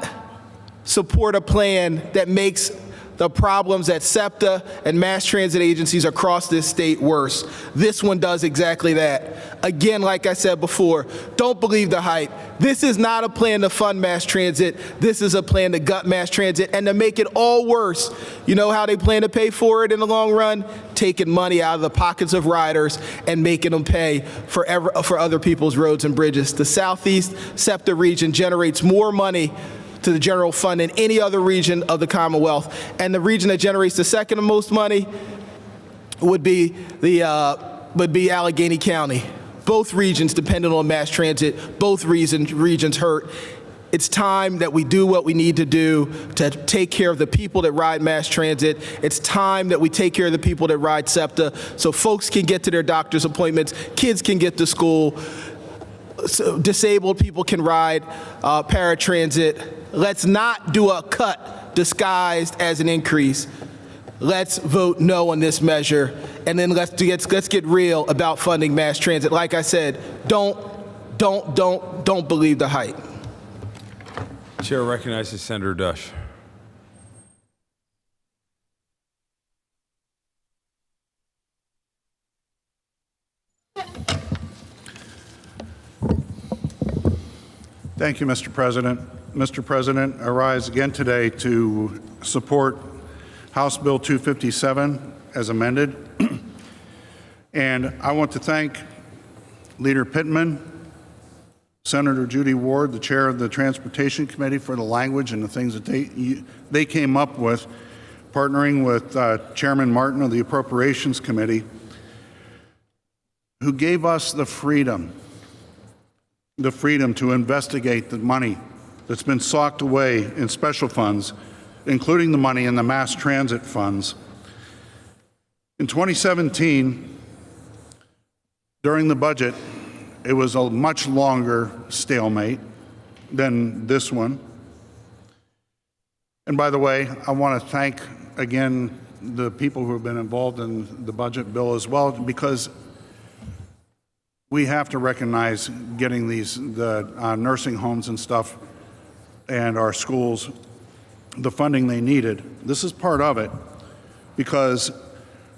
S8: support a plan that makes the problems at SEPTA and mass transit agencies across this state worse. This one does exactly that. Again, like I said before, don't believe the hype. This is not a plan to fund mass transit. This is a plan to gut mass transit and to make it all worse. You know how they plan to pay for it in the long run? Taking money out of the pockets of riders and making them pay for other people's roads and bridges. The Southeast SEPTA region generates more money to the general fund than any other region of the Commonwealth. And the region that generates the second most money would be Allegheny County. Both regions dependent on mass transit, both regions hurt. It's time that we do what we need to do to take care of the people that ride mass transit. It's time that we take care of the people that ride SEPTA so folks can get to their doctor's appointments, kids can get to school, so disabled people can ride paratransit. Let's not do a cut disguised as an increase. Let's vote no on this measure, and then let's get real about funding mass transit. Like I said, don't believe the hype.
S1: Chair recognizes Senator Dush.
S9: Thank you, Mr. President. Mr. President, I rise again today to support House Bill 257 as amended. And I want to thank Leader Pittman, Senator Judy Ward, the chair of the Transportation Committee, for the language and the things that they came up with, partnering with Chairman Martin of the Appropriations Committee, who gave us the freedom to investigate the money that's been socked away in special funds, including the money in the mass transit funds. In 2017, during the budget, it was a much longer stalemate than this one. And by the way, I want to thank again the people who have been involved in the budget bill as well, because we have to recognize getting the nursing homes and stuff and our schools the funding they needed. This is part of it, because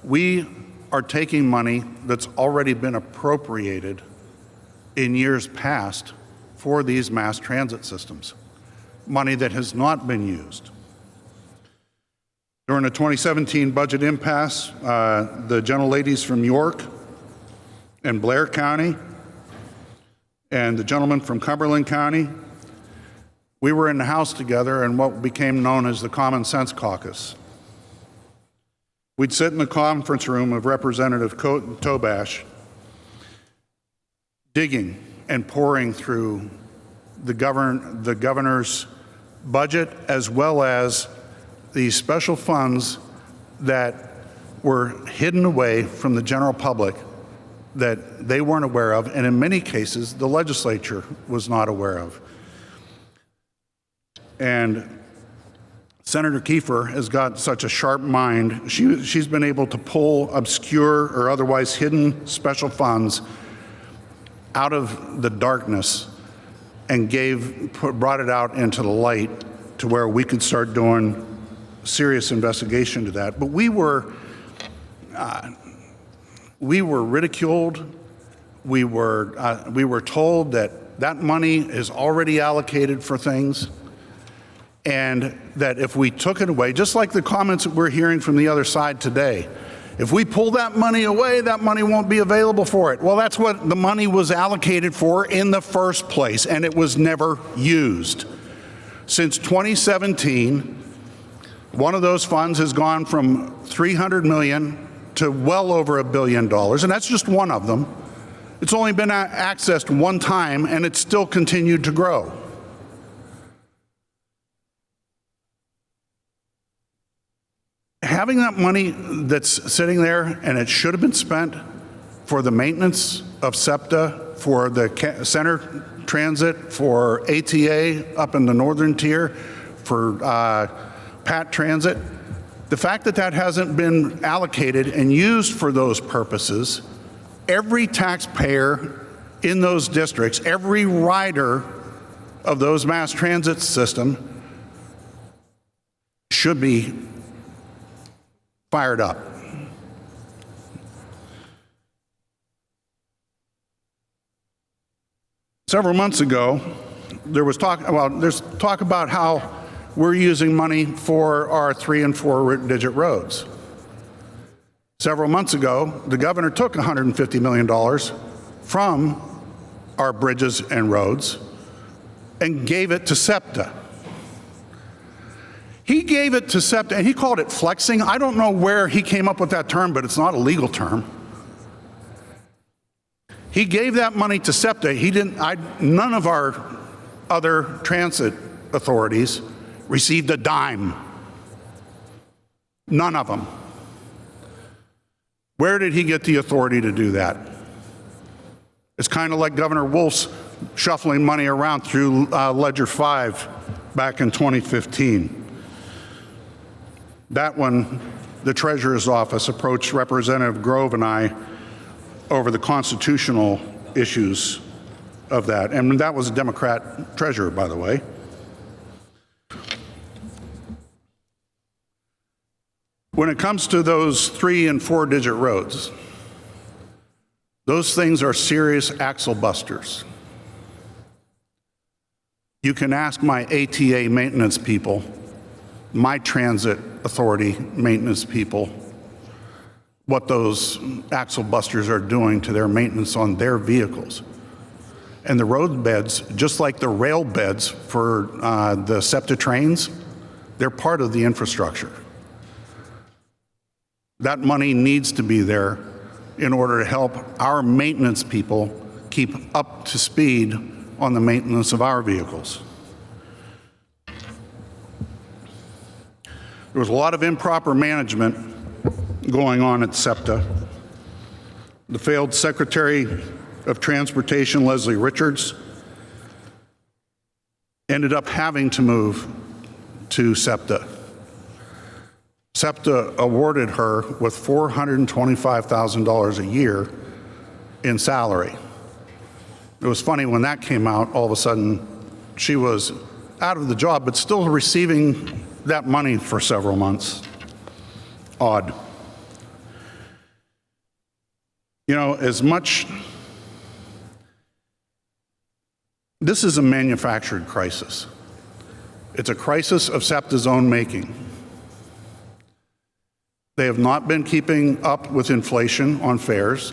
S9: we are taking money that's already been appropriated in years past for these mass transit systems, money that has not been used. During the 2017 budget impasse, the gentleladies from York and Blair County and the gentleman from Cumberland County, we were in the House together in what became known as the Common Sense Caucus. We'd sit in the conference room of Representative Tobash, digging and poring through the governor's budget, as well as these special funds that were hidden away from the general public that they weren't aware of, and in many cases, the legislature was not aware of. And Senator Kiefer has got such a sharp mind. She's been able to pull obscure or otherwise hidden special funds out of the darkness and brought it out into the light to where we could start doing serious investigation to that. But we were ridiculed. We were told that that money is already allocated for things, and that if we took it away, just like the comments that we're hearing from the other side today, if we pull that money away, that money won't be available for it. Well, that's what the money was allocated for in the first place, and it was never used. Since 2017, one of those funds has gone from $300 million to well over $1 billion, and that's just one of them. It's only been accessed one time, and it's still continued to grow. Having that money that's sitting there, and it should have been spent for the maintenance of SEPTA, for the center transit, for ATA up in the northern tier, for PAT transit, the fact that that hasn't been allocated and used for those purposes, every taxpayer in those districts, every rider of those mass transit system should be fired up. Several months ago, there's talk about how we're using money for our 3- and 4-digit roads. Several months ago, the governor took $150 million from our bridges and roads and gave it to SEPTA. He gave it to SEPTA, and he called it flexing. I don't know where he came up with that term, but it's not a legal term. He gave that money to SEPTA. None of our other transit authorities received a dime. None of them. Where did he get the authority to do that? It's kind of like Governor Wolf's shuffling money around through Ledger 5 back in 2015. That one, the Treasurer's Office approached Representative Grove and I over the constitutional issues of that. And that was a Democrat treasurer, by the way. When it comes to those 3- and 4-digit roads, those things are serious axle busters. You can ask my ATA maintenance people, my transit authority maintenance people, what those axle busters are doing to their maintenance on their vehicles. And the road beds, just like the rail beds for the SEPTA trains, they're part of the infrastructure. That money needs to be there in order to help our maintenance people keep up to speed on the maintenance of our vehicles. There was a lot of improper management going on at SEPTA. The failed Secretary of Transportation, Leslie Richards, ended up having to move to SEPTA. SEPTA awarded her with $425,000 a year in salary. It was funny when that came out, all of a sudden she was out of the job, but still receiving that money for several months. Odd. You know, this is a manufactured crisis. It's a crisis of SEPTA's own making. They have not been keeping up with inflation on fares.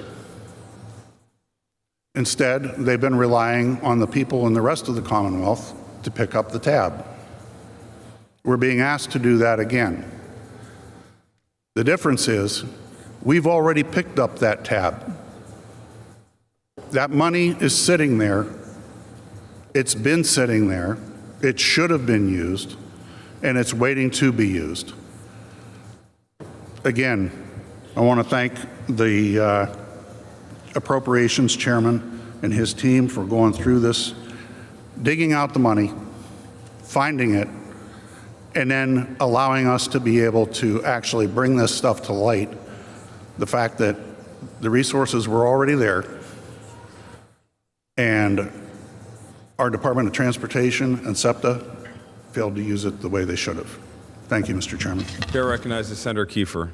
S9: Instead, they've been relying on the people in the rest of the Commonwealth to pick up the tab. We're being asked to do that again. The difference is we've already picked up that tab. That money is sitting there. It's been sitting there. It should have been used, and it's waiting to be used. Again, I want to thank the Appropriations Chairman and his team for going through this, digging out the money, finding it, and then allowing us to be able to actually bring this stuff to light. The fact that the resources were already there, and our Department of Transportation and SEPTA failed to use it the way they should have. Thank you, Mr. Chairman.
S1: Chair recognizes Senator Kiefer.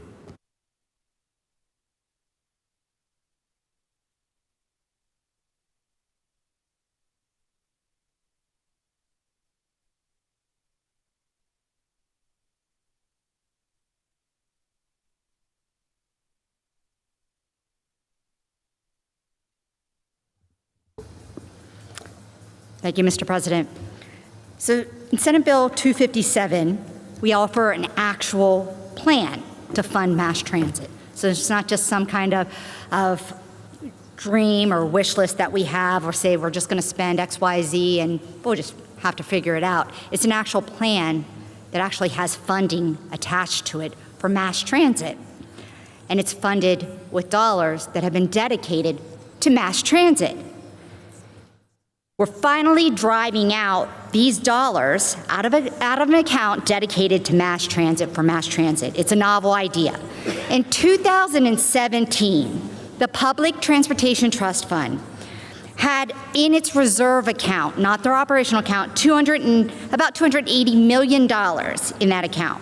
S18: Thank you, Mr. President. So in Senate Bill 257, we offer an actual plan to fund mass transit. So it's not just some kind of dream or wish list that we have or say we're just going to spend X, Y, Z and we'll just have to figure it out. It's an actual plan that actually has funding attached to it for mass transit. And it's funded with dollars that have been dedicated to mass transit. We're finally driving out these dollars out of an account dedicated to mass transit for mass transit. It's a novel idea. In 2017, the Public Transportation Trust Fund had in its reserve account, not their operational account, about $280 million in that account.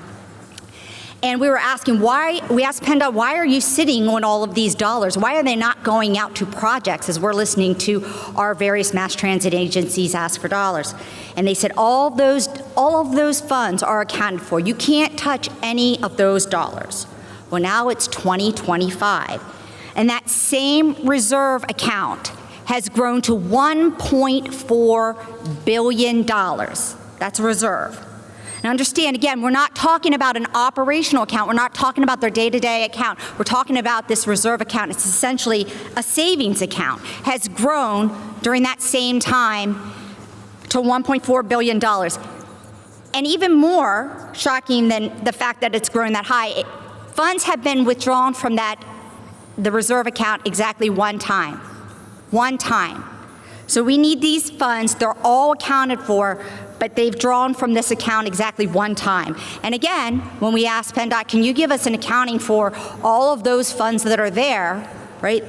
S18: And we were asking we asked PennDOT, why are you sitting on all of these dollars? Why are they not going out to projects as we're listening to our various mass transit agencies ask for dollars? And they said all of those funds are accounted for. You can't touch any of those dollars. Well, now it's 2025. And that same reserve account has grown to $1.4 billion. That's a reserve. Now understand, again, we're not talking about an operational account. We're not talking about their day-to-day account. We're talking about this reserve account. It's essentially a savings account. Has grown during that same time to $1.4 billion. And even more shocking than the fact that it's grown that high, funds have been withdrawn from the reserve account exactly one time. One time. So we need these funds. They're all accounted for, but they've drawn from this account exactly one time. And again, when we asked PennDOT, can you give us an accounting for all of those funds that are there, right?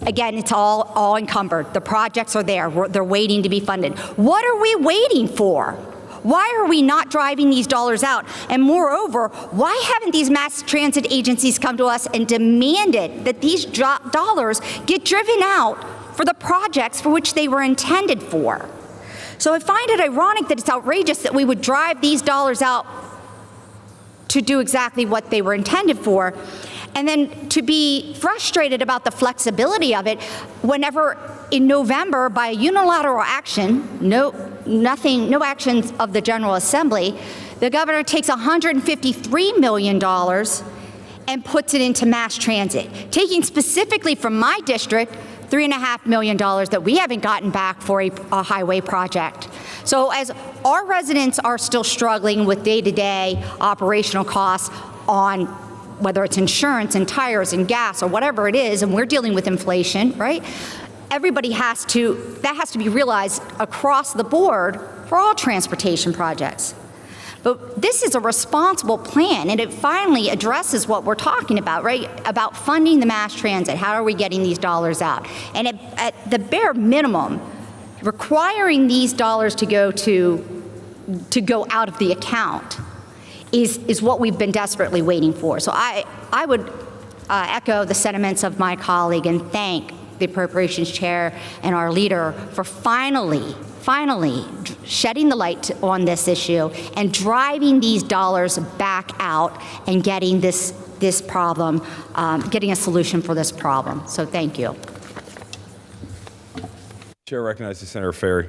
S18: Again, it's all encumbered. The projects are there. They're waiting to be funded. What are we waiting for? Why are we not driving these dollars out? And moreover, why haven't these mass transit agencies come to us and demanded that these dollars get driven out for the projects for which they were intended for? So I find it ironic that it's outrageous that we would drive these dollars out to do exactly what they were intended for, and then to be frustrated about the flexibility of it whenever in November, by unilateral action, no actions of the General Assembly, the governor takes $153 million and puts it into mass transit, taking specifically from my district $3.5 million that we haven't gotten back for a highway project. So as our residents are still struggling with day-to-day operational costs on whether it's insurance and tires and gas or whatever it is, and we're dealing with inflation, right? That has to be realized across the board for all transportation projects. But this is a responsible plan, and it finally addresses what we're talking about, right? About funding the mass transit. How are we getting these dollars out? And at the bare minimum, requiring these dollars to go out of the account is what we've been desperately waiting for. So I would echo the sentiments of my colleague and thank the Appropriations Chair and our leader for finally shedding the light on this issue and driving these dollars back out and getting this problem, getting a solution for this problem. So thank you.
S1: Chair recognizes Senator Ferry.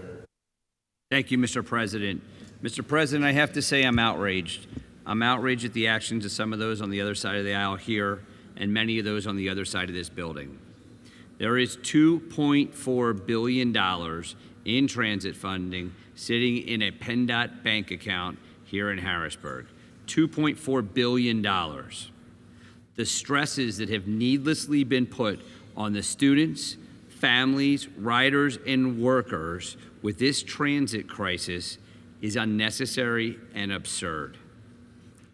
S19: Thank you, Mr. President. Mr. President, I have to say I'm outraged. I'm outraged at the actions of some of those on the other side of the aisle here and many of those on the other side of this building. There is $2.4 billion in transit funding sitting in a PennDOT bank account here in Harrisburg. $2.4 billion. The stresses that have needlessly been put on the students, families, riders, and workers with this transit crisis is unnecessary and absurd.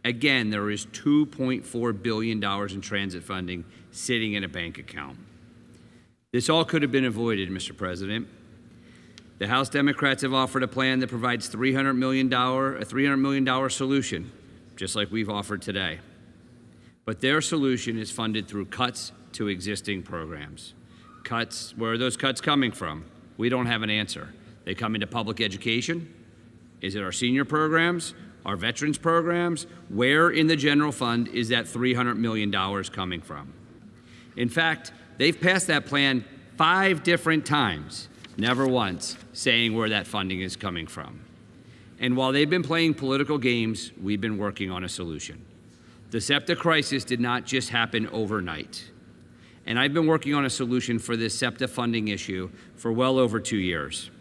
S19: Again, there is $2.4 billion in transit funding sitting in a bank account. This all could have been avoided, Mr. President. The House Democrats have offered a plan that provides a $300 million solution, just like we've offered today. But their solution is funded through cuts to existing programs. Cuts, where are those cuts coming from? We don't have an answer. They come into public education. Is it our senior programs, our veterans programs? Where in the general fund is that $300 million coming from? In fact, they've passed that plan 5 different times, never once saying where that funding is coming from. And while they've been playing political games, we've been working on a solution. The SEPTA crisis did not just happen overnight. And I've been working on a solution for this SEPTA funding issue for well over 2 years.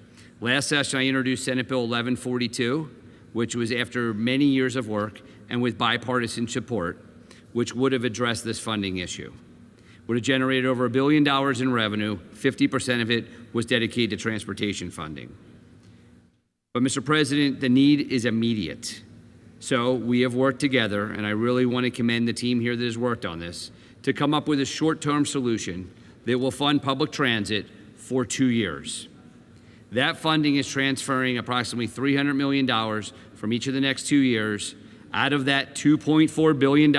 S19: Last session, I introduced Senate Bill 1142, which was after many years of work and with bipartisan support, which would have addressed this funding issue. Would have generated over $1 billion in revenue. 50% of it was dedicated to transportation funding. But Mr. President, the need is immediate. So we have worked together, and I really want to commend the team here that has worked on this, to come up with a short-term solution that will fund public transit for 2 years. That funding is transferring approximately $300 million from each of the next 2 years out of that $2.4 billion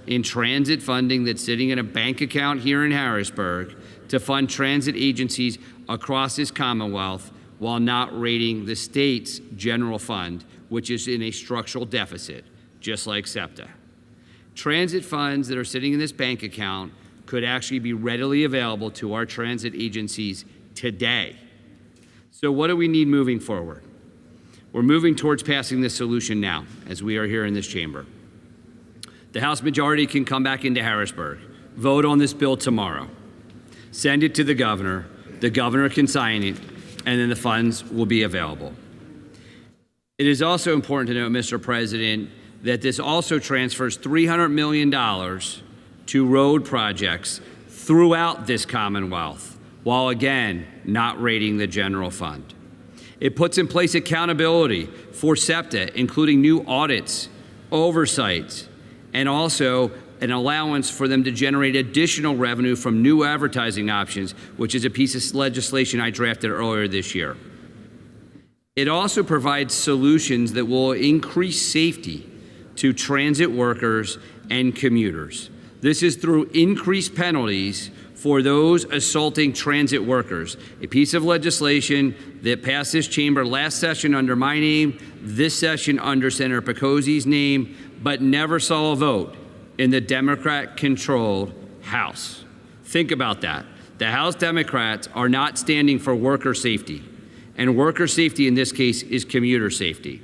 S19: in transit funding that's sitting in a bank account here in Harrisburg to fund transit agencies across this Commonwealth while not raiding the state's general fund, which is in a structural deficit, just like SEPTA. Transit funds that are sitting in this bank account could actually be readily available to our transit agencies today. So what do we need moving forward? We're moving towards passing this solution now, as we are here in this chamber. The House majority can come back into Harrisburg, vote on this bill tomorrow, send it to the governor can sign it, and then the funds will be available. It is also important to note, Mr. President, that this also transfers $300 million to road projects throughout this Commonwealth, while again, not raiding the general fund. It puts in place accountability for SEPTA, including new audits, oversights, and also an allowance for them to generate additional revenue from new advertising options, which is a piece of legislation I drafted earlier this year. It also provides solutions that will increase safety to transit workers and commuters. This is through increased penalties for those assaulting transit workers, a piece of legislation that passed this chamber last session under my name, this session under Senator Picozzi's name, but never saw a vote in the Democrat-controlled House. Think about that. The House Democrats are not standing for worker safety, and worker safety in this case is commuter safety.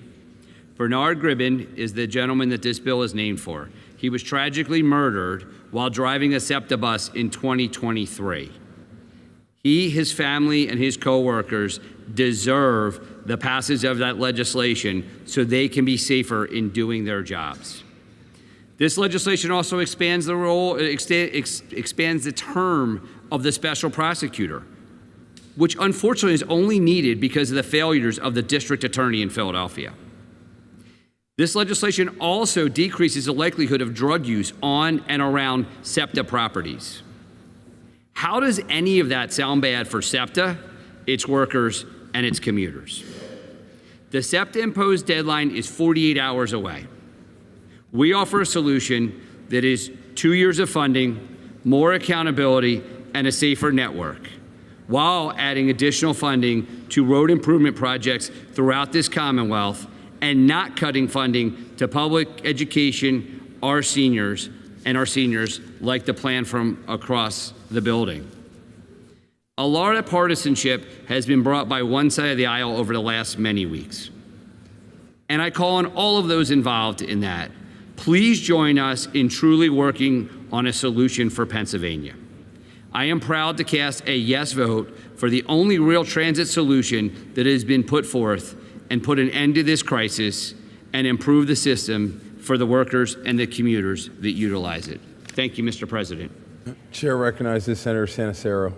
S19: Bernard Gribben is the gentleman that this bill is named for. He was tragically murdered while driving a SEPTA bus in 2023. He, his family, and his co-workers deserve the passage of that legislation so they can be safer in doing their jobs. This legislation also expands the role, expands the term of the special prosecutor, which unfortunately is only needed because of the failures of the district attorney in Philadelphia. This legislation also decreases the likelihood of drug use on and around SEPTA properties. How does any of that sound bad for SEPTA, its workers, and its commuters? The SEPTA imposed deadline is 48 hours away. We offer a solution that is 2 years of funding, more accountability, and a safer network, while adding additional funding to road improvement projects throughout this Commonwealth and not cutting funding to public education, our seniors, like the plan from across the building. A lot of partisanship has been brought by one side of the aisle over the last many weeks. And I call on all of those involved in that. Please join us in truly working on a solution for Pennsylvania. I am proud to cast a yes vote for the only real transit solution that has been put forth and put an end to this crisis and improve the system for the workers and the commuters that utilize it. Thank you, Mr. President.
S1: Chair recognizes Senator Sanacero.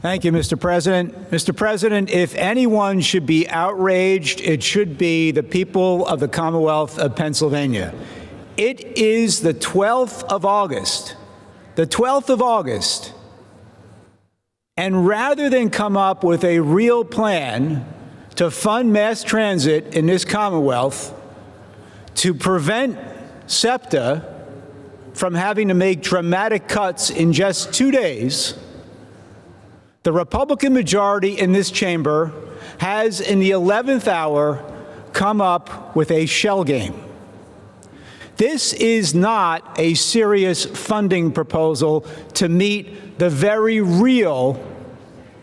S20: Thank you, Mr. President. Mr. President, if anyone should be outraged, it should be the people of the Commonwealth of Pennsylvania. It is the 12th of August. The 12th of August. And rather than come up with a real plan to fund mass transit in this Commonwealth, to prevent SEPTA from having to make dramatic cuts in just 2 days, the Republican majority in this chamber has, in the 11th hour, come up with a shell game. This is not a serious funding proposal to meet the very real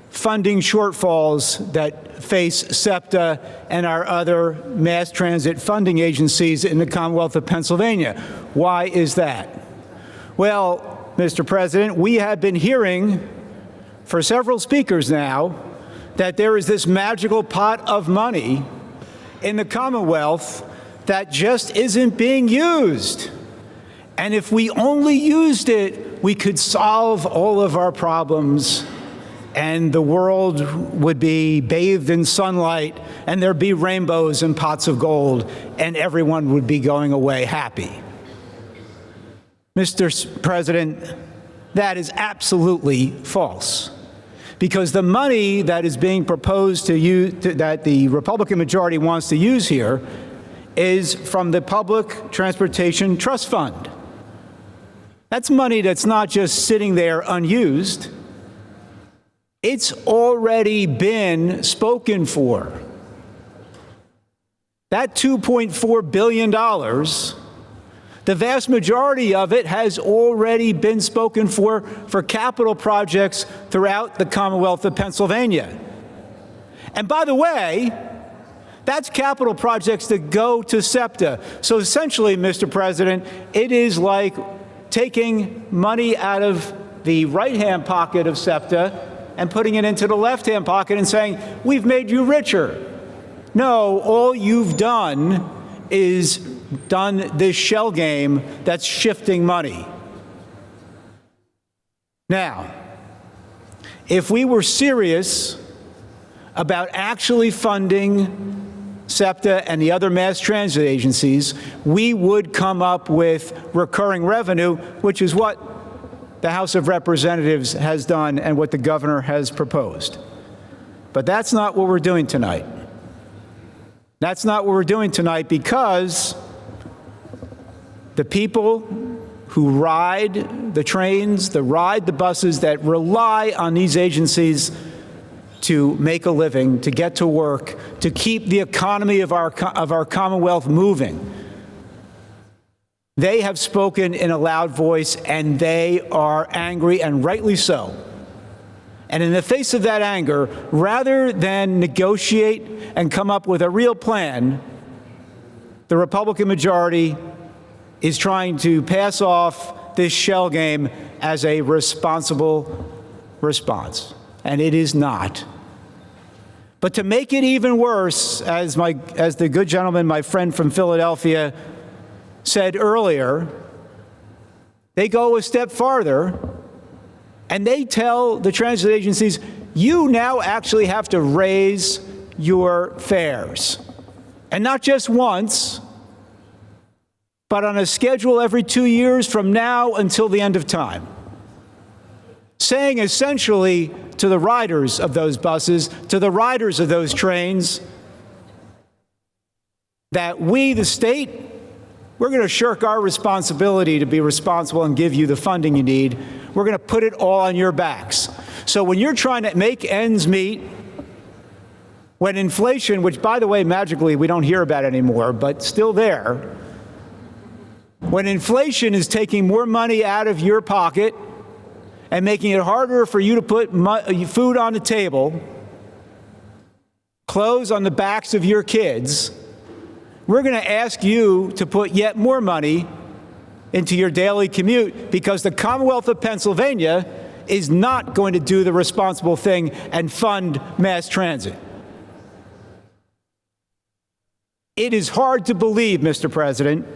S20: funding shortfalls that face SEPTA and our other mass transit funding agencies in the Commonwealth of Pennsylvania. Why is that? Well, Mr. President, we have been hearing for several speakers now that there is this magical pot of money in the Commonwealth that just isn't being used. And if we only used it, we could solve all of our problems, and the world would be bathed in sunlight, and there'd be rainbows and pots of gold, and everyone would be going away happy. Mr. President, that is absolutely false. Because the money that is being proposed to use, that the Republican majority wants to use here, is from the Public Transportation Trust Fund. That's money that's not just sitting there unused. It's already been spoken for. That $2.4 billion, the vast majority of it has already been spoken for capital projects throughout the Commonwealth of Pennsylvania. And by the way, that's capital projects that go to SEPTA. So essentially, Mr. President, it is like taking money out of the right-hand pocket of SEPTA and putting it into the left-hand pocket and saying, we've made you richer. No, all you've done is done this shell game that's shifting money. Now, if we were serious about actually funding SEPTA and the other mass transit agencies, we would come up with recurring revenue, which is what the House of Representatives has done and what the governor has proposed. But that's not what we're doing tonight. That's not what we're doing tonight because the people who ride the trains, ride the buses, that rely on these agencies to make a living, to get to work, to keep the economy of our Commonwealth moving. They have spoken in a loud voice, and they are angry, and rightly so. And in the face of that anger, rather than negotiate and come up with a real plan, the Republican majority is trying to pass off this shell game as a responsible response. And it is not. But to make it even worse, as the good gentleman, my friend from Philadelphia, said earlier, they go a step farther and they tell the transit agencies, you now actually have to raise your fares. And not just once, but on a schedule every 2 years from now until the end of time. Saying essentially to the riders of those buses, to the riders of those trains, that we, the state, we're going to shirk our responsibility to be responsible and give you the funding you need. We're going to put it all on your backs. So when you're trying to make ends meet, when inflation, which by the way, magically we don't hear about anymore, but still there, when inflation is taking more money out of your pocket and making it harder for you to put food on the table, clothes on the backs of your kids, we're going to ask you to put yet more money into your daily commute because the Commonwealth of Pennsylvania is not going to do the responsible thing and fund mass transit. It is hard to believe, Mr. President,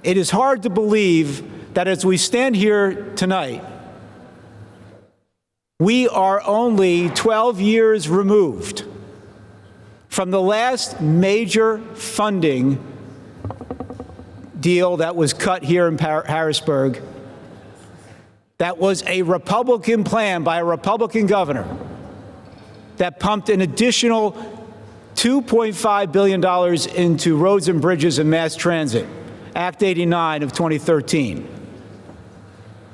S20: it is hard to believe that as we stand here tonight, we are only 12 years removed from the last major funding deal that was cut here in Harrisburg That was a Republican plan by a Republican governor that pumped an additional $2.5 billion into roads and bridges and mass transit, Act 89 of 2013.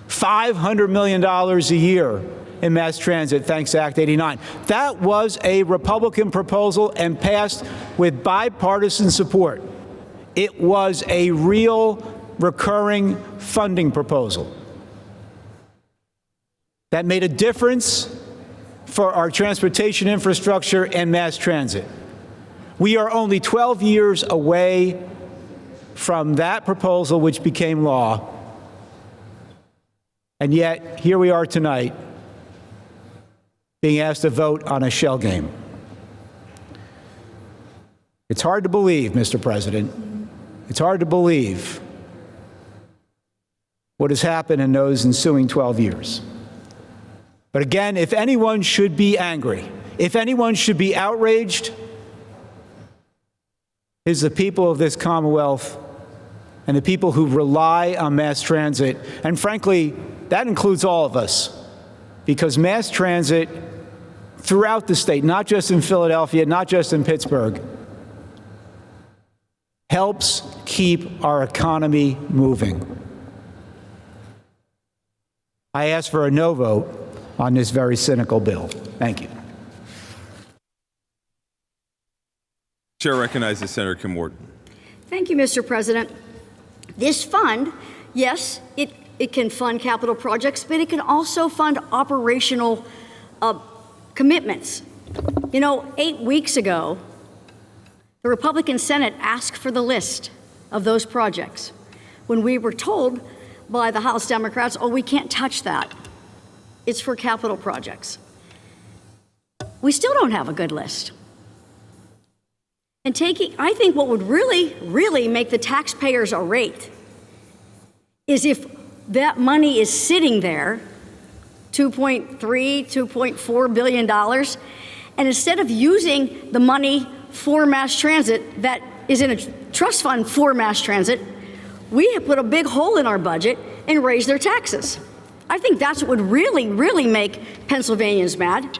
S20: $500 million a year in mass transit, thanks to Act 89. That was a Republican proposal and passed with bipartisan support. It was a real recurring funding proposal that made a difference for our transportation infrastructure and mass transit. We are only 12 years away from that proposal, which became law. And yet, here we are tonight, being asked to vote on a shell game. It's hard to believe, Mr. President. It's hard to believe what has happened in those ensuing 12 years. But again, if anyone should be angry, if anyone should be outraged, it's the people of this Commonwealth and the people who rely on mass transit. And frankly, that includes all of us, because mass transit throughout the state, not just in Philadelphia, not just in Pittsburgh, helps keep our economy moving. I ask for a no vote on this very cynical bill. Thank you.
S1: Chair recognizes Senator Kim Ward.
S13: Thank you, Mr. President. This fund, yes, it can fund capital projects, but it can also fund operational commitments. You know, 8 weeks ago, the Republican Senate asked for the list of those projects when we were told by the House Democrats, oh, we can't touch that. It's for capital projects. We still don't have a good list. And I think what would really make the taxpayers irate is if that money is sitting there, $2.4 billion, and instead of using the money for mass transit that is in a trust fund for mass transit, we have put a big hole in our budget and raised their taxes. I think that's what would really make Pennsylvanians mad.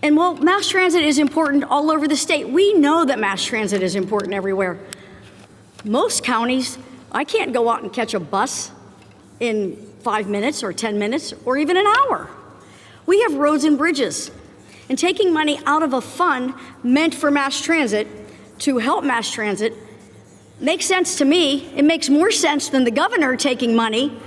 S13: And while mass transit is important all over the state, we know that mass transit is important everywhere. Most counties, I can't go out and catch a bus in 5 minutes or 10 minutes or even an hour. We have roads and bridges. And taking money out of a fund meant for mass transit to help mass transit makes sense to me. It makes more sense than the governor taking money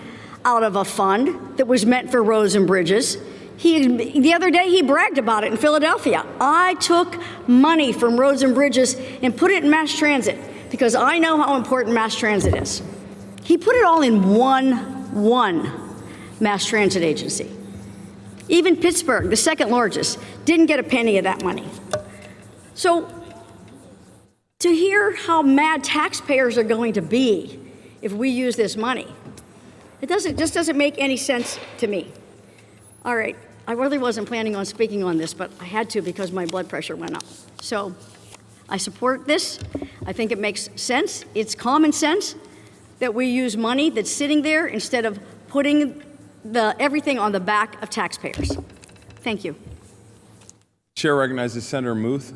S13: out of a fund that was meant for roads and bridges. The other day, he bragged about it in Philadelphia. I took money from roads and bridges and put it in mass transit because I know how important mass transit is. He put it all in one mass transit agency. Even Pittsburgh, the second largest, didn't get a penny of that money. So to hear how mad taxpayers are going to be if we use this money, it just doesn't make any sense to me. All right, I really wasn't planning on speaking on this, but I had to because my blood pressure went up. So I support this. I think it makes sense. It's common sense that we use money that's sitting there instead of putting everything on the back of taxpayers. Thank you.
S1: Chair recognizes Senator Muth.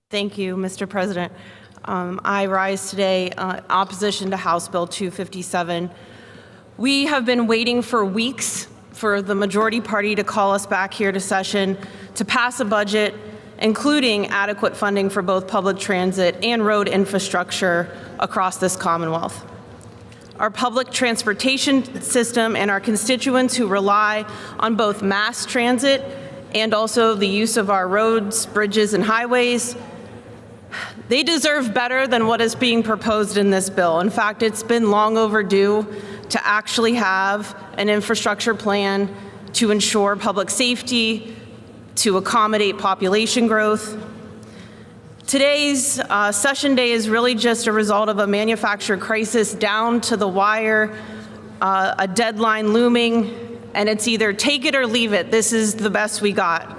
S21: Thank you, Mr. President. I rise today opposition to House Bill 257. We have been waiting for weeks for the majority party to call us back here to session to pass a budget including adequate funding for both public transit and road infrastructure across this Commonwealth. our public transportation system, and our constituents who rely on both mass transit and also the use of our roads, bridges, and highways. They deserve better than what is being proposed in this bill. In fact, it's been long overdue to actually have an infrastructure plan to ensure public safety, to accommodate population growth. Today's session day is really just a result of a manufactured crisis down to the wire, a deadline looming, and it's either take it or leave it. This is the best we got.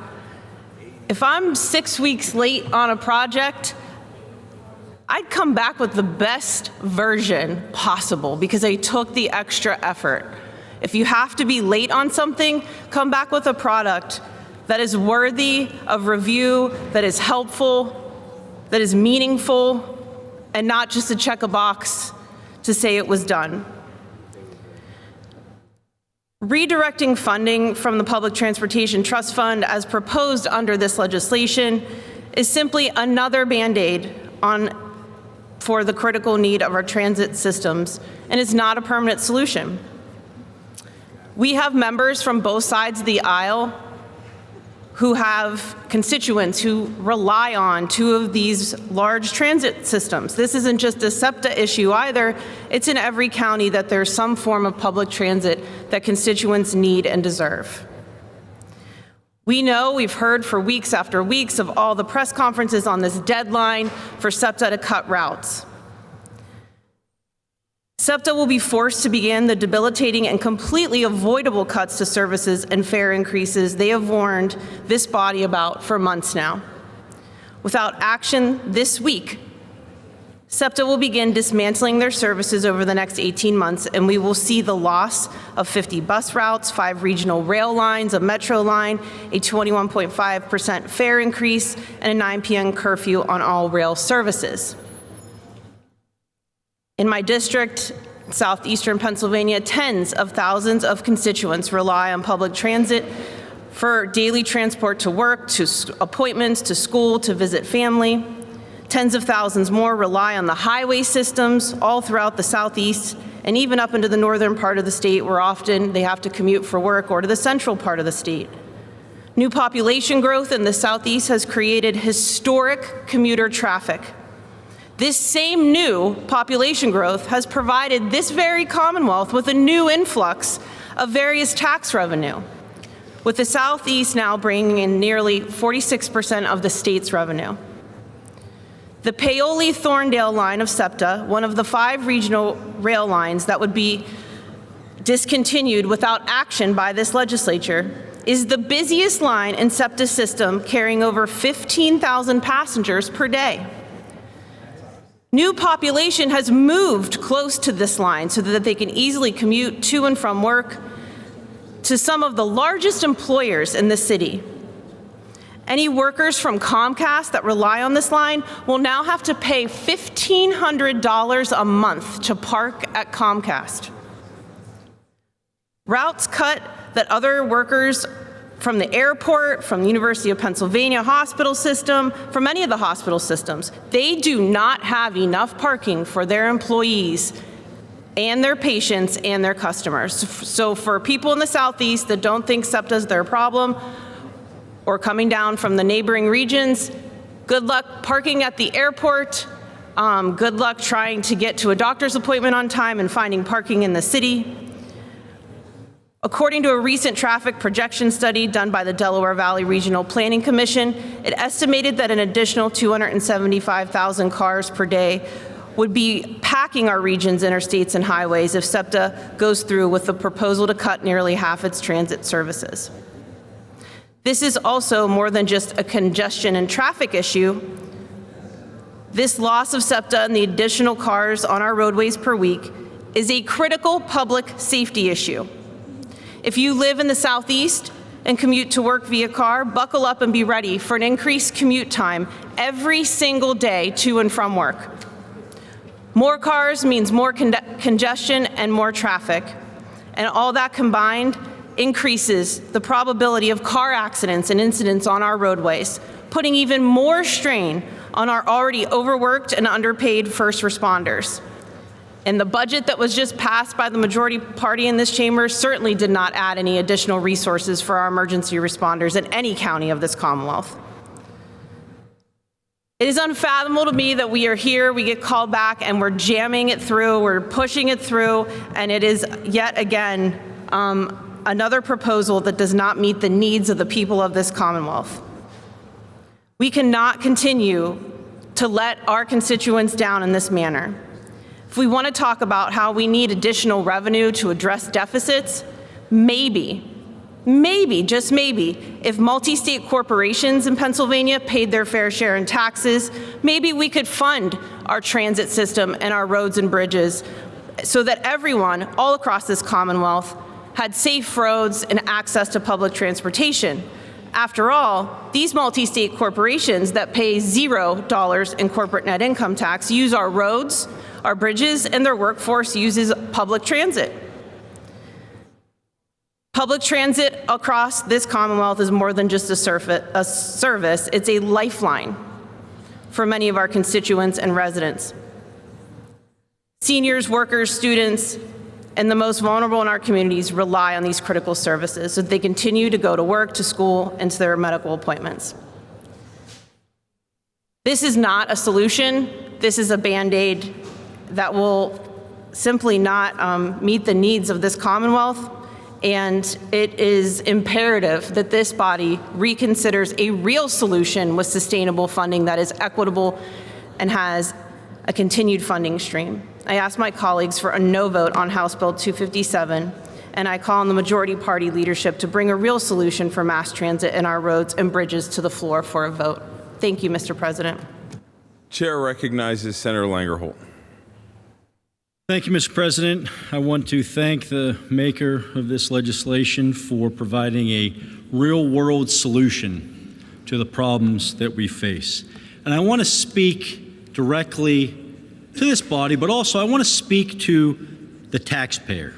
S21: If I'm 6 weeks late on a project, I'd come back with the best version possible because I took the extra effort. If you have to be late on something, come back with a product that is worthy of review, that is helpful, that is meaningful, and not just to check a box to say it was done. Redirecting funding from the Public Transportation Trust Fund as proposed under this legislation is simply another Band-Aid for the critical need of our transit systems and is not a permanent solution. We have members from both sides of the aisle who have constituents who rely on two of these large transit systems. This isn't just a SEPTA issue either. It's in every county that there's some form of public transit that constituents need and deserve. We know, we've heard for weeks after weeks of all the press conferences on this deadline for SEPTA to cut routes. SEPTA will be forced to begin the debilitating and completely avoidable cuts to services and fare increases they have warned this body about for months now. Without action this week, SEPTA will begin dismantling their services over the next 18 months, and we will see the loss of 50 bus routes, 5 regional rail lines, a metro line, a 21.5% fare increase, and a 9 p.m. curfew on all rail services. In my district, southeastern Pennsylvania, tens of thousands of constituents rely on public transit for daily transport to work, to appointments, to school, to visit family. Tens of thousands more rely on the highway systems all throughout the southeast and even up into the northern part of the state where often they have to commute for work, or to the central part of the state. New population growth in the southeast has created historic commuter traffic. This same new population growth has provided this very Commonwealth with a new influx of various tax revenue, with the Southeast now bringing in nearly 46% of the state's revenue. The Paoli-Thorndale line of SEPTA, one of the 5 regional rail lines that would be discontinued without action by this legislature, is the busiest line in SEPTA's system, carrying over 15,000 passengers per day. New population has moved close to this line so that they can easily commute to and from work to some of the largest employers in the city. Any workers from Comcast that rely on this line will now have to pay $1,500 a month to park at Comcast. Routes cut that other workers from the airport, from the University of Pennsylvania hospital system, from any of the hospital systems, they do not have enough parking for their employees and their patients and their customers. So for people in the Southeast that don't think SEPTA is their problem, or coming down from the neighboring regions, good luck parking at the airport. Good luck trying to get to a doctor's appointment on time and finding parking in the city. According to a recent traffic projection study done by the Delaware Valley Regional Planning Commission, it estimated that an additional 275,000 cars per day would be packing our region's interstates and highways if SEPTA goes through with the proposal to cut nearly half its transit services. This is also more than just a congestion and traffic issue. This loss of SEPTA and the additional cars on our roadways per week is a critical public safety issue. If you live in the Southeast and commute to work via car, buckle up and be ready for an increased commute time every single day to and from work. More cars means more congestion and more traffic, and all that combined increases the probability of car accidents and incidents on our roadways, putting even more strain on our already overworked and underpaid first responders. And the budget that was just passed by the majority party in this chamber certainly did not add any additional resources for our emergency responders in any county of this Commonwealth. It is unfathomable to me that we are here, we get called back, and we're jamming it through, we're pushing it through, and it is yet again another proposal that does not meet the needs of the people of this Commonwealth. We cannot continue to let our constituents down in this manner. If we want to talk about how we need additional revenue to address deficits, maybe, just maybe, if multi-state corporations in Pennsylvania paid their fair share in taxes, maybe we could fund our transit system and our roads and bridges so that everyone all across this Commonwealth had safe roads and access to public transportation. After all, these multi-state corporations that pay $0 in corporate net income tax use our roads, our bridges, and their workforce uses public transit. Public transit across this Commonwealth is more than just a service, it's a lifeline for many of our constituents and residents. Seniors, workers, students, and the most vulnerable in our communities rely on these critical services so that they continue to go to work, to school, and to their medical appointments. This is not a solution. This is a Band-Aid that will simply not meet the needs of this Commonwealth, and it is imperative that this body reconsiders a real solution with sustainable funding that is equitable and has a continued funding stream. I ask my colleagues for a no vote on House Bill 257, and I call on the majority party leadership to bring a real solution for mass transit and our roads and bridges to the floor for a vote. Thank you, Mr. President.
S1: Chair recognizes Senator Langerholt.
S3: Thank you, Mr. President. I want to thank the maker of this legislation for providing a real-world solution to the problems that we face. And I want to speak directly to this body, but also I want to speak to the taxpayer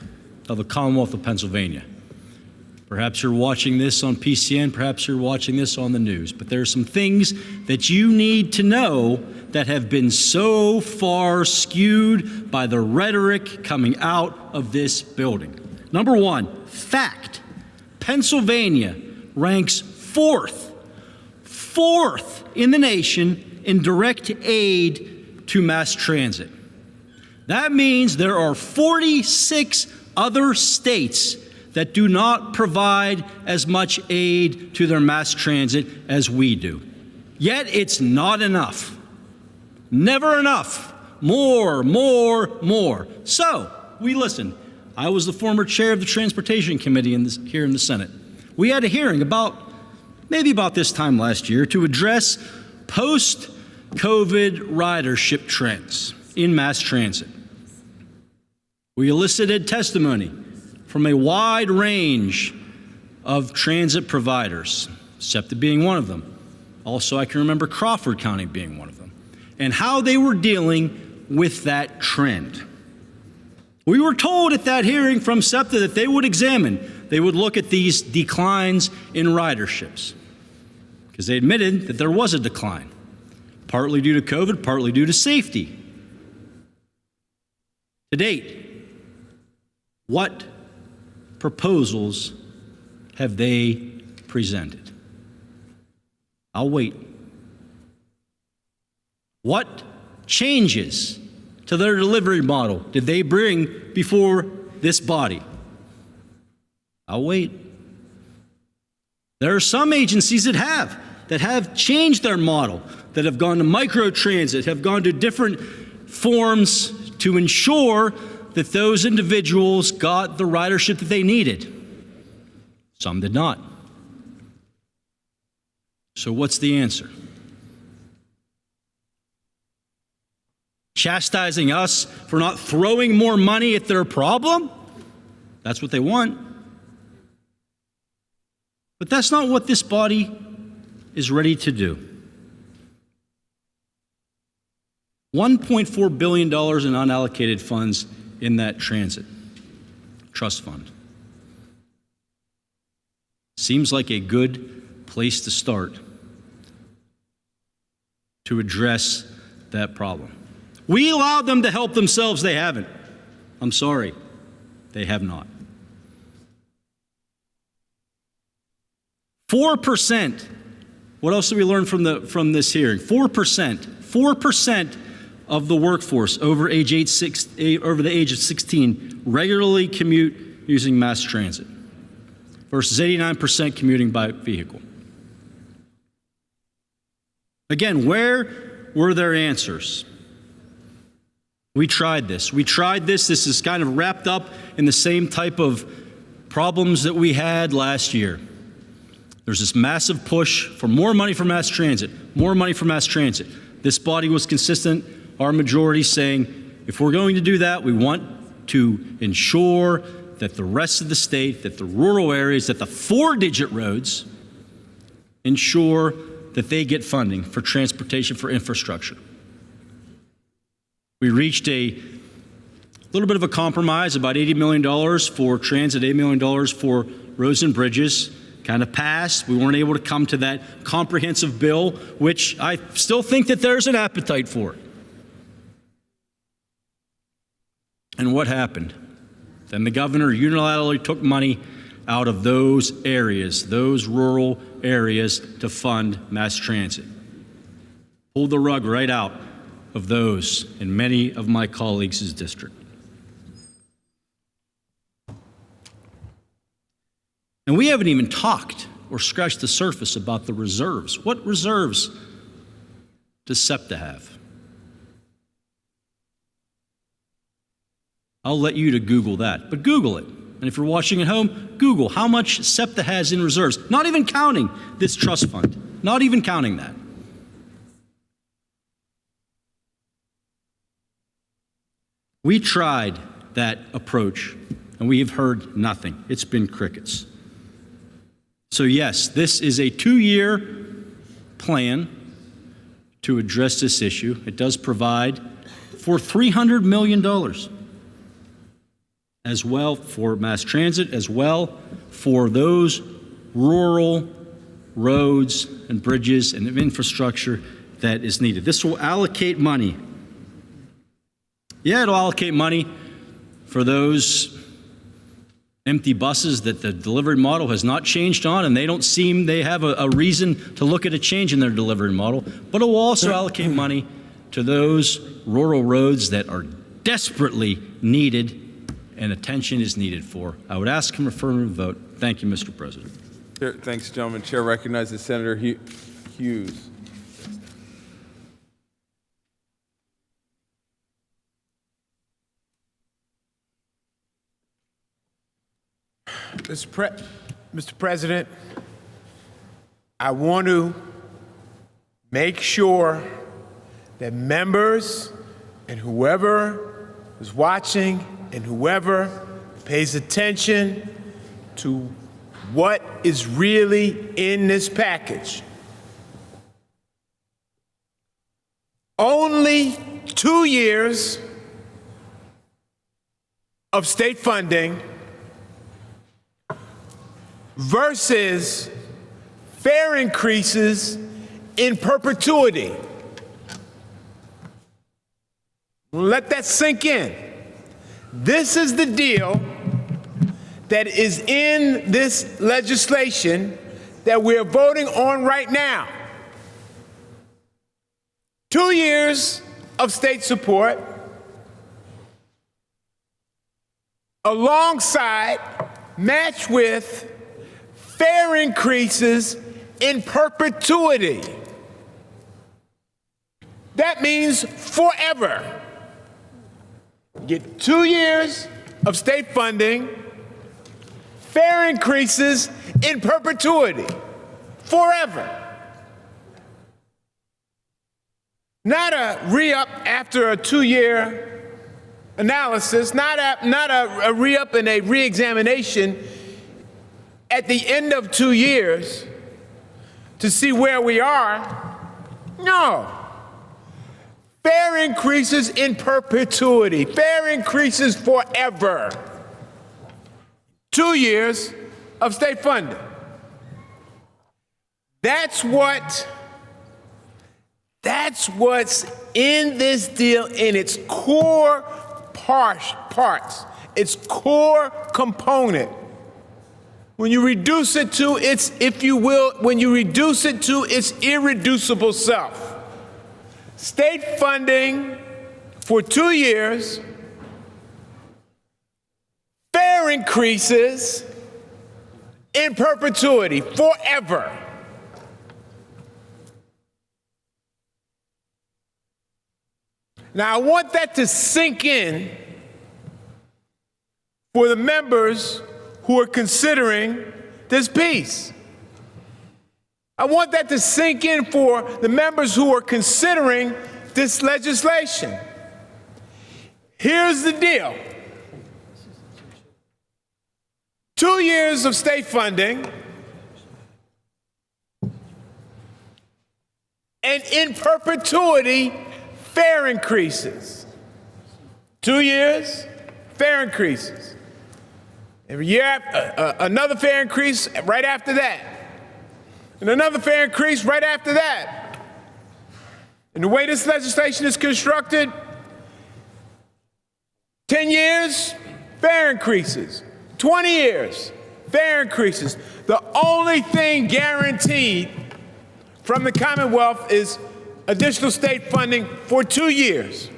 S3: of the Commonwealth of Pennsylvania. Perhaps you're watching this on PCN, perhaps you're watching this on the news, but there are some things that you need to know that have been so far skewed by the rhetoric coming out of this building. Number one, fact. Pennsylvania ranks fourth in the nation in direct aid to mass transit. That means there are 46 other states that do not provide as much aid to their mass transit as we do. Yet it's not enough. Never enough. More. So we listened. I was the former chair of the Transportation Committee here in the Senate. We had a hearing maybe about this time last year to address post-COVID ridership trends in mass transit. We elicited testimony from a wide range of transit providers, SEPTA being one of them. Also, I can remember Crawford County being one of them, and how they were dealing with that trend. We were told at that hearing from SEPTA that they would look at these declines in riderships, because they admitted that there was a decline, partly due to COVID, partly due to safety. To date, what proposals have they presented? I'll wait. What changes to their delivery model did they bring before this body? I'll wait. There are some agencies that have changed their model, that have gone to microtransit, have gone to different forms to ensure that those individuals got the ridership that they needed. Some did not. So what's the answer? Chastising us for not throwing more money at their problem? That's what they want. But that's not what this body is ready to do. $1.4 billion in unallocated funds in that transit trust fund. Seems like a good place to start to address that problem. We allowed them to help themselves, they haven't. I'm sorry, they have not. 4%. What else did we learn from this hearing? 4% of the workforce over the age of 16 regularly commute using mass transit versus 89% commuting by vehicle. Again, where were their answers? We tried this. This is kind of wrapped up in the same type of problems that we had last year. There's this massive push for more money for mass transit, more money for mass transit. This body was consistent, our majority saying, if we're going to do that, we want to ensure that the rest of the state, that the rural areas, that the 4-digit roads ensure that they get funding for transportation, for infrastructure. We reached a little bit of a compromise, about $80 million for transit, $8 million for roads and bridges. Kind of passed. We weren't able to come to that comprehensive bill, which I still think that there's an appetite for it. And what happened? Then the governor unilaterally took money out of those areas, those rural areas, to fund mass transit. Pulled the rug right out of those in many of my colleagues' district. And we haven't even talked or scratched the surface about the reserves. What reserves does SEPTA have? I'll let you to Google that, but Google it. And if you're watching at home, Google how much SEPTA has in reserves, not even counting this trust fund, not even counting that. We tried that approach, and we have heard nothing. It's been crickets. So yes, this is a 2-year plan to address this issue. It does provide for $300 million as well for mass transit, as well for those rural roads and bridges and infrastructure that is needed. This will allocate money. Yeah, it'll allocate money for those empty buses that the delivery model has not changed on, and they have a reason to look at a change in their delivery model, but it will also allocate money to those rural roads that are desperately needed and attention is needed for. I would ask for an affirmative vote. Thank you, Mr. President.
S1: Thanks, gentlemen. Chair recognizes Senator Hughes.
S10: Mr. President, I want to make sure that members and whoever is watching and whoever pays attention to what is really in this package. Only 2 years of state funding versus fare increases in perpetuity. Let that sink in. This is the deal that is in this legislation that we're voting on right now. 2 years of state support alongside, matched with fare increases in perpetuity. That means forever. You get 2 years of state funding, fare increases in perpetuity, forever. Not a re-up after a 2-year analysis, not a re-up and a re-examination at the end of 2 years to see where we are. No. Fare increases in perpetuity. Fare increases forever. 2 years of state funding. That's what's in this deal in its core parts, its core component, when you reduce it to its, if you will, when you reduce it to its irreducible self, state funding for 2 years, fare increases in perpetuity, forever. Now, I want that to sink in for the members who are considering this piece. I want that to sink in for the members who are considering this legislation. Here's the deal. 2 years of state funding, and in perpetuity, fare increases. 2 years, fare increases. Every year, another fare increase right after that. And another fare increase right after that. And the way this legislation is constructed, 10 years, fare increases. 20 years, fare increases. The only thing guaranteed from the Commonwealth is additional state funding for 2 years.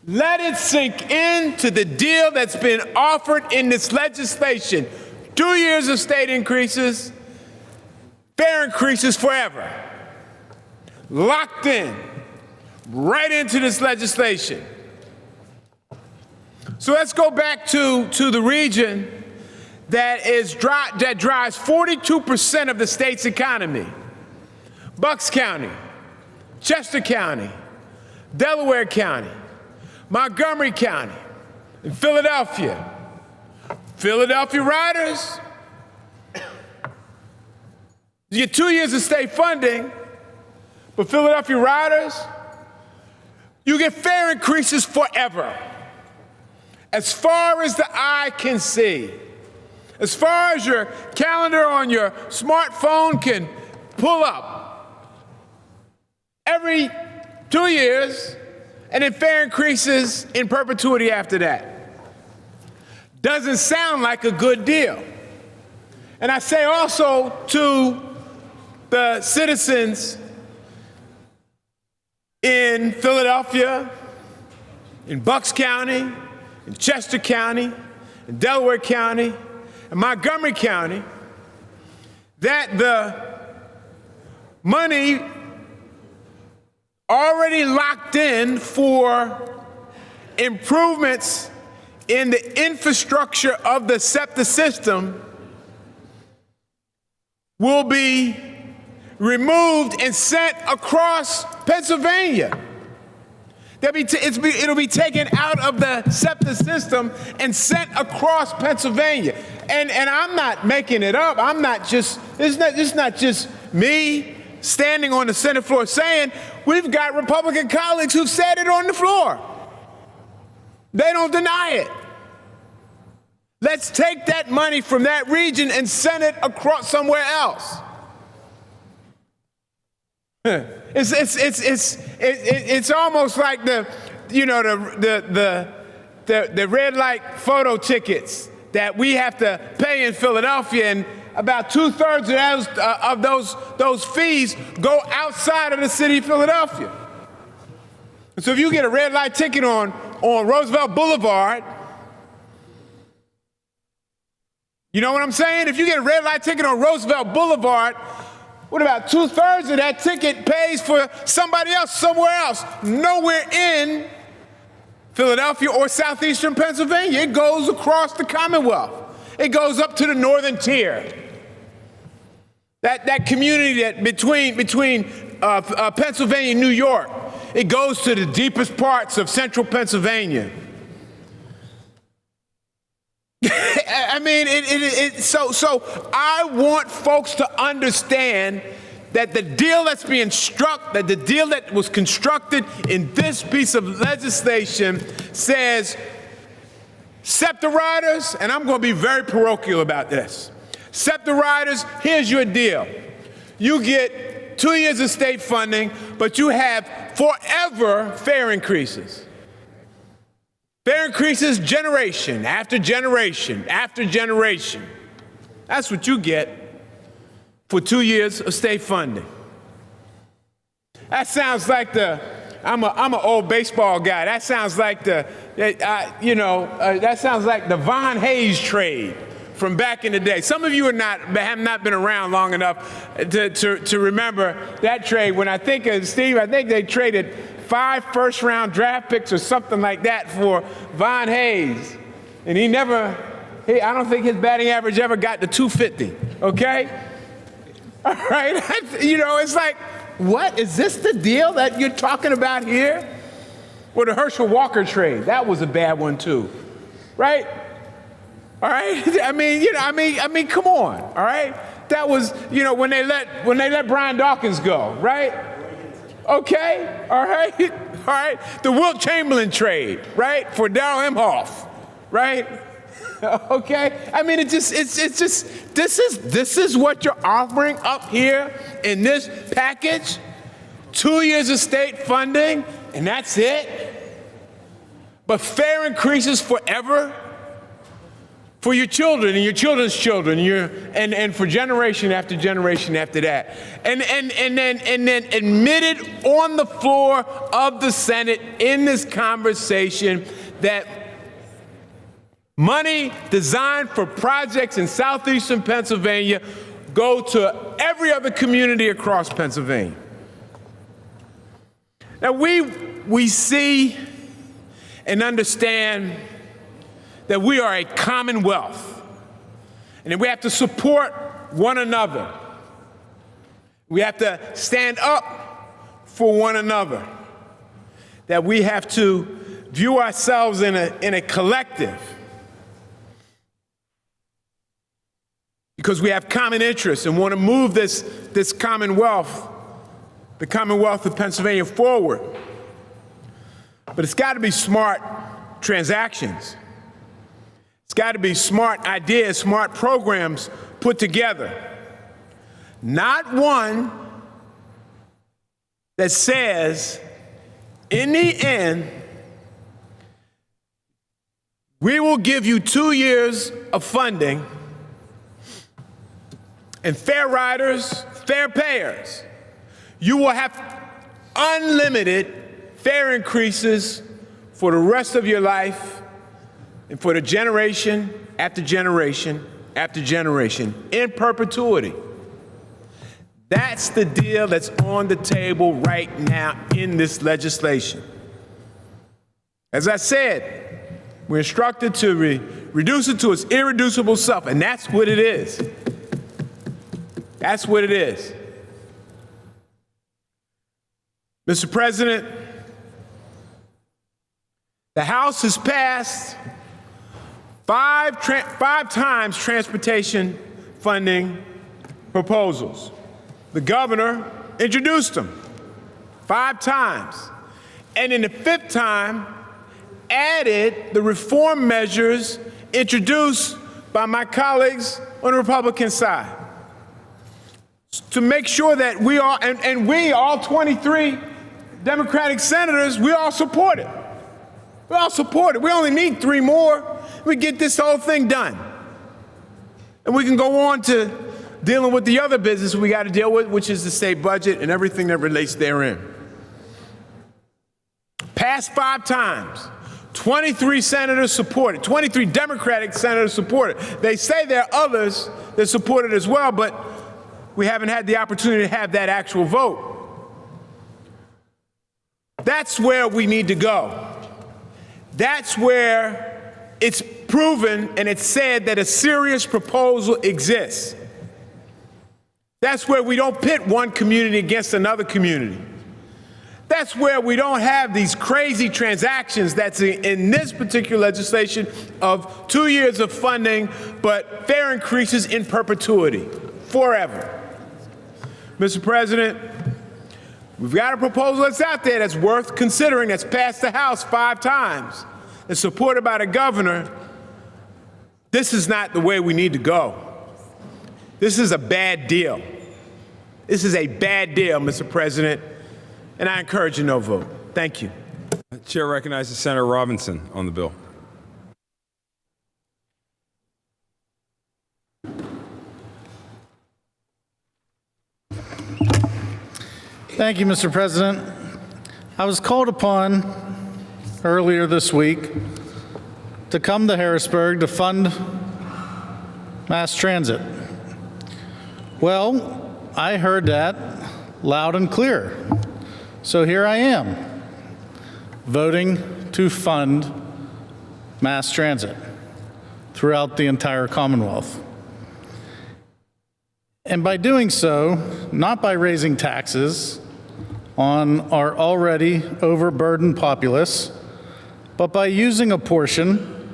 S10: Let it sink into the deal that's been offered in this legislation. 2 years of state increases, fare increases forever. Locked in, right into this legislation. So let's go back to the region that drives 42% of the state's economy. Bucks County, Chester County, Delaware County, Montgomery County, and Philadelphia. Philadelphia riders, you get 2 years of state funding, but Philadelphia riders, you get fare increases forever. As far as the eye can see, as far as your calendar on your smartphone can pull up, every 2 years, and then fare increases in perpetuity after that. Doesn't sound like a good deal. And I say also to the citizens in Philadelphia, in Bucks County, in Chester County, in Delaware County, and Montgomery County, that the money already locked in for improvements in the infrastructure of the SEPTA system will be removed and sent across Pennsylvania. It'll be taken out of the SEPTA system and sent across Pennsylvania. And I'm not making it up. It's not just me standing on the Senate floor saying, we've got Republican colleagues who've said it on the floor. They don't deny it. Let's take that money from that region and send it across somewhere else. It's almost like the red light photo tickets that we have to pay in Philadelphia, and about 2/3 of those fees go outside of the city of Philadelphia. And so if you get a red light ticket on Roosevelt Boulevard, you know what I'm saying? If you get a red light ticket on Roosevelt Boulevard, what about 2/3 of that ticket pays for somebody else somewhere else, nowhere in Philadelphia or southeastern Pennsylvania? It goes across the Commonwealth. It goes up to the northern tier. That community that between Pennsylvania and New York, it goes to the deepest parts of central Pennsylvania. I mean, so I want folks to understand that the deal that's being struck, that the deal that was constructed in this piece of legislation says, SEPTA riders, and I'm going to be very parochial about this. SEPTA riders, here's your deal. You get 2 years of state funding, but you have forever fare increases. Fare increases generation after generation after generation. That's what you get for 2 years of state funding. That sounds like I'm an old baseball guy. That sounds like that sounds like the Von Hayes trade from back in the day. Some of you have not been around long enough to remember that trade. When I think of Steve, I think they traded 5 first-round draft picks or something like that for Von Hayes, and I don't think his batting average ever got to 250. Okay, all right. It's like, what is this the deal that you're talking about here? Or the Herschel Walker trade, that was a bad one too, right? All right, I mean, come on, all right? That was, when they let Brian Dawkins go, right? Okay, all right. The Wilt Chamberlain trade, right, for Darrell Imhoff, right? Okay, I mean, this is what you're offering up here in this package. 2 years of state funding, and that's it. But fare increases forever for your children and your children's children, and for generation after generation after that, and then admitted on the floor of the Senate in this conversation that money designed for projects in southeastern Pennsylvania go to every other community across Pennsylvania. Now we see and understand that we are a commonwealth, and that we have to support one another. We have to stand up for one another. That we have to view ourselves in a collective, because we have common interests and want to move this commonwealth, the Commonwealth of Pennsylvania, forward. But it's got to be smart transactions. It's got to be smart ideas, smart programs put together. Not one that says, in the end, we will give you 2 years of funding, and fair riders, fair payers, you will have unlimited fare increases for the rest of your life, and for the generation after generation after generation, in perpetuity. That's the deal that's on the table right now in this legislation. As I said, we're instructed to reduce it to its irreducible self, and that's what it is. That's what it is. Mr. President, the House has passed five times transportation funding proposals. The governor introduced them 5 times. And in the 5th time, added the reform measures introduced by my colleagues on the Republican side to make sure that we all 23 Democratic senators, we all support it. We all support it. We only need 3 more. We get this whole thing done. And we can go on to dealing with the other business we got to deal with, which is the state budget and everything that relates therein. Passed 5 times. 23 senators support it. 23 Democratic senators support it. They say there are others that support it as well, but we haven't had the opportunity to have that actual vote. That's where we need to go. That's where it's proven and it's said that a serious proposal exists. That's where we don't pit one community against another community. That's where we don't have these crazy transactions that's in this particular legislation of 2 years of funding, but fare increases in perpetuity, forever. Mr. President, we've got a proposal that's out there that's worth considering, that's passed the House 5 times, that's supported by the governor. This is not the way we need to go. This is a bad deal. This is a bad deal, Mr. President, and I encourage a no vote. Thank you.
S1: Chair recognizes Senator Robinson on the bill.
S6: Thank you, Mr. President. I was called upon earlier this week to come to Harrisburg to fund mass transit. Well, I heard that loud and clear. So here I am, voting to fund mass transit throughout the entire Commonwealth. And by doing so, not by raising taxes on our already overburdened populace, but by using a portion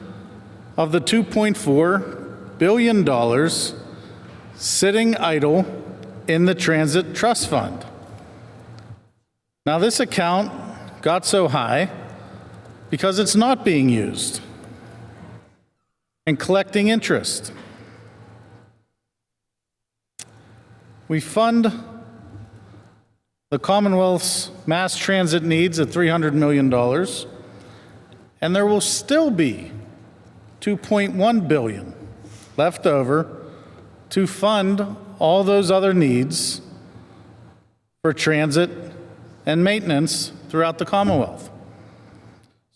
S6: of the $2.4 billion sitting idle in the Transit Trust Fund. Now, this account got so high because it's not being used and collecting interest. We fund the Commonwealth's mass transit needs at $300 million, and there will still be $2.1 billion left over to fund all those other needs for transit and maintenance throughout the Commonwealth.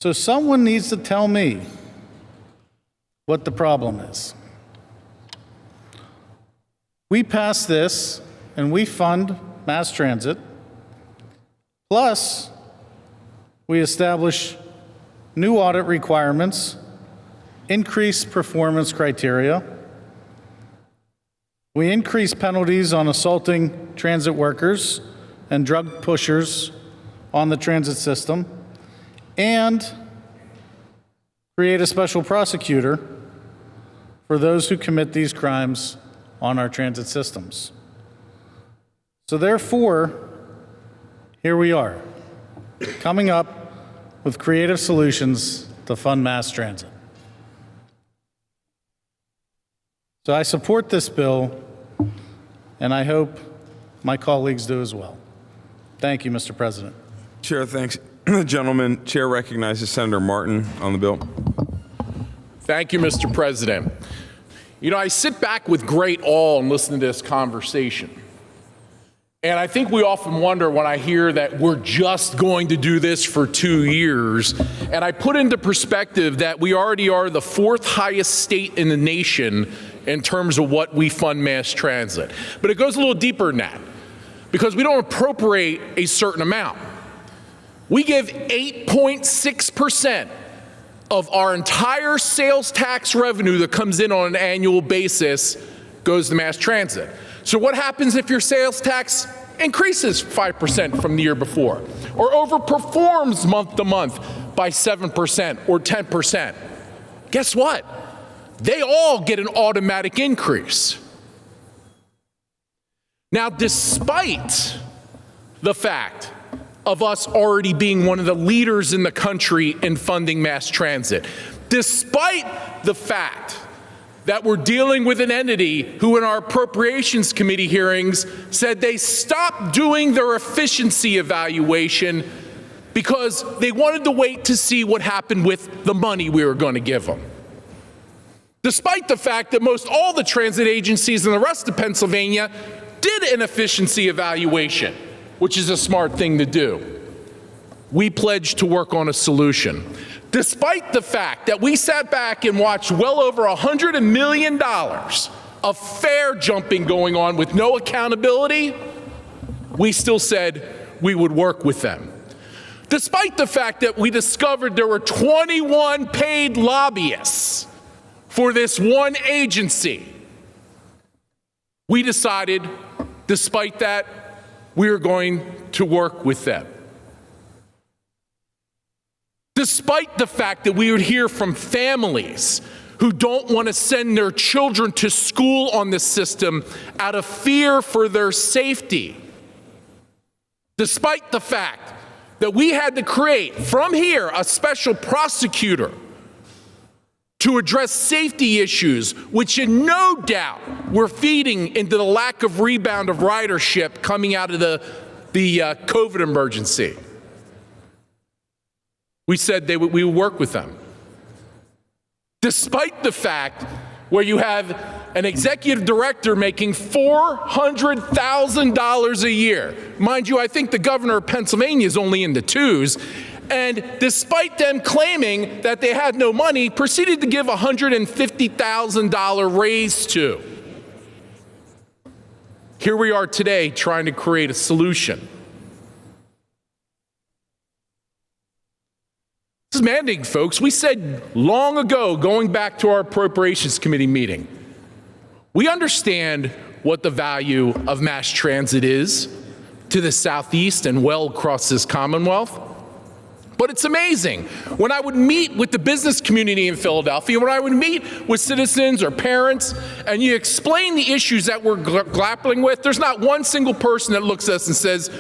S6: So someone needs to tell me what the problem is. We pass this and we fund mass transit, plus we establish new audit requirements, increase performance criteria, we increase penalties on assaulting transit workers and drug pushers on the transit system, and create a special prosecutor for those who commit these crimes on our transit systems. So therefore, here we are, coming up with creative solutions to fund mass transit. So I support this bill, and I hope my colleagues do as well. Thank you, Mr. President.
S1: Chair thanks the gentleman. Chair recognizes Senator Martin on the bill.
S14: Thank you, Mr. President. You know, I sit back with great awe and listen to this conversation. And I think we often wonder when I hear that we're just going to do this for 2 years. And I put into perspective that we already are the 4th highest state in the nation in terms of what we fund mass transit. But it goes a little deeper than that, because we don't appropriate a certain amount. We give 8.6% of our entire sales tax revenue that comes in on an annual basis goes to mass transit. So what happens if your sales tax increases 5% from the year before, or overperforms month to month by 7% or 10%? Guess what? They all get an automatic increase. Now, despite the fact of us already being one of the leaders in the country in funding mass transit, despite the fact that we're dealing with an entity who in our Appropriations Committee hearings said they stopped doing their efficiency evaluation because they wanted to wait to see what happened with the money we were going to give them. Despite the fact that most all the transit agencies in the rest of Pennsylvania did an efficiency evaluation, which is a smart thing to do. We pledged to work on a solution. Despite the fact that we sat back and watched well over $100 million of fare jumping going on with no accountability, we still said we would work with them. Despite the fact that we discovered there were 21 paid lobbyists for this one agency, we decided, despite that, we were going to work with them. Despite the fact that we would hear from families who don't want to send their children to school on this system out of fear for their safety. Despite the fact that we had to create from here a special prosecutor to address safety issues, which in no doubt were feeding into the lack of rebound of ridership coming out of the COVID emergency. We said we would work with them. Despite the fact where you have an executive director making $400,000 a year. Mind you, I think the governor of Pennsylvania is only in the twos. And despite them claiming that they had no money, proceeded to give a $150,000 raise to. Here we are today trying to create a solution. This is mandating, folks. We said long ago, going back to our Appropriations Committee meeting, we understand what the value of mass transit is to the Southeast and well across this Commonwealth. But it's amazing. When I would meet with the business community in Philadelphia, when I would meet with citizens or parents, and you explain the issues that we're grappling with, there's not one single person that looks at us and says,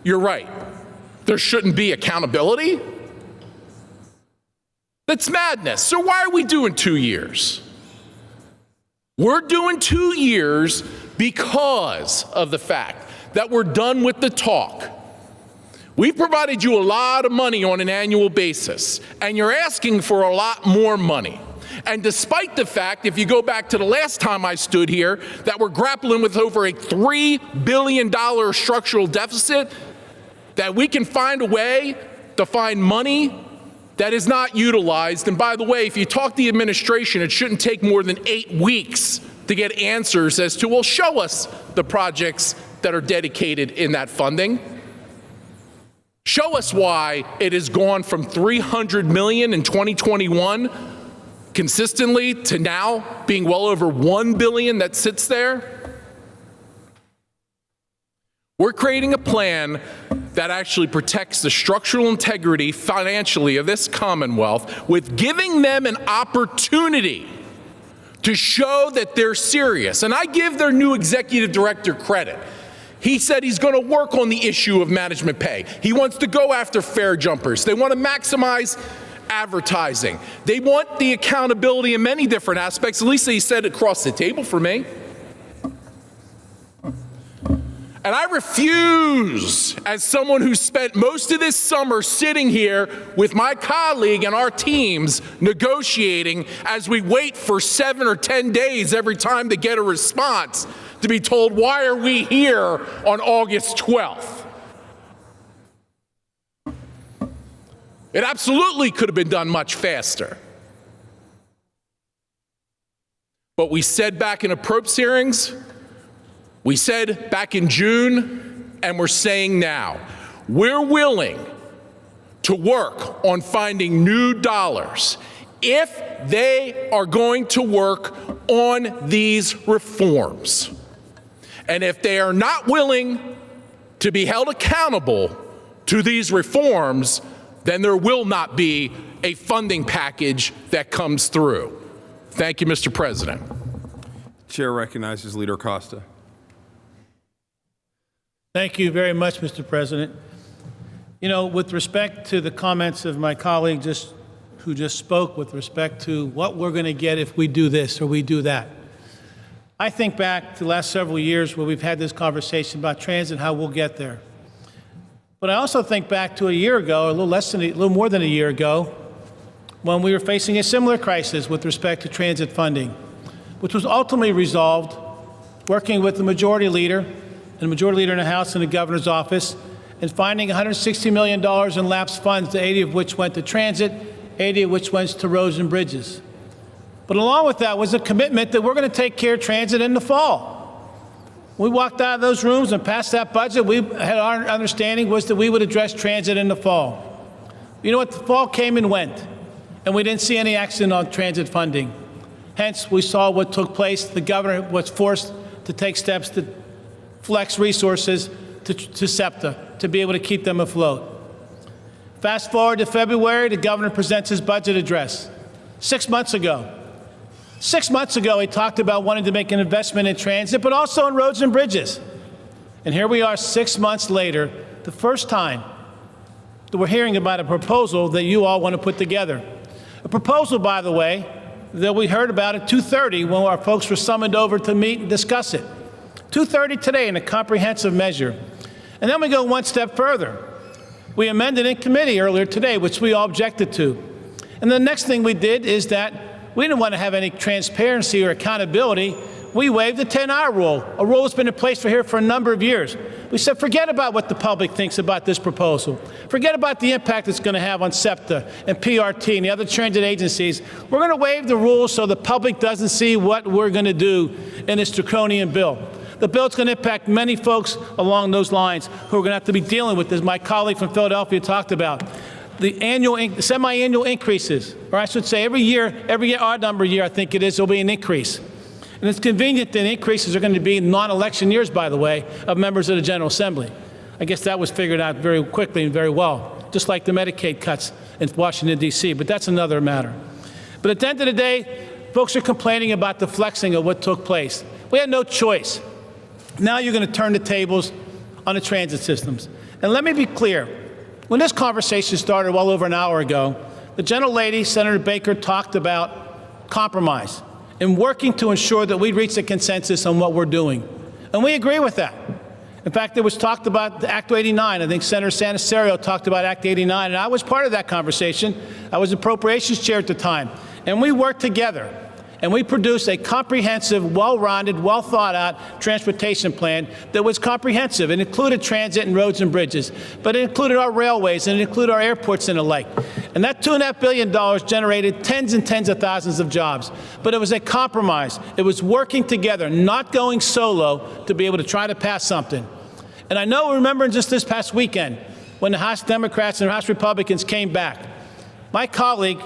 S14: "You're right. There shouldn't be accountability." That's madness. So why are we doing 2 years? We're doing 2 years because of the fact that we're done with the talk. We've provided you a lot of money on an annual basis, and you're asking for a lot more money. And despite the fact, if you go back to the last time I stood here, that we're grappling with over a $3 billion structural deficit, that we can find a way to find money that is not utilized. And by the way, if you talk to the administration, it shouldn't take more than 8 weeks to get answers as to, well, show us the projects that are dedicated in that funding. Show us why it has gone from $300 million in 2021 consistently to now being well over $1 billion that sits there. We're creating a plan that actually protects the structural integrity financially of this Commonwealth with giving them an opportunity to show that they're serious. And I give their new executive director credit. He said he's going to work on the issue of management pay. He wants to go after fare jumpers. They want to maximize advertising. They want the accountability in many different aspects. At least he said across the table for me. And I refuse, as someone who spent most of this summer sitting here with my colleague and our teams negotiating as we wait for 7 or 10 days every time to get a response, to be told, why are we here on August 12th? It absolutely could have been done much faster. But we said back in appropriations hearings, we said back in June, and we're saying now, we're willing to work on finding new dollars if they are going to work on these reforms. And if they are not willing to be held accountable to these reforms, then there will not be a funding package that comes through. Thank you, Mr. President.
S1: Chair recognizes Leader Costa.
S5: Thank you very much, Mr. President. You know, with respect to the comments of my colleague who just spoke with respect to what we're going to get if we do this or we do that, I think back to the last several years where we've had this conversation about transit and how we'll get there. But I also think back to a year ago, a little more than a year ago, when we were facing a similar crisis with respect to transit funding, which was ultimately resolved working with the majority leader and the majority leader in the House and the governor's office, and finding $160 million in lapsed funds, 80 of which went to transit, 80 of which went to roads and bridges. But along with that was a commitment that we're going to take care of transit in the fall. We walked out of those rooms and passed that budget. We had our understanding was that we would address transit in the fall. You know what? The fall came and went, and we didn't see any action on transit funding. Hence, we saw what took place. The governor was forced to take steps to flex resources to SEPTA to be able to keep them afloat. Fast forward to February, the governor presents his budget address. 6 months ago. 6 months ago, he talked about wanting to make an investment in transit, but also in roads and bridges. And here we are 6 months later, the first time that we're hearing about a proposal that you all want to put together. A proposal, by the way, that we heard about at 2:30 when our folks were summoned over to meet and discuss it. 2:30 today in a comprehensive measure. And then we go one step further. We amended in committee earlier today, which we all objected to. And the next thing we did is that we didn't want to have any transparency or accountability. We waived the 10-hour rule, a rule that's been in place here for a number of years. We said, forget about what the public thinks about this proposal. Forget about the impact it's going to have on SEPTA and PRT and the other transit agencies. We're going to waive the rules so the public doesn't see what we're going to do in this draconian bill. The bill's going to impact many folks along those lines who are going to have to be dealing with this. My colleague from Philadelphia talked about the semi-annual increases, or I should say every odd number year, I think it is, there'll be an increase. And it's convenient that increases are going to be non-election years, by the way, of members of the General Assembly. I guess that was figured out very quickly and very well, just like the Medicaid cuts in Washington, D.C., but that's another matter. But at the end of the day, folks are complaining about the flexing of what took place. We had no choice. Now you're going to turn the tables on the transit systems. And let me be clear. When this conversation started well over an hour ago, the gentlelady, Senator Baker, talked about compromise and working to ensure that we reach a consensus on what we're doing. And we agree with that. In fact, it was talked about Act 89. I think Senator Santaserio talked about Act 89, and I was part of that conversation. I was Appropriations Chair at the time. And we worked together. And we produced a comprehensive, well-rounded, well-thought-out transportation plan that was comprehensive. It included transit and roads and bridges, but it included our railways and it included our airports and the like. And that $2.5 billion generated tens and tens of thousands of jobs. But it was a compromise. It was working together, not going solo to be able to try to pass something. And I know, remember just this past weekend, when the House Democrats and House Republicans came back, my colleague,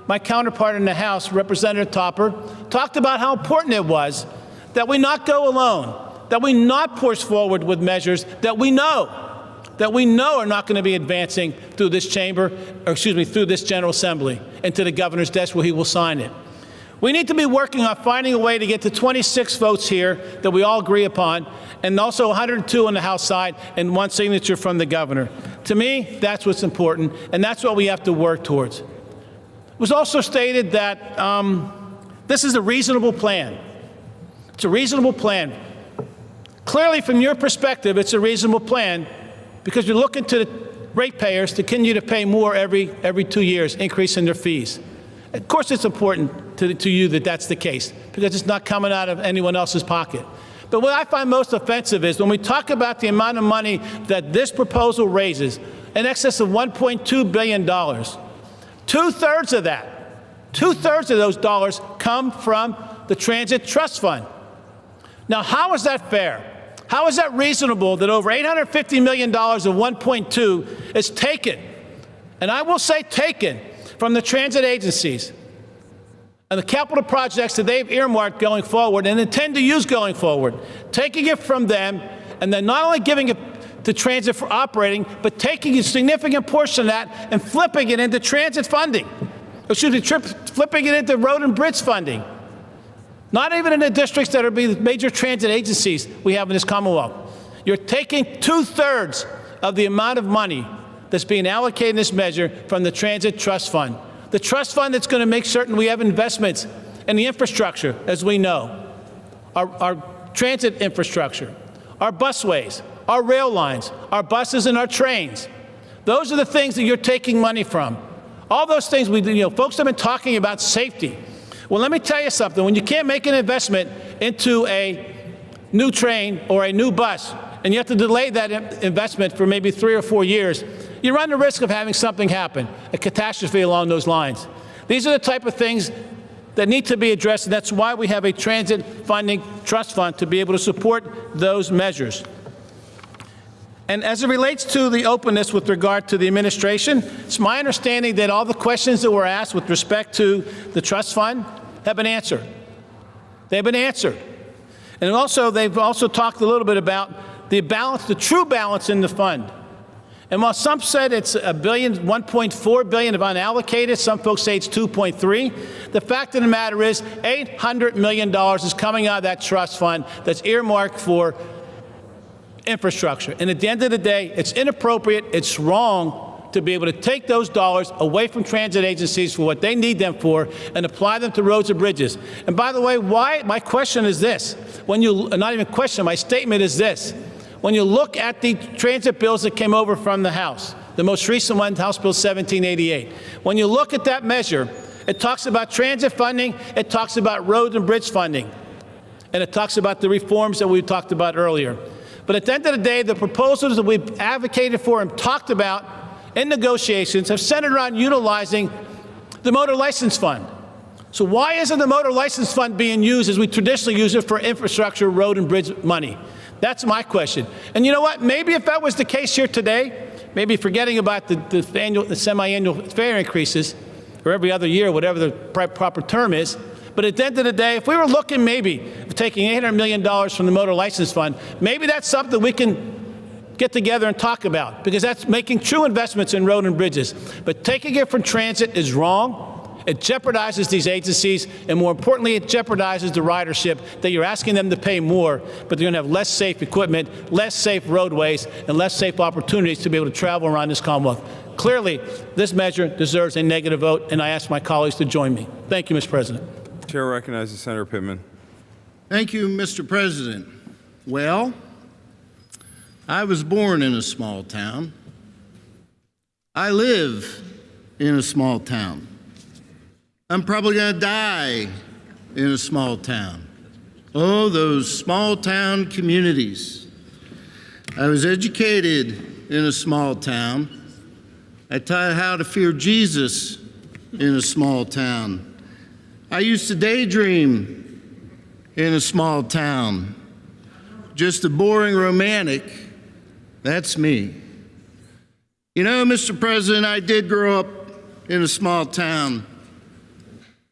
S5: my counterpart in the House, Representative Topper, talked about how important it was that we not go alone, that we not push forward with measures that we know are not going to be advancing through this chamber, or excuse me, through this General Assembly and to the governor's desk where he will sign it. We need to be working on finding a way to get to 26 votes here that we all agree upon, and also 102 on the House side and one signature from the governor. To me, that's what's important, and that's what we have to work towards. It was also stated that this is a reasonable plan. It's a reasonable plan. Clearly, from your perspective, it's a reasonable plan because you're looking to the ratepayers to continue to pay more every 2 years, increasing their fees. Of course, it's important to you that that's the case because it's not coming out of anyone else's pocket. But what I find most offensive is when we talk about the amount of money that this proposal raises, in excess of $1.2 billion, two-thirds of those dollars come from the Transit Trust Fund. Now, how is that fair? How is that reasonable that over $850 million of 1.2 is taken, and I will say taken, from the transit agencies and the capital projects that they've earmarked going forward and intend to use going forward, taking it from them and then not only giving it to transit for operating, but taking a significant portion of that and flipping it into transit funding. Flipping it into road and bridge funding. Not even in the districts that are the major transit agencies we have in this Commonwealth. You're taking two-thirds of the amount of money that's being allocated in this measure from the Transit Trust Fund. The trust fund that's going to make certain we have investments in the infrastructure, as we know, our transit infrastructure, our busways, our rail lines, our buses and our trains. Those are the things that you're taking money from. All those things, folks have been talking about safety. Well, let me tell you something. When you can't make an investment into a new train or a new bus, and you have to delay that investment for maybe 3 or 4 years, you run the risk of having something happen, a catastrophe along those lines. These are the type of things that need to be addressed, and that's why we have a transit funding trust fund to be able to support those measures. And as it relates to the openness with regard to the administration, it's my understanding that all the questions that were asked with respect to the trust fund have been answered. They've been answered. And also, they've also talked a little bit about the balance, the true balance in the fund. And while some said it's $1 billion, $1.4 billion of unallocated, some folks say it's 2.3. The fact of the matter is $800 million is coming out of that trust fund that's earmarked for infrastructure. And at the end of the day, it's inappropriate, it's wrong to be able to take those dollars away from transit agencies for what they need them for and apply them to roads and bridges. And by the way, my question is this. Not even question, my statement is this. When you look at the transit bills that came over from the House, the most recent one, House Bill 1788. When you look at that measure, it talks about transit funding, it talks about road and bridge funding, and it talks about the reforms that we talked about earlier. But at the end of the day, the proposals that we've advocated for and talked about in negotiations have centered around utilizing the motor license fund. So why isn't the motor license fund being used as we traditionally use it for infrastructure, road and bridge money? That's my question. And you know what? Maybe if that was the case here today, maybe forgetting about the semi-annual fare increases, or every other year, whatever the proper term is, but at the end of the day, if we were looking maybe of taking $800 million from the motor license fund, maybe that's something we can get together and talk about, because that's making true investments in road and bridges. But taking it from transit is wrong. It jeopardizes these agencies, and more importantly, it jeopardizes the ridership that you're asking them to pay more, but they're going to have less safe equipment, less safe roadways, and less safe opportunities to be able to travel around this Commonwealth. Clearly, this measure deserves a negative vote, and I ask my colleagues to join me. Thank you, Mr. President.
S1: Chair recognizes Senator Pittman.
S2: Thank you, Mr. President. Well, I was born in a small town. I live in a small town. I'm probably going to die in a small town. Oh, those small town communities. I was educated in a small town. I taught how to fear Jesus in a small town. I used to daydream in a small town. Just a boring romantic. That's me. You know, Mr. President, I did grow up in a small town.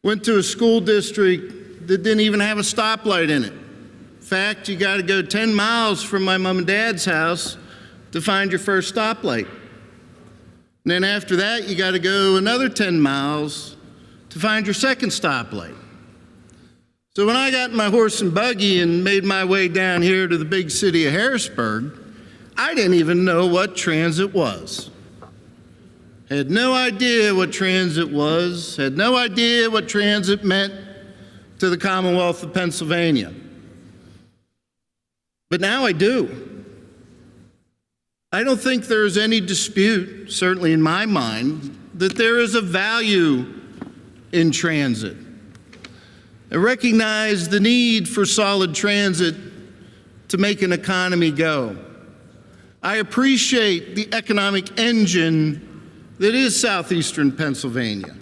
S2: Went to a school district that didn't even have a stoplight in it. In fact, you got to go 10 miles from my mom and dad's house to find your first stoplight. And then after that, you got to go another 10 miles to find your second stoplight. So when I got in my horse and buggy and made my way down here to the big city of Harrisburg, I didn't even know what transit was. Had no idea what transit was, had no idea what transit meant to the Commonwealth of Pennsylvania. But now I do. I don't think there's any dispute, certainly in my mind, that there is a value in transit. I recognize the need for solid transit to make an economy go. I appreciate the economic engine that is southeastern Pennsylvania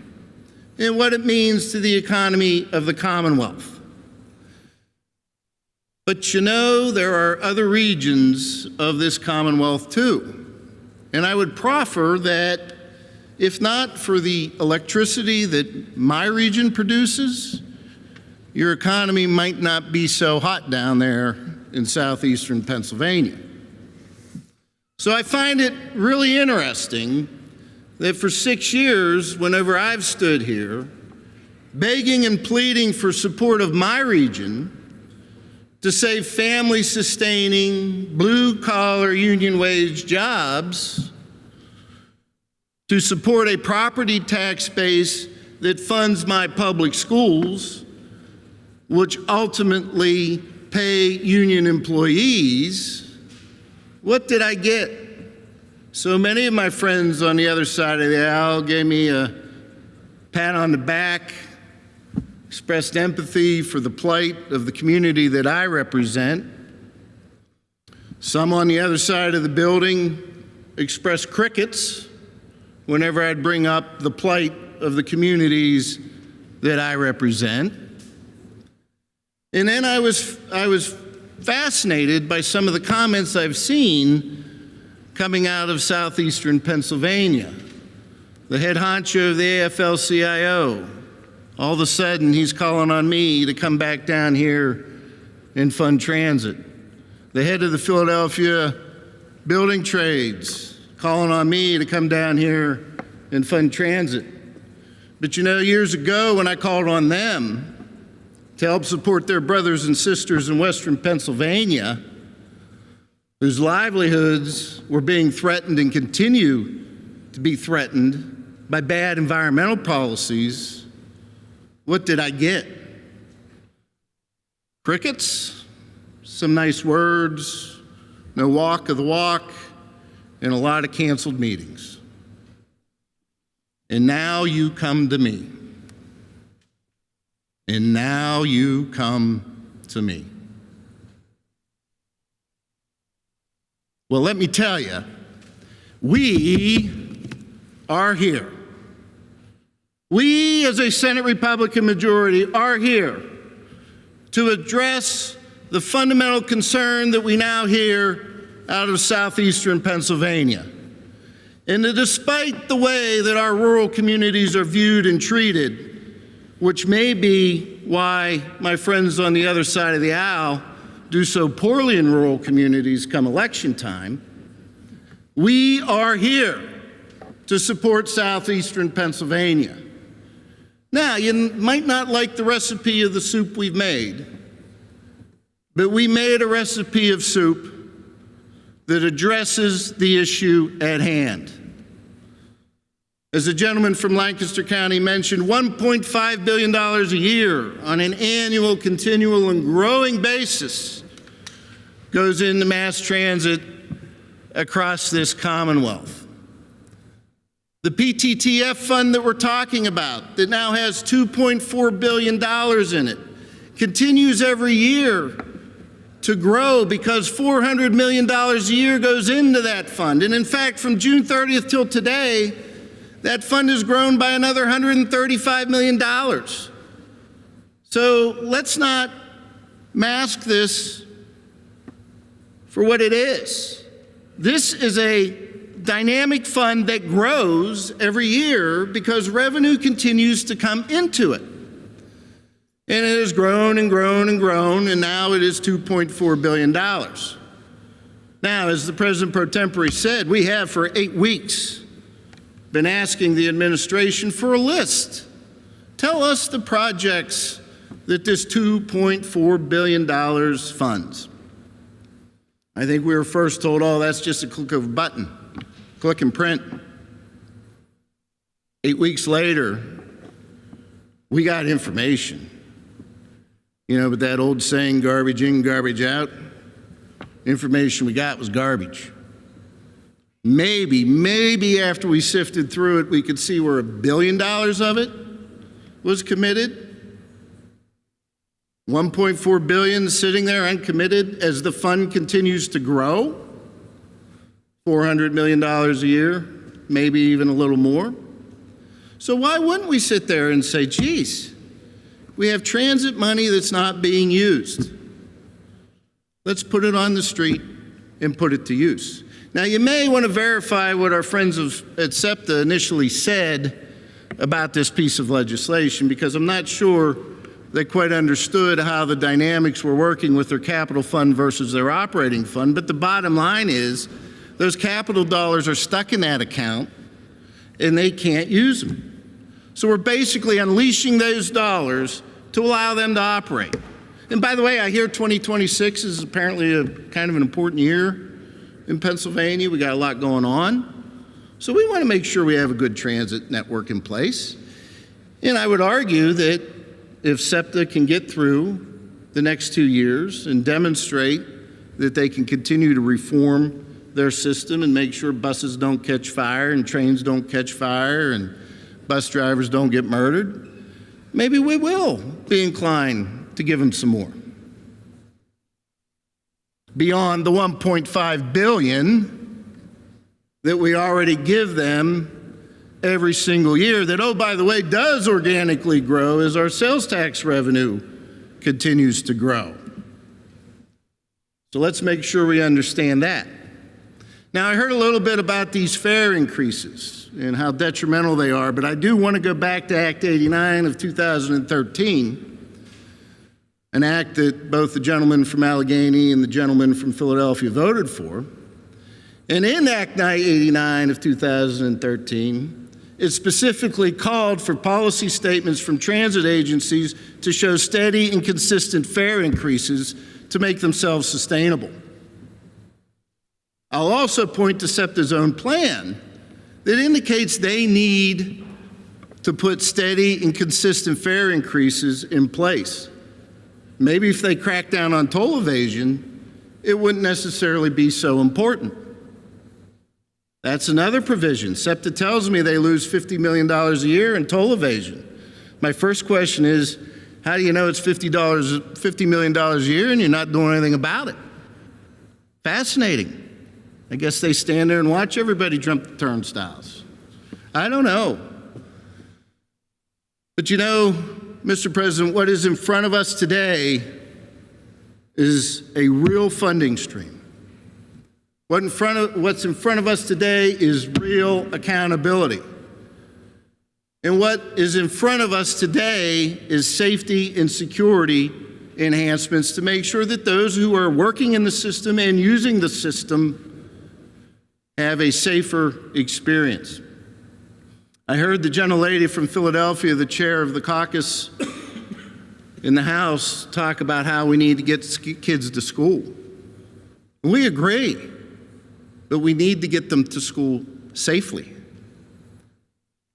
S2: and what it means to the economy of the Commonwealth. But you know, there are other regions of this Commonwealth too. And I would proffer that if not for the electricity that my region produces, your economy might not be so hot down there in southeastern Pennsylvania. So I find it really interesting that for 6 years, whenever I've stood here, begging and pleading for support of my region to save family-sustaining, blue-collar, union-wage jobs, to support a property tax base that funds my public schools, which ultimately pay union employees, what did I get? So many of my friends on the other side of the aisle gave me a pat on the back, expressed empathy for the plight of the community that I represent. Some on the other side of the building expressed crickets whenever I'd bring up the plight of the communities that I represent. And then I was fascinated by some of the comments I've seen coming out of southeastern Pennsylvania. The head honcho of the AFL-CIO, all of a sudden he's calling on me to come back down here and fund transit. The head of the Philadelphia Building Trades calling on me to come down here and fund transit. But you know, years ago when I called on them to help support their brothers and sisters in Western Pennsylvania, whose livelihoods were being threatened and continue to be threatened by bad environmental policies, what did I get? Crickets, some nice words, no walk of the walk, and a lot of canceled meetings. And now you come to me. And now you come to me. Well, let me tell you, we are here. We, as a Senate Republican majority, are here to address the fundamental concern that we now hear out of southeastern Pennsylvania. And that despite the way that our rural communities are viewed and treated, which may be why my friends on the other side of the aisle do so poorly in rural communities come election time, we are here to support southeastern Pennsylvania. Now, you might not like the recipe of the soup we've made, but we made a recipe of soup that addresses the issue at hand. As the gentleman from Lancaster County mentioned, $1.5 billion a year on an annual, continual, and growing basis goes into mass transit across this Commonwealth. The PTTF fund that we're talking about, that now has $2.4 billion in it, continues every year to grow because $400 million a year goes into that fund. And in fact, from June 30th till today, that fund has grown by another $135 million. So let's not mask this for what it is. This is a dynamic fund that grows every year because revenue continues to come into it. And it has grown and grown and grown, and now it is $2.4 billion. Now, as the President pro tempore said, we have for 8 weeks been asking the administration for a list. Tell us the projects that this $2.4 billion funds. I think we were first told, oh, that's just a click of a button, click and print. 8 weeks later, we got information. You know, but that old saying, garbage in, garbage out, information we got was garbage. Maybe after we sifted through it, we could see where $1 billion of it was committed. 1.4 billion sitting there uncommitted as the fund continues to grow. $400 million a year, maybe even a little more. So why wouldn't we sit there and say, geez, we have transit money that's not being used. Let's put it on the street and put it to use. Now, you may want to verify what our friends at SEPTA initially said about this piece of legislation, because I'm not sure they quite understood how the dynamics were working with their capital fund versus their operating fund. But the bottom line is those capital dollars are stuck in that account and they can't use them. So we're basically unleashing those dollars to allow them to operate. And by the way, I hear 2026 is apparently a kind of an important year in Pennsylvania. We got a lot going on. So we want to make sure we have a good transit network in place. And I would argue that if SEPTA can get through the next 2 years and demonstrate that they can continue to reform their system and make sure buses don't catch fire and trains don't catch fire and bus drivers don't get murdered, maybe we will be inclined to give them some more. Beyond the $1.5 billion that we already give them every single year, that, oh, by the way, does organically grow as our sales tax revenue continues to grow. So let's make sure we understand that. Now, I heard a little bit about these fare increases and how detrimental they are, but I do want to go back to Act 89 of 2013, an act that both the gentleman from Allegheny and the gentleman from Philadelphia voted for. And in Act 89 of 2013, it specifically called for policy statements from transit agencies to show steady and consistent fare increases to make themselves sustainable. I'll also point to SEPTA's own plan that indicates they need to put steady and consistent fare increases in place. Maybe if they crack down on toll evasion, it wouldn't necessarily be so important. That's another provision. SEPTA tells me they lose $50 million a year in toll evasion. My first question is, how do you know it's $50 million a year and you're not doing anything about it? Fascinating. I guess they stand there and watch everybody jump the turnstiles. I don't know. But you know, Mr. President, what is in front of us today is a real funding stream. What's in front of us today is real accountability. And what is in front of us today is safety and security enhancements to make sure that those who are working in the system and using the system have a safer experience. I heard the gentlelady from Philadelphia, the chair of the caucus in the House, talk about how we need to get kids to school. We agree, but we need to get them to school safely.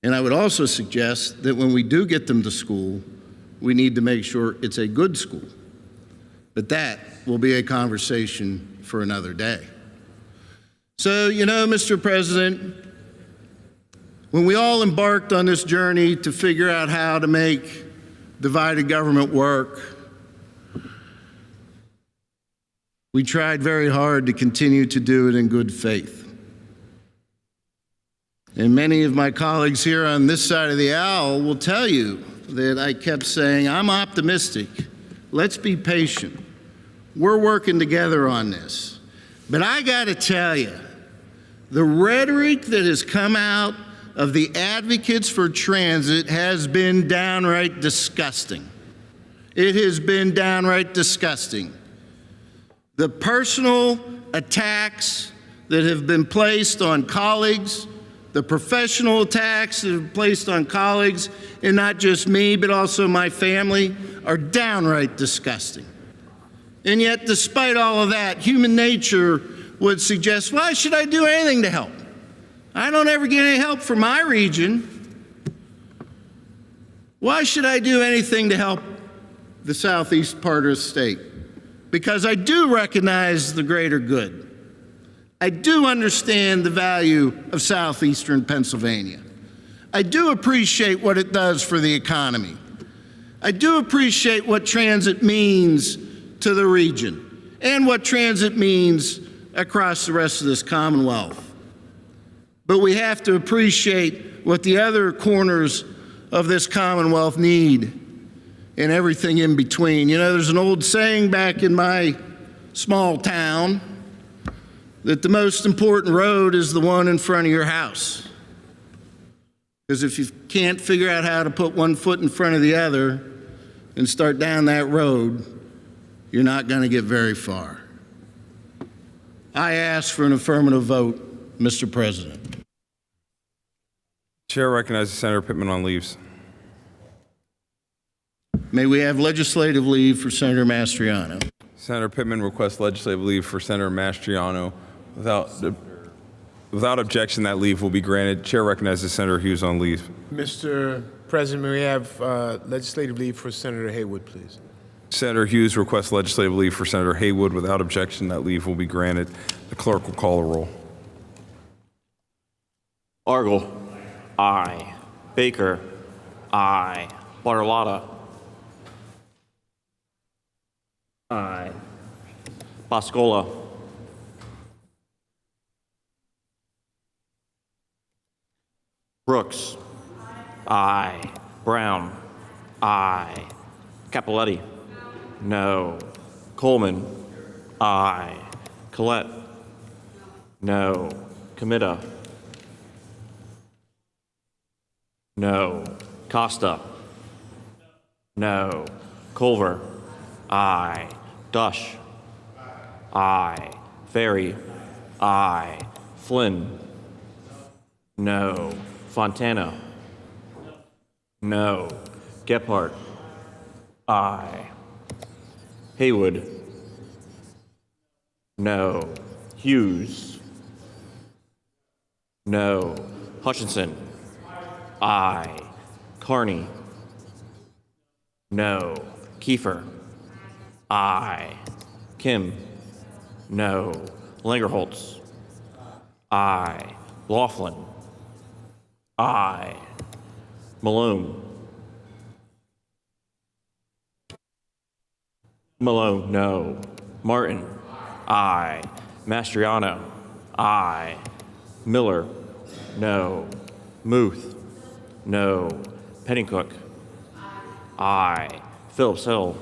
S2: And I would also suggest that when we do get them to school, we need to make sure it's a good school. But that will be a conversation for another day. So, you know, Mr. President, when we all embarked on this journey to figure out how to make divided government work, we tried very hard to continue to do it in good faith. And many of my colleagues here on this side of the aisle will tell you that I kept saying, I'm optimistic. Let's be patient. We're working together on this. But I got to tell you, the rhetoric that has come out of the advocates for transit has been downright disgusting. It has been downright disgusting. The personal attacks that have been placed on colleagues, the professional attacks that have been placed on colleagues, and not just me, but also my family, are downright disgusting. And yet, despite all of that, human nature would suggest, why should I do anything to help? I don't ever get any help from my region. Why should I do anything to help the southeast part of the state? Because I do recognize the greater good. I do understand the value of southeastern Pennsylvania. I do appreciate what it does for the economy. I do appreciate what transit means to the region and what transit means across the rest of this Commonwealth. But we have to appreciate what the other corners of this Commonwealth need and everything in between. You know, there's an old saying back in my small town that the most important road is the one in front of your house. Because if you can't figure out how to put one foot in front of the other and start down that road, you're not going to get very far. I ask for an affirmative vote, Mr. President.
S1: Chair recognizes Senator Pittman on leaves.
S2: May we have legislative leave for Senator Mastriano.
S1: Senator Pittman requests legislative leave for Senator Mastriano. Without objection, that leave will be granted. Chair recognizes Senator Hughes on leave.
S10: Mr. President, may we have legislative leave for Senator Haywood, please?
S1: Senator Hughes requests legislative leave for Senator Haywood. Without objection, that leave will be granted. The clerk will call a roll.
S4: Argel. Aye. Baker. Aye. Bartolotta. Aye. Boscola. Brooks. Aye. Brown. Aye. Capoletti. No. Coleman. Aye. Collette. No. Comita. No. Costa. No. Culver. Aye. Dush. Aye. Ferry. Aye. Flynn. No. Fontana. No. Gephardt. Aye. Haywood. No. Hughes. No. Hutchinson. Aye. Carney. No. Kiefer. Aye. Kim. No. Langerholtz. Aye. Laughlin. Aye. Malone. Malone, no. Martin. Aye. Mastriano. Aye. Miller. No. Muth. No. Pennycook. Aye. Phillips Hill.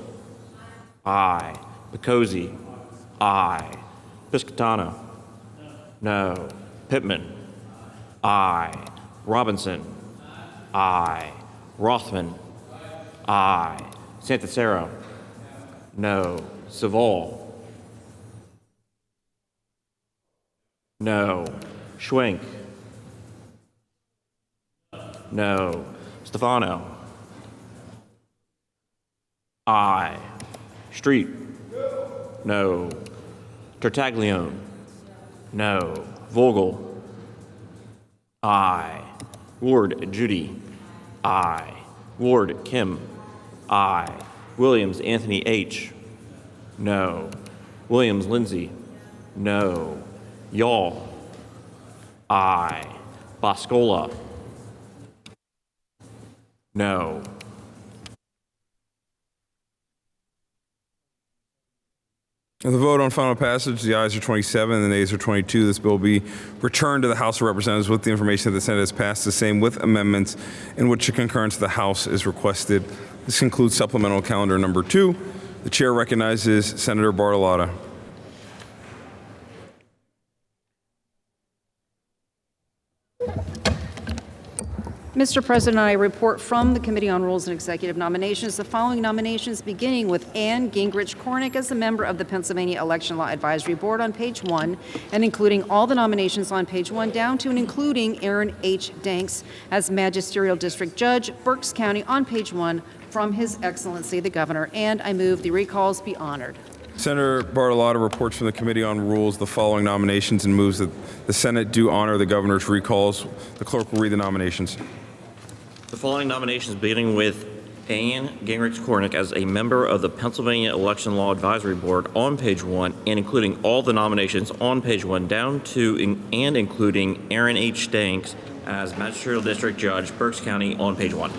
S4: Aye. Picozzi. Aye. Piscatano. No. Pittman. Aye. Robinson. Aye. Rothman. Aye. Santacero. No. Savall. No. Schwenk. No. Stefano. Aye. Street. No. Tartaglione. No. Vogel. Aye. Ward, Judy. Aye. Ward, Kim. Aye. Williams, Anthony H. No. Williams, Lindsay. No. Y'all. Aye. Boscola. No.
S1: The vote on final passage, the ayes are 27, the nays are 22. This bill will be returned to the House of Representatives with the information that the Senate has passed the same with amendments in which a concurrence of the House is requested. This concludes supplemental calendar number 2. The chair recognizes Senator Bartolotta.
S11: Mr. President, I report from the Committee on Rules and Executive Nominations the following nominations, beginning with Ann Gingrich Cornick as a member of the Pennsylvania Election Law Advisory Board on page 1, and including all the nominations on page 1 down to and including Aaron H. Danks as Magisterial District Judge, Berks County on page 1 from His Excellency the Governor, and I move the recalls be honored.
S1: Senator Bartolotta reports from the Committee on Rules the following nominations and moves that the Senate do honor the governor's recalls. The clerk will read the nominations.
S4: The following nominations, beginning with Ann Gingrich Cornick as a member of the Pennsylvania Election Law Advisory Board on page 1, and including all the nominations on page 1 down to and including Aaron H. Danks as Magisterial District Judge, Berks County on page 1.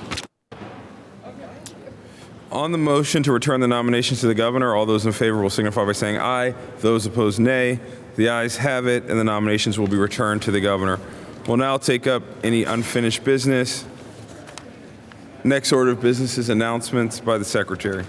S1: On the motion to return the nominations to the governor, all those in favor will signify by saying aye. Those opposed, nay. The ayes have it, and the nominations will be returned to the governor. We'll now take up any unfinished business. Next order of business is announcements by the Secretary.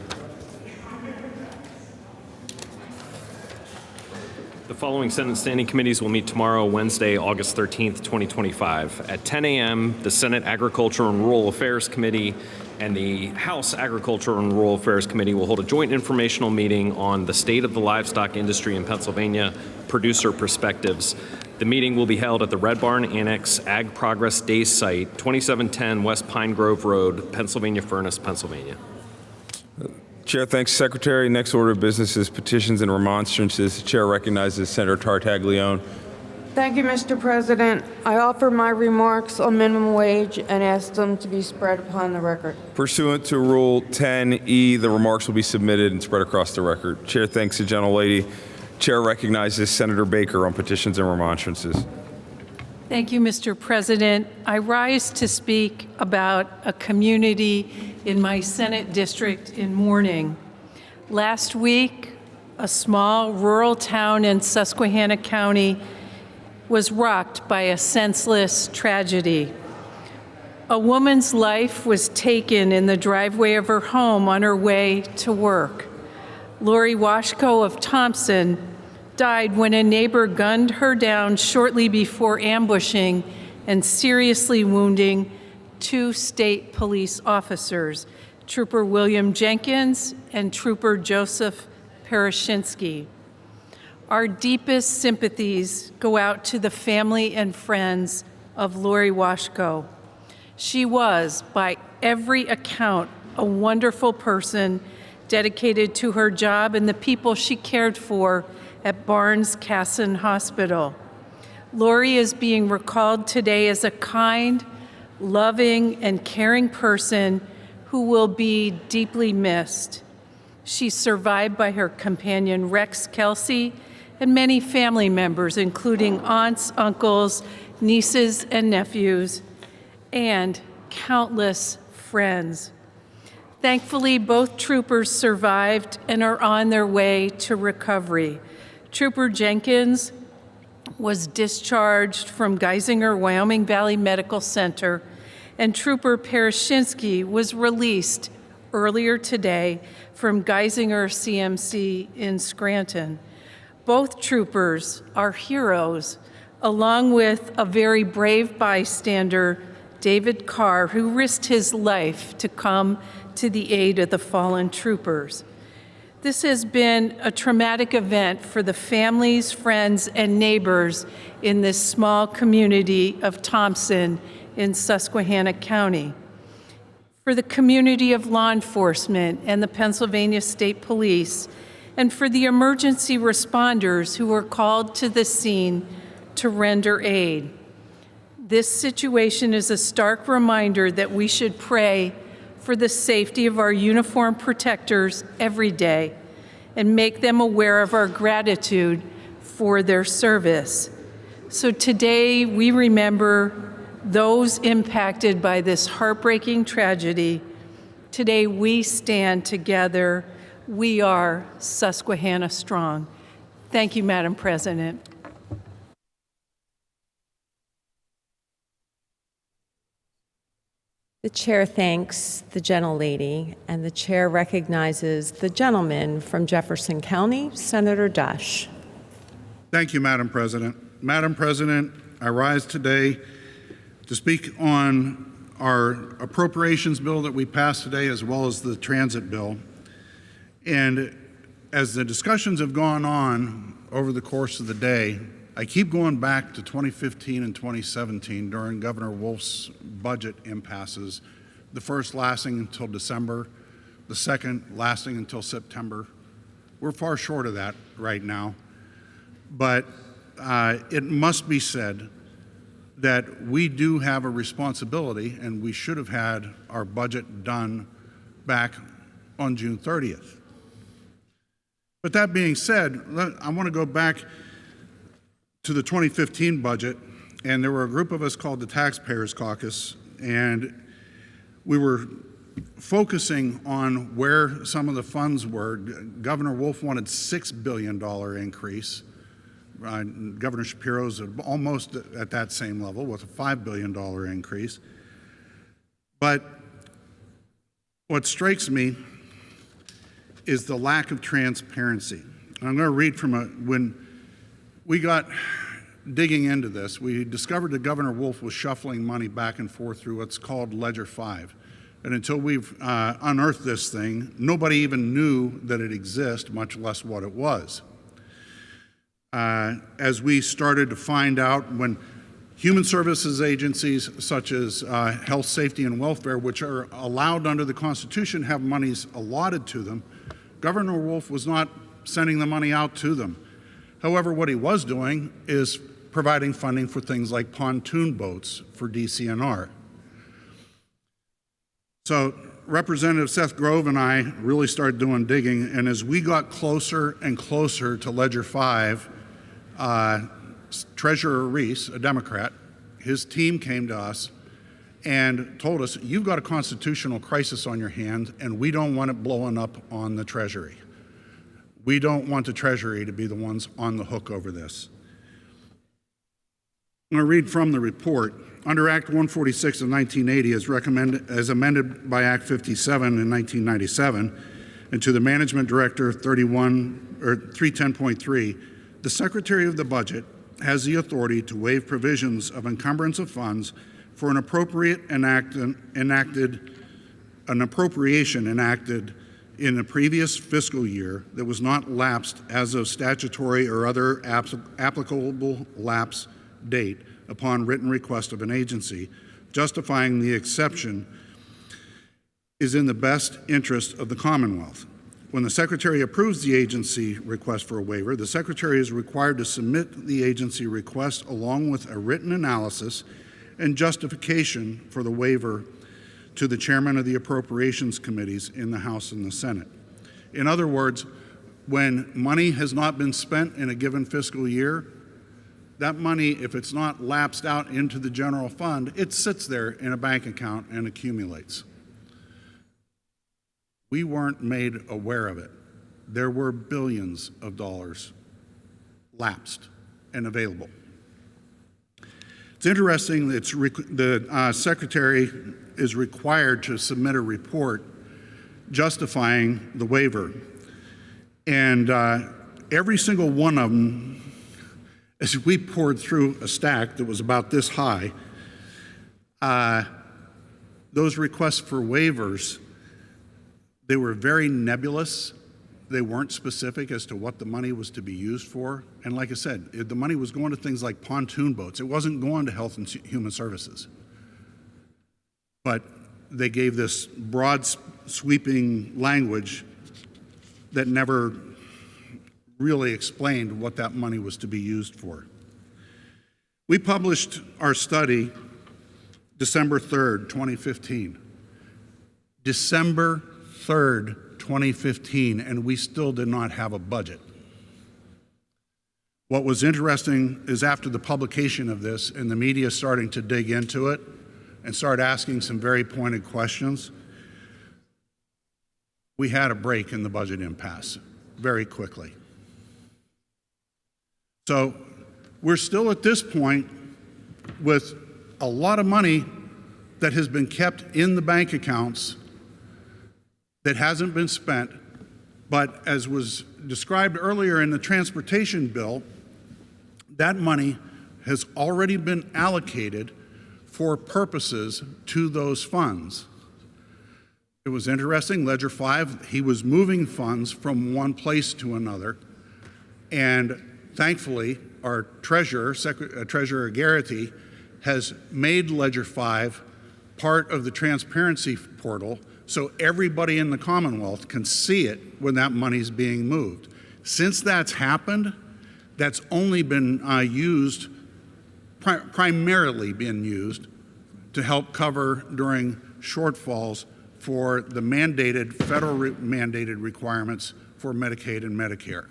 S22: The following Senate standing committees will meet tomorrow, Wednesday, August 13th, 2025. At 10 a.m., the Senate Agriculture and Rural Affairs Committee and the House Agriculture and Rural Affairs Committee will hold a joint informational meeting on the state of the livestock industry in Pennsylvania, producer perspectives. The meeting will be held at the Red Barn Annex Ag Progress Days site, 2710 West Pine Grove Road, Pennsylvania Furnace, Pennsylvania.
S1: Chair thanks Secretary. Next order of business is petitions and remonstrances. The chair recognizes Senator Tartaglione.
S23: Thank you, Mr. President. I offer my remarks on minimum wage and ask them to be spread upon the record.
S1: Pursuant to Rule 10E, the remarks will be submitted and spread across the record. Chair thanks the gentlelady. Chair recognizes Senator Baker on petitions and remonstrances.
S15: Thank you, Mr. President. I rise to speak about a community in my Senate district in mourning. Last week, a small rural town in Susquehanna County was rocked by a senseless tragedy. A woman's life was taken in the driveway of her home on her way to work. Lori Washko of Thompson died when a neighbor gunned her down shortly before ambushing and seriously wounding 2 state police officers, Trooper William Jenkins and Trooper Joseph Parashinsky. Our deepest sympathies go out to the family and friends of Lori Washko. She was, by every account, a wonderful person dedicated to her job and the people she cared for at Barnes-Kasson Hospital. Lori is being recalled today as a kind, loving, and caring person who will be deeply missed. She's survived by her companion Rex Kelsey and many family members, including aunts, uncles, nieces and nephews, and countless friends. Thankfully, both troopers survived and are on their way to recovery. Trooper Jenkins was discharged from Geisinger Wyoming Valley Medical Center, and Trooper Parashinsky was released earlier today from Geisinger CMC in Scranton. Both troopers are heroes, along with a very brave bystander, David Carr, who risked his life to come to the aid of the fallen troopers. This has been a traumatic event for the families, friends, and neighbors in this small community of Thompson in Susquehanna County. For the community of law enforcement and the Pennsylvania State Police, and for the emergency responders who were called to the scene to render aid. This situation is a stark reminder that we should pray for the safety of our uniformed protectors every day and make them aware of our gratitude for their service. So today we remember those impacted by this heartbreaking tragedy. Today we stand together. We are Susquehanna strong. Thank you, Madam President.
S7: The chair thanks the gentlelady, and the chair recognizes the gentleman from Jefferson County, Senator Dash.
S9: Thank you, Madam President. Madam President, I rise today to speak on our appropriations bill that we passed today, as well as the transit bill. And as the discussions have gone on over the course of the day, I keep going back to 2015 and 2017 during Governor Wolf's budget impasses, the first lasting until December, the second lasting until September. We're far short of that right now, but it must be said that we do have a responsibility, and we should have had our budget done back on June 30th. But that being said, I want to go back to the 2015 budget, and there were a group of us called the Taxpayers Caucus, and we were focusing on where some of the funds were. Governor Wolf wanted $6 billion increase. Governor Shapiro's almost at that same level with a $5 billion increase. But what strikes me is the lack of transparency. And I'm going to read from when we got digging into this, we discovered that Governor Wolf was shuffling money back and forth through what's called Ledger 5. And until we've unearthed this thing, nobody even knew that it existed, much less what it was. As we started to find out, when human services agencies such as health, safety, and welfare, which are allowed under the Constitution, have monies allotted to them, Governor Wolf was not sending the money out to them. However, what he was doing is providing funding for things like pontoon boats for DCNR. So Representative Seth Grove and I really started doing digging, and as we got closer and closer to Ledger 5, Treasurer Reese, a Democrat, his team came to us and told us, you've got a constitutional crisis on your hands, and we don't want it blowing up on the Treasury. We don't want the Treasury to be the ones on the hook over this. I'm going to read from the report. Under Act 146 of 1980, as amended by Act 57 in 1997, and to the Management Director 310.3, the Secretary of the Budget has the authority to waive provisions of encumbrance of funds for an appropriation enacted in the previous fiscal year that was not lapsed as of statutory or other applicable lapse date upon written request of an agency, justifying the exception is in the best interest of the Commonwealth. When the Secretary approves the agency request for a waiver, the Secretary is required to submit the agency request along with a written analysis and justification for the waiver to the chairman of the appropriations committees in the House and the Senate. In other words, when money has not been spent in a given fiscal year, that money, if it's not lapsed out into the general fund, it sits there in a bank account and accumulates. We weren't made aware of it. There were billions of dollars lapsed and available. It's interesting that the Secretary is required to submit a report justifying the waiver. And every single one of them, as we poured through a stack that was about this high, those requests for waivers, they were very nebulous. They weren't specific as to what the money was to be used for. And like I said, the money was going to things like pontoon boats. It wasn't going to Health and Human Services. But they gave this broad, sweeping language that never really explained what that money was to be used for. We published our study December 3rd, 2015. December 3rd, 2015, and we still did not have a budget. What was interesting is after the publication of this and the media starting to dig into it and start asking some very pointed questions, we had a break in the budget impasse very quickly. So we're still at this point with a lot of money that has been kept in the bank accounts that hasn't been spent, but as was described earlier in the transportation bill, that money has already been allocated for purposes to those funds. It was interesting, Ledger 5, he was moving funds from one place to another, and thankfully, our treasurer, Treasurer Garrity, has made Ledger 5 part of the transparency portal so everybody in the Commonwealth can see it when that money's being moved. Since that's happened, that's only been primarily been used to help cover during shortfalls for the federal mandated requirements for Medicaid and Medicare.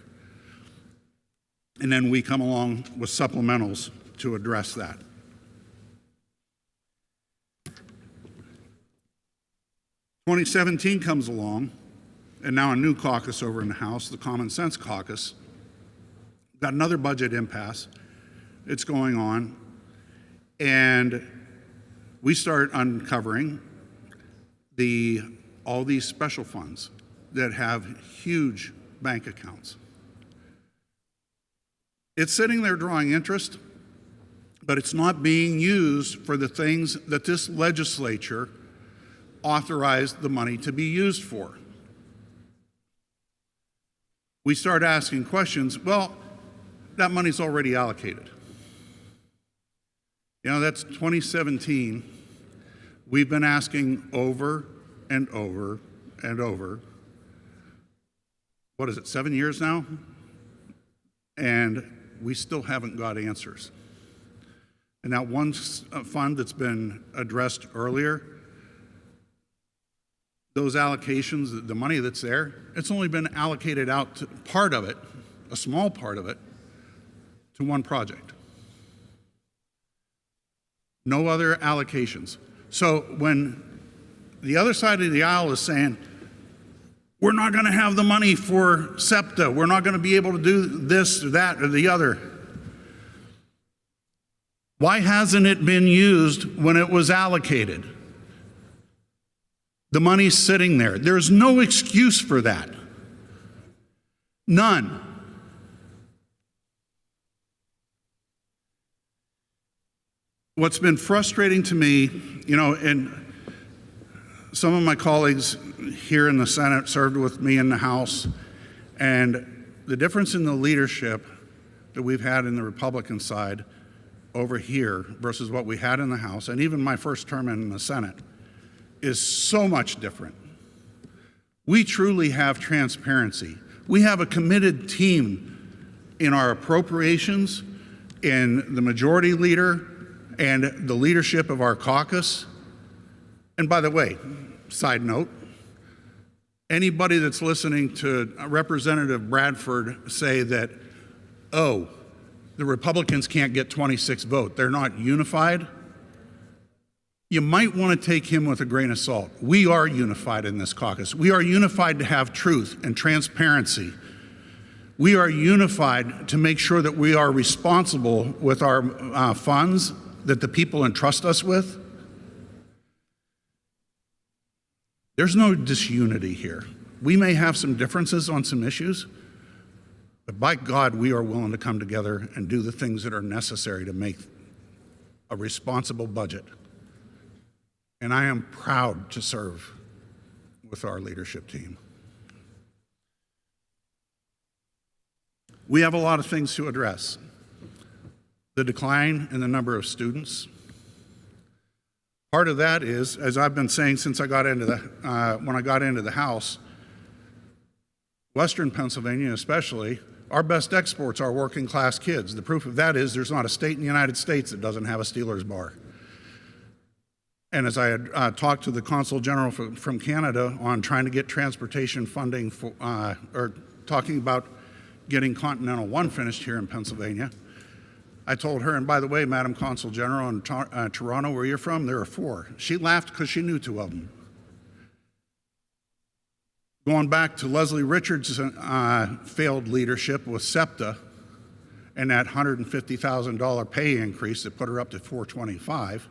S9: And then we come along with supplementals to address that. Twenty 2017 comes along, and now a new caucus over in the House, the Common Sense Caucus, got another budget impasse. It's going on, and we start uncovering all these special funds that have huge bank accounts. It's sitting there drawing interest, but it's not being used for the things that this legislature authorized the money to be used for. We start asking questions, well, that money's already allocated. You know, that's 2017. We've been asking over and over and over. What is it, 7 years now? And we still haven't got answers. And that one fund that's been addressed earlier, those allocations, the money that's there, it's only been allocated out to part of it, a small part of it, to one project. No other allocations. So when the other side of the aisle is saying, we're not going to have the money for SEPTA, we're not going to be able to do this or that or the other, why hasn't it been used when it was allocated? The money's sitting there. There's no excuse for that. None. What's been frustrating to me, you know, and some of my colleagues here in the Senate served with me in the House, and the difference in the leadership that we've had in the Republican side over here versus what we had in the House, and even my first term in the Senate, is so much different. We truly have transparency. We have a committed team in our appropriations, in the majority leader, and the leadership of our caucus. And by the way, side note, anybody that's listening to Representative Bradford say that, oh, the Republicans can't get 26 votes. They're not unified. You might want to take him with a grain of salt. We are unified in this caucus. We are unified to have truth and transparency. We are unified to make sure that we are responsible with our funds that the people entrust us with. There's no disunity here. We may have some differences on some issues, but by God, we are willing to come together and do the things that are necessary to make a responsible budget. And I am proud to serve with our leadership team. We have a lot of things to address. The decline in the number of students. Part of that is, as I've been saying since I got into when I got into the House, Western Pennsylvania especially, our best exports are working class kids. The proof of that is there's not a state in the United States that doesn't have a Steelers bar. And as I had talked to the Consul General from Canada on trying to get transportation funding for, or talking about getting Continental One finished here in Pennsylvania, I told her, and by the way, Madam Consul General in Toronto, where you're from, there are 4. She laughed because she knew 2 of them. Going back to Leslie Richards' failed leadership with SEPTA and that $150,000 pay increase that put her up to $425,000.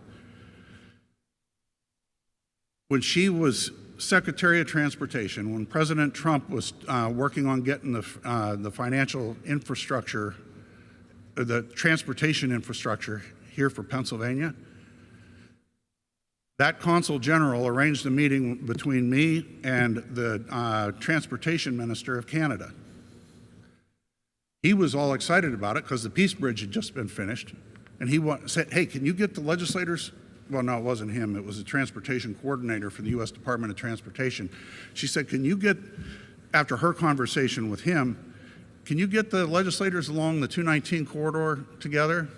S9: When she was Secretary of Transportation, when President Trump was working on getting the financial infrastructure, the transportation infrastructure here for Pennsylvania, that Consul General arranged a meeting between me and the Transportation Minister of Canada. He was all excited about it because the Peace Bridge had just been finished, and he said, hey, can you get the legislators? Well, no, it wasn't him. It was the transportation coordinator for the U.S. Department of Transportation. She said, can you get, after her conversation with him, can you get the legislators along the 219 corridor together?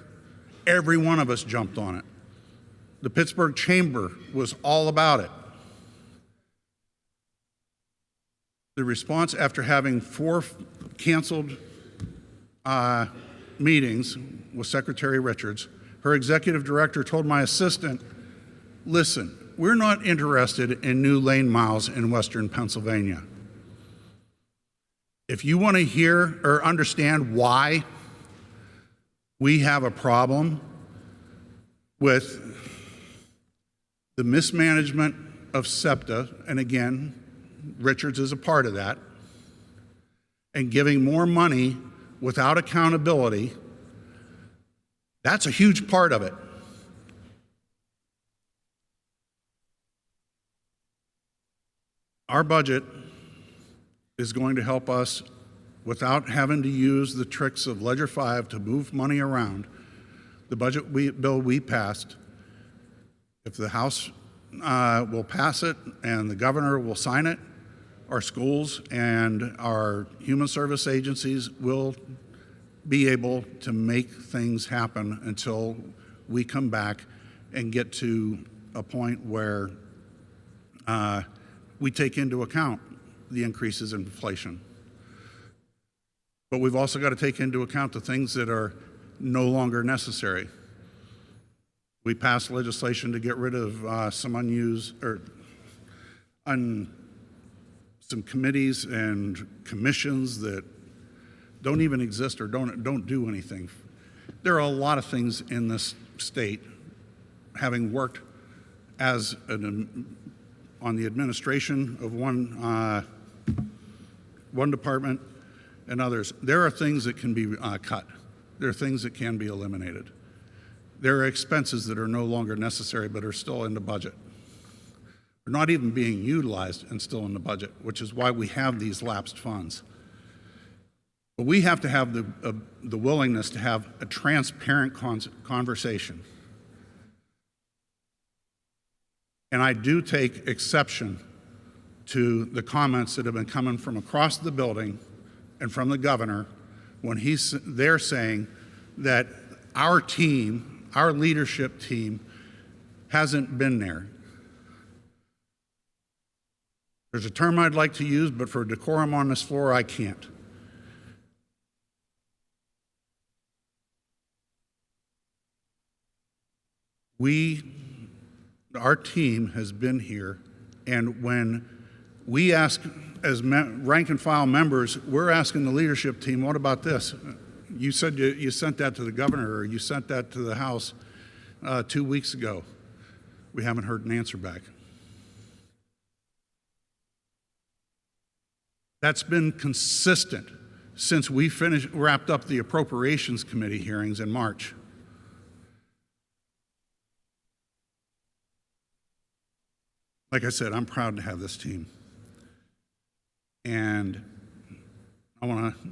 S9: Every one of us jumped on it. The Pittsburgh Chamber was all about it. The response after having 4 canceled meetings with Secretary Richards, her executive director told my assistant, listen, we're not interested in new lane miles in Western Pennsylvania. If you want to hear or understand why we have a problem with the mismanagement of SEPTA, and again, Richards is a part of that, and giving more money without accountability, that's a huge part of it. Our budget is going to help us without having to use the tricks of Ledger 5 to move money around. The budget bill we passed, if the House will pass it and the governor will sign it, our schools and our human service agencies will be able to make things happen until we come back and get to a point where we take into account the increases in inflation. But we've also got to take into account the things that are no longer necessary. We passed legislation to get rid of some unused, or some committees and commissions that don't even exist or don't do anything. There are a lot of things in this state, having worked as on the administration of one department and others. There are things that can be cut. There are things that can be eliminated. There are expenses that are no longer necessary but are still in the budget. They're not even being utilized and still in the budget, which is why we have these lapsed funds. But we have to have the willingness to have a transparent conversation. And I do take exception to the comments that have been coming from across the building and from the governor when they're saying that our team, our leadership team, hasn't been there. There's a term I'd like to use, but for decorum on this floor, I can't. Our team has been here, and when we ask as rank and file members, we're asking the leadership team, what about this? You said you sent that to the governor, or you sent that to the House 2 weeks ago. We haven't heard an answer back. That's been consistent since we wrapped up the Appropriations Committee hearings in March. Like I said, I'm proud to have this team. And I want to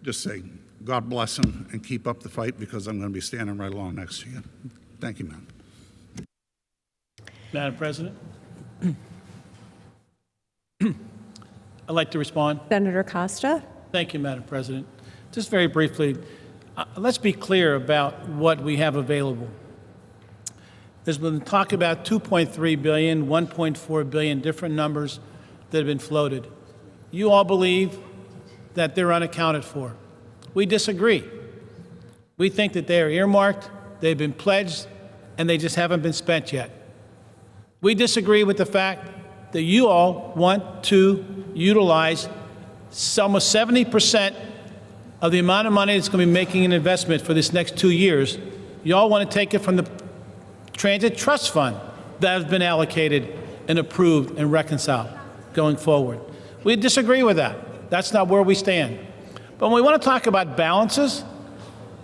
S9: just say, God bless them and keep up the fight, because I'm going to be standing right along next to you. Thank you, ma'am.
S5: Madam President? I'd like to respond.
S7: Senator Costa.
S5: Thank you, Madam President. Just very briefly, let's be clear about what we have available. There's been talk about $2.3 billion, $1.4 billion, different numbers that have been floated. You all believe that they're unaccounted for. We disagree. We think that they are earmarked, they've been pledged, and they just haven't been spent yet. We disagree with the fact that you all want to utilize almost 70% of the amount of money that's going to be making an investment for this next 2 years. You all want to take it from the Transit Trust Fund that has been allocated and approved and reconciled going forward. We disagree with that. That's not where we stand. But when we want to talk about balances,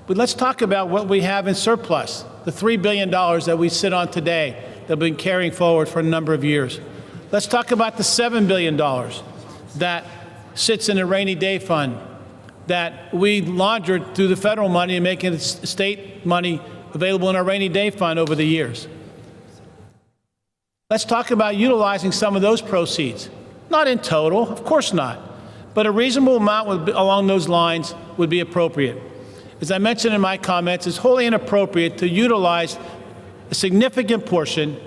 S5: let's talk about what we have in surplus, the $3 billion that we sit on today that have been carrying forward for a number of years. Let's talk about the $7 billion that sits in a rainy day fund that we laundered through the federal money and making it state money available in our rainy day fund over the years. Let's talk about utilizing some of those proceeds. Not in total, of course not, but a reasonable amount along those lines would be appropriate. As I mentioned in my comments, it's wholly inappropriate to utilize a significant portion,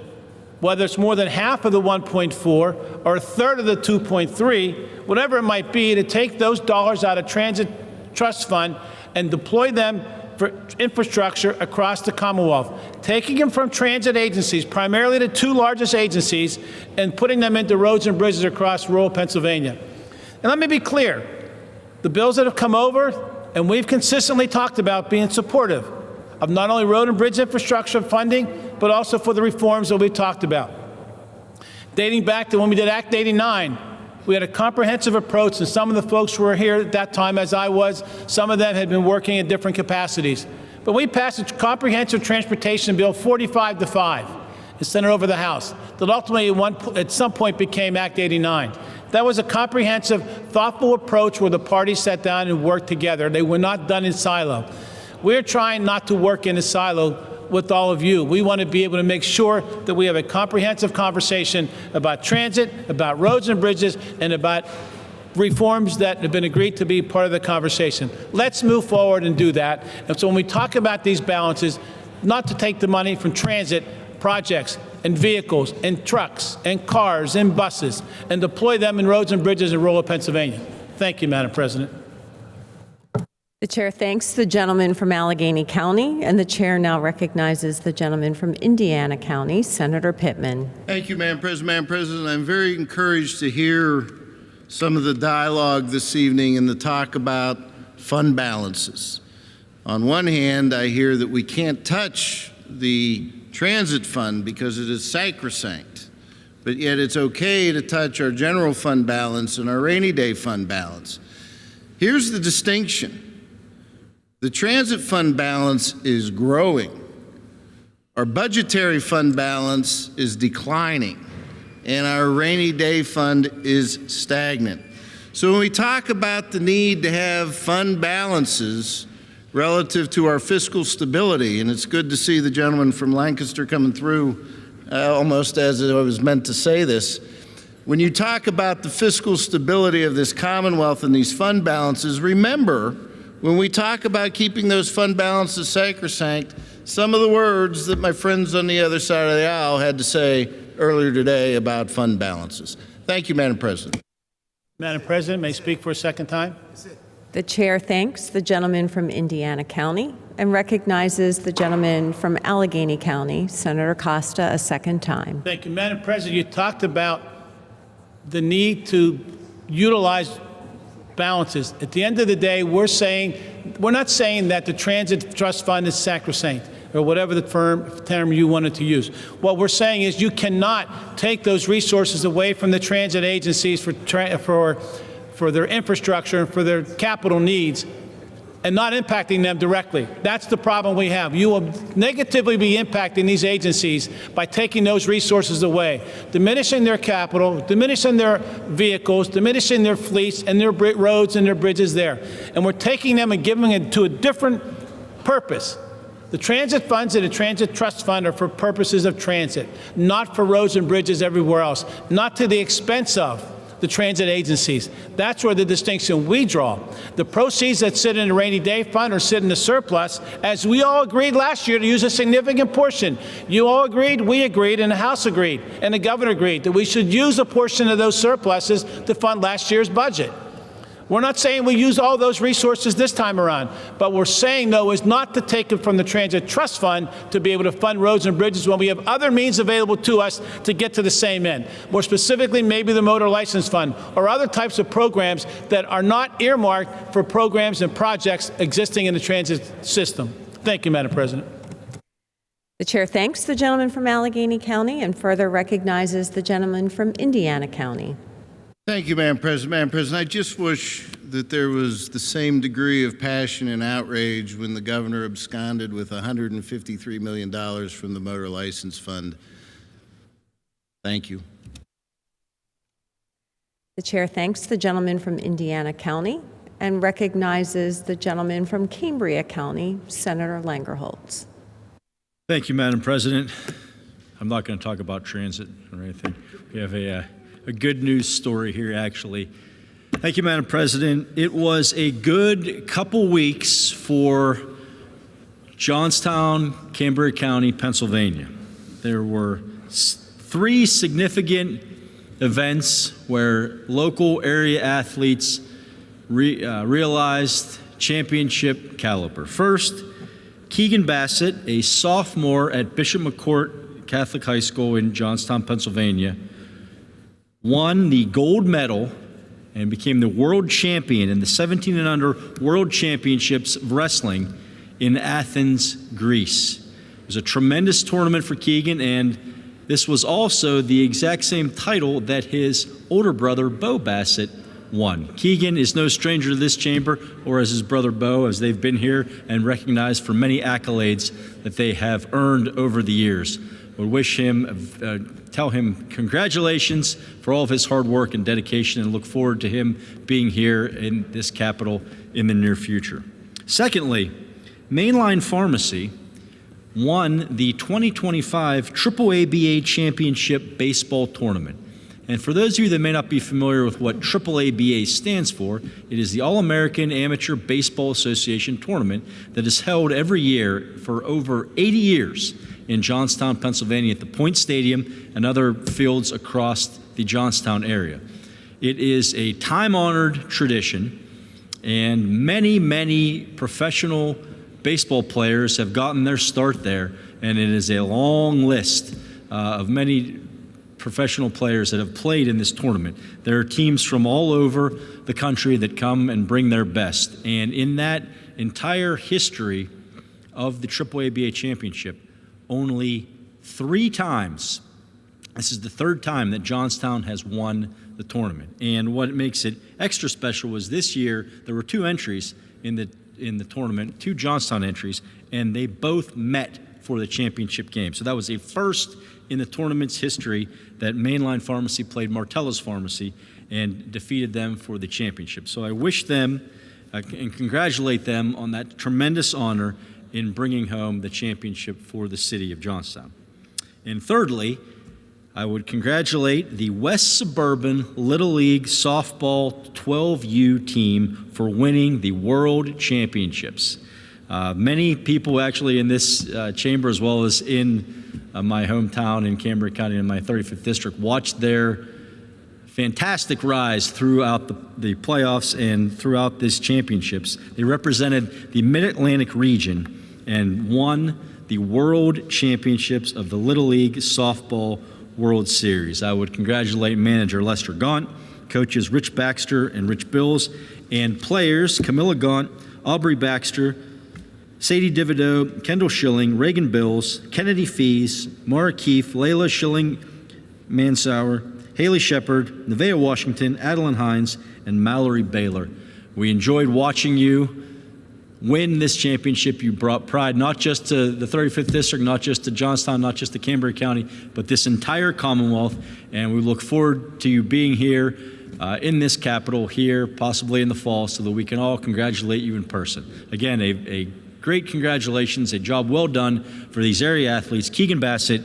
S5: whether it's more than half of the 1.4 or a third of the 2.3, whatever it might be, to take those dollars out of Transit Trust Fund and deploy them for infrastructure across the Commonwealth, taking them from transit agencies, primarily the two largest agencies, and putting them into roads and bridges across rural Pennsylvania. And let me be clear, the bills that have come over, and we've consistently talked about being supportive of not only road and bridge infrastructure funding, but also for the reforms that we've talked about. Dating back to when we did Act 89, we had a comprehensive approach, and some of the folks who were here at that time, as I was, some of them had been working in different capacities. But we passed a comprehensive transportation bill 45-5 and sent it over the House that ultimately at some point became Act 89. That was a comprehensive, thoughtful approach where the parties sat down and worked together. They were not done in silo. We're trying not to work in a silo with all of you. We want to be able to make sure that we have a comprehensive conversation about transit, about roads and bridges, and about reforms that have been agreed to be part of the conversation. Let's move forward and do that. And so when we talk about these balances, not to take the money from transit projects and vehicles and trucks and cars and buses and deploy them in roads and bridges in rural Pennsylvania. Thank you, Madam President.
S7: The chair thanks the gentleman from Allegheny County, and the chair now recognizes the gentleman from Indiana County, Senator Pittman.
S2: Thank you, Madam President. Madam President, I'm very encouraged to hear some of the dialogue this evening and the talk about fund balances. On one hand, I hear that we can't touch the transit fund because it is sacrosanct, but yet it's okay to touch our general fund balance and our rainy day fund balance. Here's the distinction. The transit fund balance is growing. Our budgetary fund balance is declining, and our rainy day fund is stagnant. So when we talk about the need to have fund balances relative to our fiscal stability, and it's good to see the gentleman from Lancaster coming through almost as I was meant to say this. When you talk about the fiscal stability of this Commonwealth and these fund balances, remember, when we talk about keeping those fund balances sacrosanct, some of the words that my friends on the other side of the aisle had to say earlier today about fund balances. Thank you, Madam President.
S5: Madam President, may I speak for a second time?
S7: The chair thanks the gentleman from Indiana County and recognizes the gentleman from Allegheny County, Senator Costa, a second time.
S5: Thank you, Madam President. You talked about the need to utilize balances. At the end of the day, we're not saying that the Transit Trust Fund is sacrosanct or whatever the term you wanted to use. What we're saying is you cannot take those resources away from the transit agencies for their infrastructure and for their capital needs and not impacting them directly. That's the problem we have. You will negatively be impacting these agencies by taking those resources away, diminishing their capital, diminishing their vehicles, diminishing their fleets and their roads and their bridges there. And we're taking them and giving it to a different purpose. The transit funds and the transit trust fund are for purposes of transit, not for roads and bridges everywhere else, not to the expense of the transit agencies. That's where the distinction we draw. The proceeds that sit in the rainy day fund or sit in the surplus, as we all agreed last year to use a significant portion. You all agreed, we agreed, and the House agreed, and the governor agreed that we should use a portion of those surpluses to fund last year's budget. We're not saying we use all those resources this time around, but we're saying, though, is not to take it from the Transit Trust Fund to be able to fund roads and bridges when we have other means available to us to get to the same end. More specifically, maybe the Motor License Fund or other types of programs that are not earmarked for programs and projects existing in the transit system. Thank you, Madam President.
S7: The chair thanks the gentleman from Allegheny County and further recognizes the gentleman from Indiana County.
S2: Thank you, Madam President. Madam President, I just wish that there was the same degree of passion and outrage when the governor absconded with $153 million from the Motor License Fund. Thank you.
S7: The chair thanks the gentleman from Indiana County and recognizes the gentleman from Cambria County, Senator Langerholtz.
S3: Thank you, Madam President. I'm not going to talk about transit or anything. We have a good news story here, actually. Thank you, Madam President. It was a good couple weeks for Johnstown, Cambria County, Pennsylvania. There were 3 significant events where local area athletes realized championship caliber. First, Keegan Bassett, a sophomore at Bishop McCourt Catholic High School in Johnstown, Pennsylvania, won the gold medal and became the world champion in the 17 and under World Championships of Wrestling in Athens, Greece. It was a tremendous tournament for Keegan, and this was also the exact same title that his older brother, Bo Bassett, won. Keegan is no stranger to this chamber, or as his brother Bo, as they've been here and recognized for many accolades that they have earned over the years. We wish him, tell him congratulations for all of his hard work and dedication, and look forward to him being here in this Capitol in the near future. Secondly, Mainline Pharmacy won the 2025 AAABA Championship Baseball Tournament. And for those of you that may not be familiar with what AAABA stands for, it is the All-American Amateur Baseball Association Tournament that is held every year for over 80 years in Johnstown, Pennsylvania at the Point Stadium and other fields across the Johnstown area. It is a time-honored tradition, and many, many professional baseball players have gotten their start there, and it is a long list of many professional players that have played in this tournament. There are teams from all over the country that come and bring their best, and in that entire history of the AAABA Championship, only 3 times, this is the 3rd time that Johnstown has won the tournament. And what makes it extra special was this year there were 2 entries in the tournament, 2 Johnstown entries, and they both met for the championship game. So that was a first in the tournament's history that Mainline Pharmacy played Martella's Pharmacy and defeated them for the championship. So I wish them and congratulate them on that tremendous honor in bringing home the championship for the city of Johnstown. And thirdly, I would congratulate the West Suburban Little League Softball 12U team for winning the World Championships. Many people actually in this chamber, as well as in my hometown in Cambria County in my 35th district, watched their fantastic rise throughout the playoffs and throughout these championships. They represented the Mid-Atlantic region and won the World Championships of the Little League Softball World Series. I would congratulate manager Lester Gaunt, coaches Rich Baxter and Rich Bills, and players Camilla Gaunt, Aubrey Baxter, Sadie Divido, Kendall Schilling, Reagan Bills, Kennedy Fees, Mara Keefe, Layla Schilling Mansauer, Haley Shepard, Nevaeh Washington, Adeline Hines, and Mallory Baylor. We enjoyed watching you win this championship. You brought pride not just to the 35th District, not just to Johnstown, not just to Cambria County, but this entire Commonwealth. And we look forward to you being here in this capital here, possibly in the fall, so that we can all congratulate you in person. Again, a great congratulations, a job well done for these area athletes, Keegan Bassett,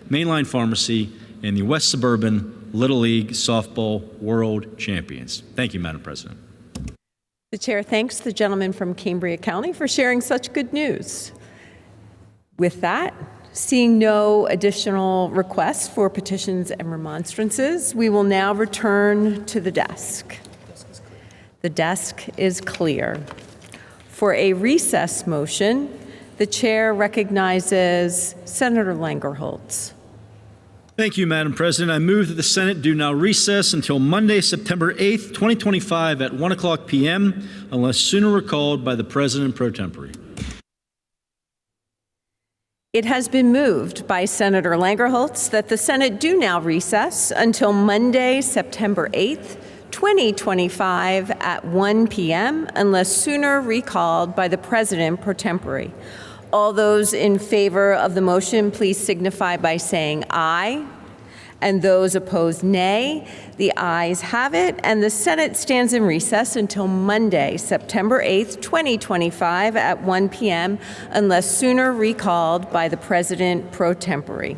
S3: Mainline Pharmacy, and the West Suburban Little League Softball World Champions. Thank you, Madam President.
S7: The chair thanks the gentleman from Cambria County for sharing such good news. With that, seeing no additional requests for petitions and remonstrances, we will now return to the desk. The desk is clear. For a recess motion, the chair recognizes Senator Langerholtz.
S3: Thank you, Madam President. I move that the Senate do now recess until Monday, September 8th, 2025 at 1:00 p.m. unless sooner recalled by the President pro tempore.
S7: It has been moved by Senator Langerholtz that the Senate do now recess until Monday, September 8th, 2025 at 1 p.m. unless sooner recalled by the President pro tempore. All those in favor of the motion, please signify by saying aye. And those opposed, nay. The ayes have it, and the Senate stands in recess until Monday, September 8th, 2025 at 1 p.m. unless sooner recalled by the President pro tempore.